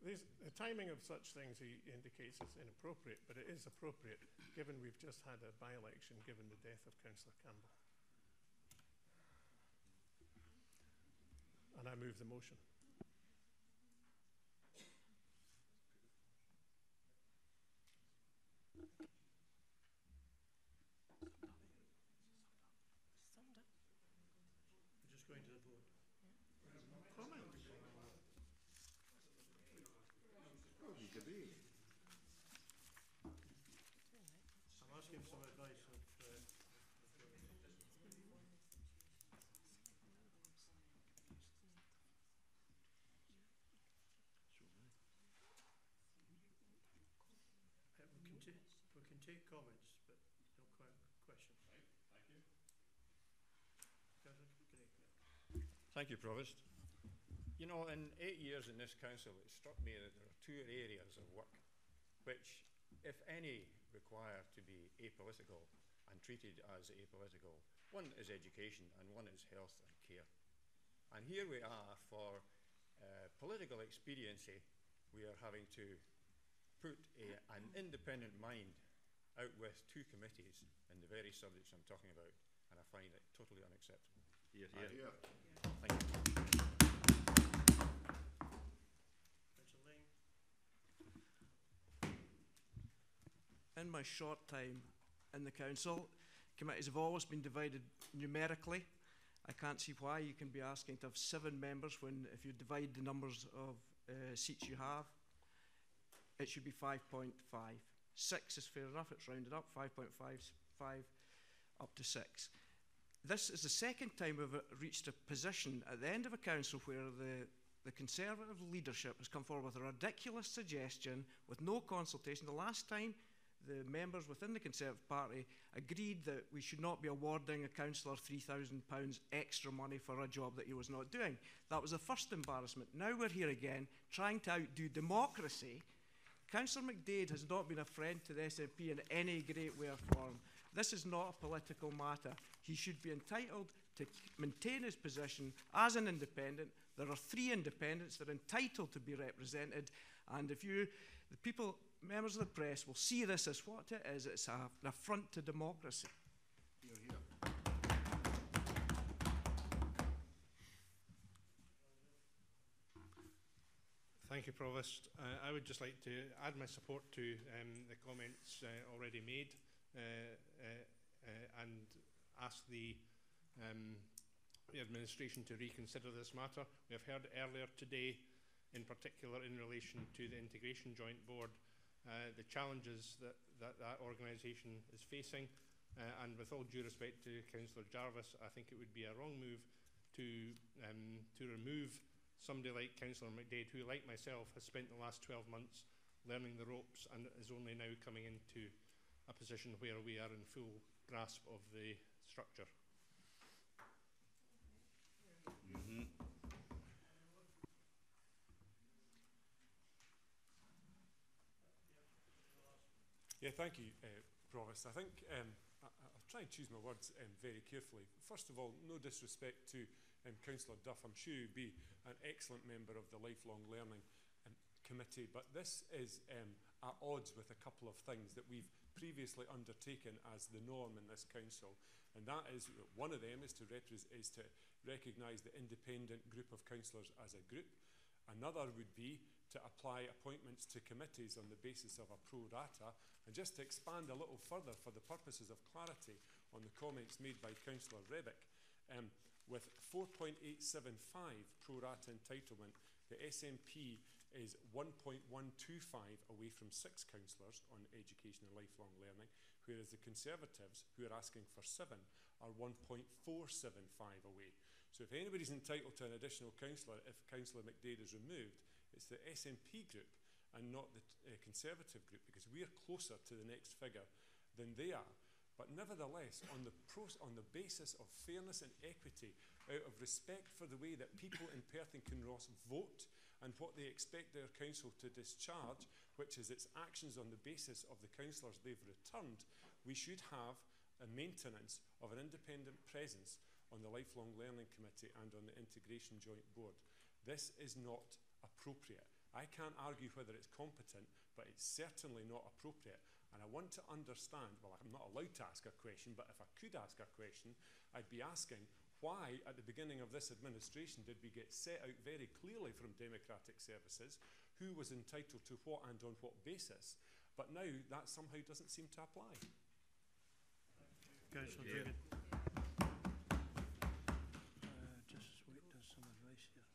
L: The timing of such things, he indicates, is inappropriate, but it is appropriate given we've just had a by-election given the death of Councillor Campbell. And I move the motion.
A: We're just going to the vote.
U: Comments? Oh, you could be.
A: I'm asking for some advice of we can take comments, but no questions.
G: Right, thank you.
M: Thank you, Provost. You know, in 8 years in this council, it struck me that there are 2 areas of work which, if any, require to be apolitical and treated as apolitical. One is education and one is health and care. And here we are, for political expediency, we are having to put an independent mind out with 2 committees in the very subjects I'm talking about, and I find it totally unacceptable.
U: Yes, yeah.
M: Thank you.
P: In my short time in the council, committees have always been divided numerically. I can't see why you can be asking to have 7 members when, if you divide the numbers of seats you have, it should be 5.5. 6 is fair enough, it's rounded up, 5.5 up to 6. This is the second time we've reached a position at the end of a council where the Conservative leadership has come forward with a ridiculous suggestion with no consultation. The last time the members within the Conservative Party agreed that we should not be awarding a councillor £3,000 extra money for a job that he was not doing. That was the first embarrassment. Now we're here again, trying to outdo democracy. Councillor McDade has not been a friend to the SNP in any great way or form. This is not a political matter. He should be entitled to maintain his position as an independent. There are 3 independents that are entitled to be represented, and if you, the people, members of the press, will see this as what it is, it's an affront to democracy.
U: Hear, hear.
B: Thank you, Provost. I would just like to add my support to the comments already made and ask the administration to reconsider this matter. We have heard earlier today, in particular in relation to the Integration Joint Board, the challenges that organisation is facing, and with all due respect to Councillor Jarvis, I think it would be a wrong move to remove somebody like Councillor McDade, who, like myself, has spent the last 12 months learning the ropes and is only now coming into a position where we are in full grasp of the structure.
R: Mm-hmm.
Q: Yeah, thank you, Provost. I think I'll try and choose my words very carefully. First of all, no disrespect to Councillor Duff. I'm sure he'd be an excellent member of the Lifelong Learning Committee, but this is at odds with a couple of things that we've previously undertaken as the norm in this council, and that is, one of them is to recognise the independent group of councillors as a group. Another would be to apply appointments to committees on the basis of a pro rata. And just to expand a little further for the purposes of clarity on the comments made by Councillor Rebick, with 4.875 pro rata entitlement, the SNP is 1.125 away from 6 councillors on education and lifelong learning, whereas the Conservatives, who are asking for 7, are 1.475 away. So if anybody's entitled to an additional councillor, if Councillor McDade is removed, it's the SNP group and not the Conservative group, because we are closer to the next figure than they are. But nevertheless, on the basis of fairness and equity, out of respect for the way that people in Perth and Kinross vote and what they expect their council to discharge, which is its actions on the basis of the councillors they've returned, we should have a maintenance of an independent presence on the Lifelong Learning Committee and on the Integration Joint Board. This is not appropriate. I can't argue whether it's competent, but it's certainly not appropriate. And I want to understand, well, I'm not allowed to ask a question, but if I could ask a question, I'd be asking why, at the beginning of this administration, did we get set out very clearly from Democratic Services who was entitled to what and on what basis, but now that somehow doesn't seem to apply.
A: Councillor Dugan. Just wait, there's some advice here.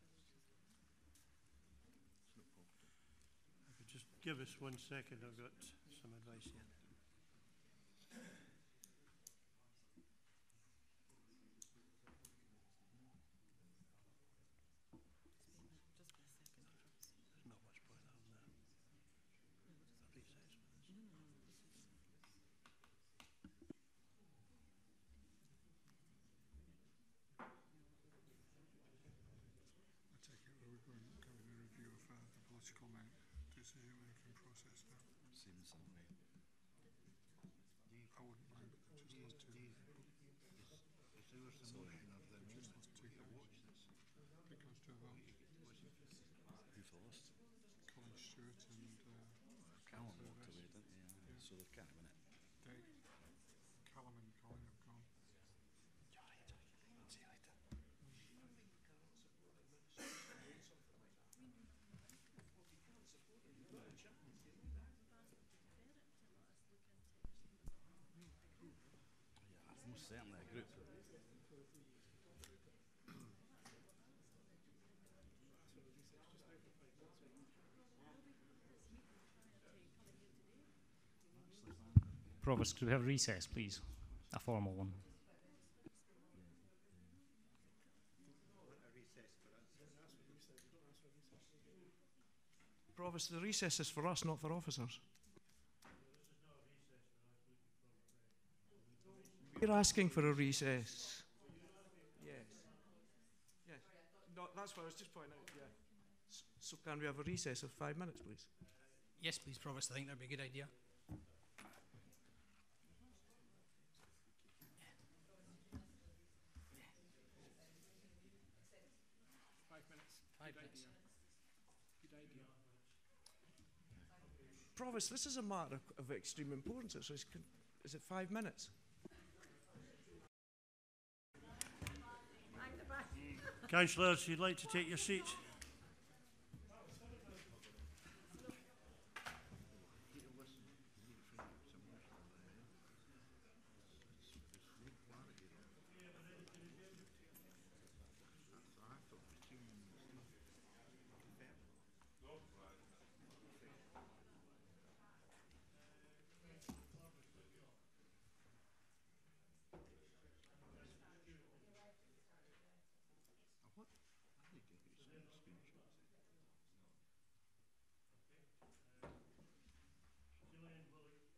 A: If you just give us 1 second, I've got some advice here.
U: Decision-making process now.
R: Seems that way.
U: I wouldn't mind, just those two.
R: Is there some motion of the
U: Just those two things. It goes to a vote.
R: Who first?
U: Colin Stewart and
R: Callum walked away, didn't he?
U: Yeah.
R: So they've kind of won it.
U: Dave, Callum and Colin have gone.
R: See you later. Yeah, most certainly a group.
K: Provost, could we have a recess, please? A formal one.
P: Provost, the recess is for us, not for officers. you're asking for a recess? Yes. Yes. No, that's what I was just pointing out, yeah. So can we have a recess of 5 minutes, please?
J: Yes, please, Provost. I think that'd be a good idea. 5 minutes. 5 minutes. Good idea.
P: Provost, this is a matter of extreme importance. So is it 5 minutes?
A: Councillors, you'd like to take your seats?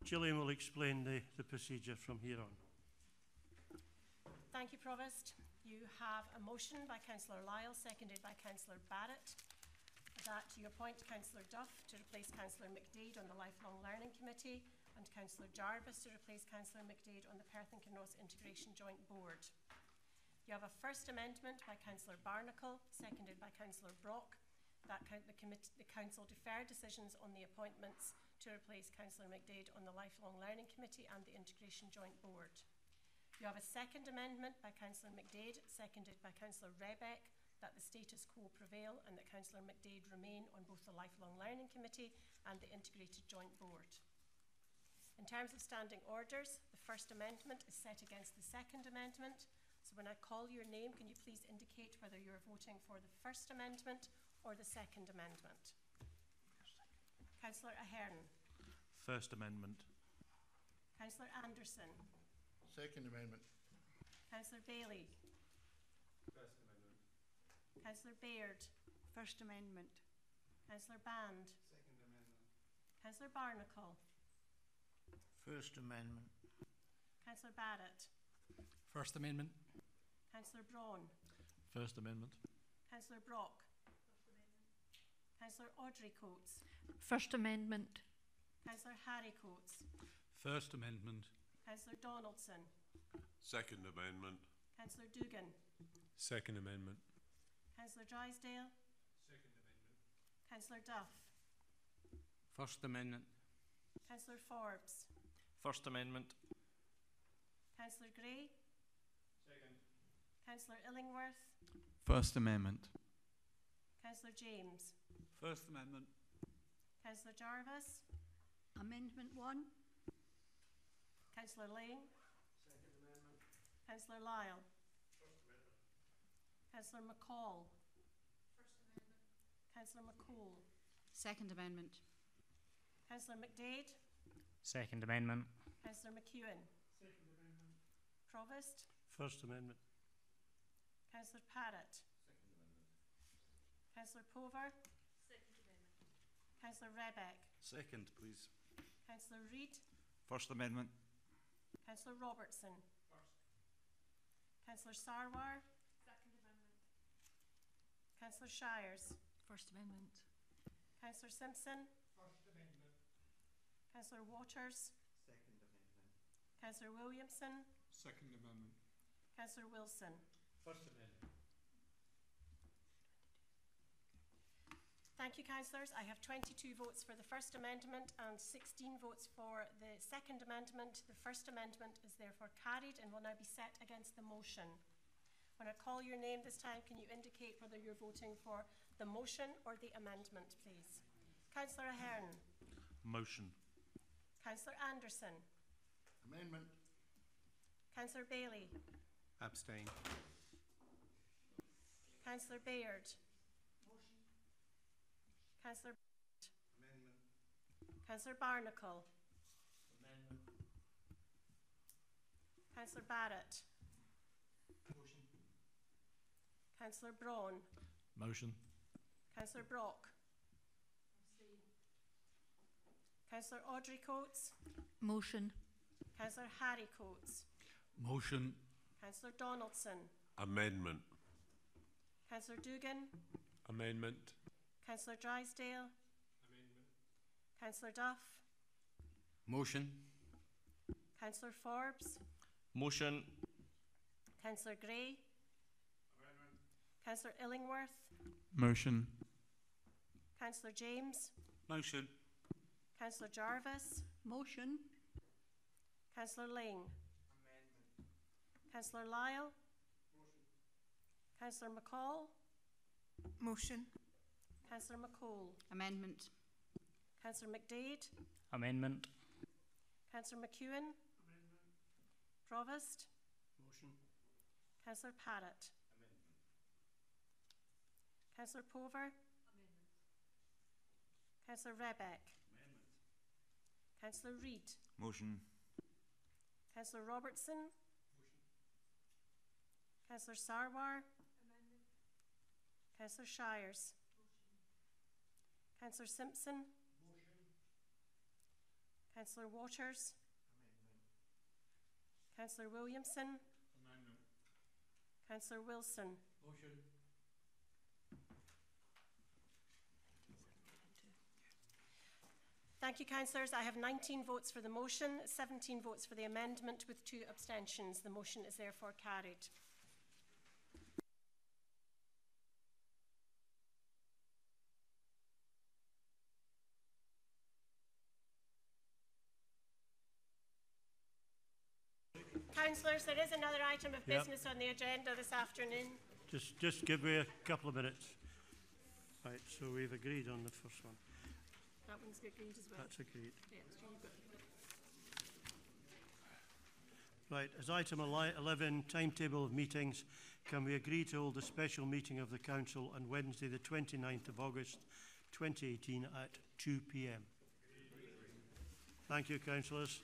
A: Gillian will explain the procedure from here on.
O: Thank you, Provost. You have a motion by Councillor Lyle, seconded by Councillor Barrett, that you appoint Councillor Duff to replace Councillor McDade on the Lifelong Learning Committee and Councillor Jarvis to replace Councillor McDade on the Perth and Kinross Integration Joint Board. You have a first amendment by Councillor Barnacle, seconded by Councillor Brock, that the Council defer decisions on the appointments to replace Councillor McDade on the Lifelong Learning Committee and the Integration Joint Board. You have a second amendment by Councillor McDade, seconded by Councillor Rebeck, that the status quo prevail and that Councillor McDade remain on both the Lifelong Learning Committee and the Integrated Joint Board. In terms of standing orders, the first amendment is set against the second amendment. So when I call your name, can you please indicate whether you're voting for the first amendment or the second amendment? Councillor Ahern.
E: First Amendment.
O: Councillor Anderson.
U: Second Amendment.
O: Councillor Bailey.
M: First Amendment.
O: Councillor Baird.
G: First Amendment.
O: Councillor Band.
M: Second Amendment.
O: Councillor Barnacle.
U: First Amendment.
O: Councillor Barrett.
J: First Amendment.
O: Councillor Braun.
E: First Amendment.
O: Councillor Brock. Councillor Audrey Coates.
G: First Amendment.
O: Councillor Harry Coates.
E: First Amendment.
O: Councillor Donaldson.
D: Second Amendment.
O: Councillor Dugan.
Q: Second Amendment.
O: Councillor Drysdale.
M: Second Amendment.
O: Councillor Duff.
E: First Amendment.
O: Councillor Forbes.
E: First Amendment.
O: Councillor Gray.
M: Second.
O: Councillor Illingworth.
E: First Amendment.
O: Councillor James.
E: First Amendment.
O: Councillor Jarvis.
G: Amendment 1.
O: Councillor Lane.
M: Second Amendment.
O: Councillor Lyle.
M: First Amendment.
O: Councillor McCall.
G: First Amendment.
O: Councillor McCall.
G: Second Amendment.
O: Councillor McDade.
K: Second Amendment.
O: Councillor McEwen.
M: Second Amendment.
O: Provost.
A: First Amendment.
O: Councillor Parrott.
C: Second Amendment.
O: Councillor Pover.
G: Second Amendment.
O: Councillor Rebeck.
E: Second, please.
O: Councillor Reid.
E: First Amendment.
O: Councillor Robertson.
M: First.
O: Councillor Sarwar.
G: Second Amendment.
O: Councillor Shires.
F: First Amendment.
O: Councillor Simpson.
M: First Amendment.
O: Councillor Waters.
C: Second Amendment.
O: Councillor Williamson.
M: Second Amendment.
O: Councillor Wilson.
M: First Amendment.
O: Thank you, councillors. I have 22 votes for the First Amendment and 16 votes for the Second Amendment. The First Amendment is therefore carried and will now be set against the motion. When I call your name this time, can you indicate whether you're voting for the motion or the amendment, please? Councillor Ahern.
E: Motion.
O: Councillor Anderson.
U: Amendment.
O: Councillor Bailey.
B: Abstain.
O: Councillor Baird. Councillor
M: Amendment.
O: Councillor Barnacle.
U: Amendment.
O: Councillor Barrett.
M: Motion.
O: Councillor Braun.
E: Motion.
O: Councillor Brock. Councillor Audrey Coates.
G: Motion.
O: Councillor Harry Coates.
E: Motion.
O: Councillor Donaldson.
D: Amendment.
O: Councillor Dugan.
Q: Amendment.
O: Councillor Drysdale.
Q: Amendment.
O: Councillor Duff.
E: Motion.
O: Councillor Forbes.
E: Motion.
O: Councillor Gray. Councillor Illingworth.
E: Motion.
O: Councillor James.
E: Motion.
O: Councillor Jarvis.
G: Motion.
O: Councillor Ling. Councillor Lyle. Councillor McCall.
G: Motion.
O: Councillor McCall.
G: Amendment.
O: Councillor McDade.
K: Amendment.
O: Councillor McEwen. Provost.
A: Motion.
O: Councillor Parrott. Councillor Pover. Councillor Rebeck. Councillor Reid.
E: Motion.
O: Councillor Robertson. Councillor Sarwar. Councillor Shires. Councillor Simpson. Councillor Waters. Councillor Williamson. Councillor Wilson.
J: Motion.
O: Thank you, councillors. I have 19 votes for the motion, 17 votes for the amendment with 2 abstentions. The motion is therefore carried. Councillors, there is another item of business on the agenda this afternoon.
A: Just give me a couple of minutes. Right, so we've agreed on the first one.
O: That one's agreed as well.
A: That's agreed.
O: Yeah, so you've got
A: Right, as item 11, timetable of meetings, can we agree to hold a special meeting of the Council on Wednesday the 29th of August 2018 at 2 p.m? Thank you, councillors.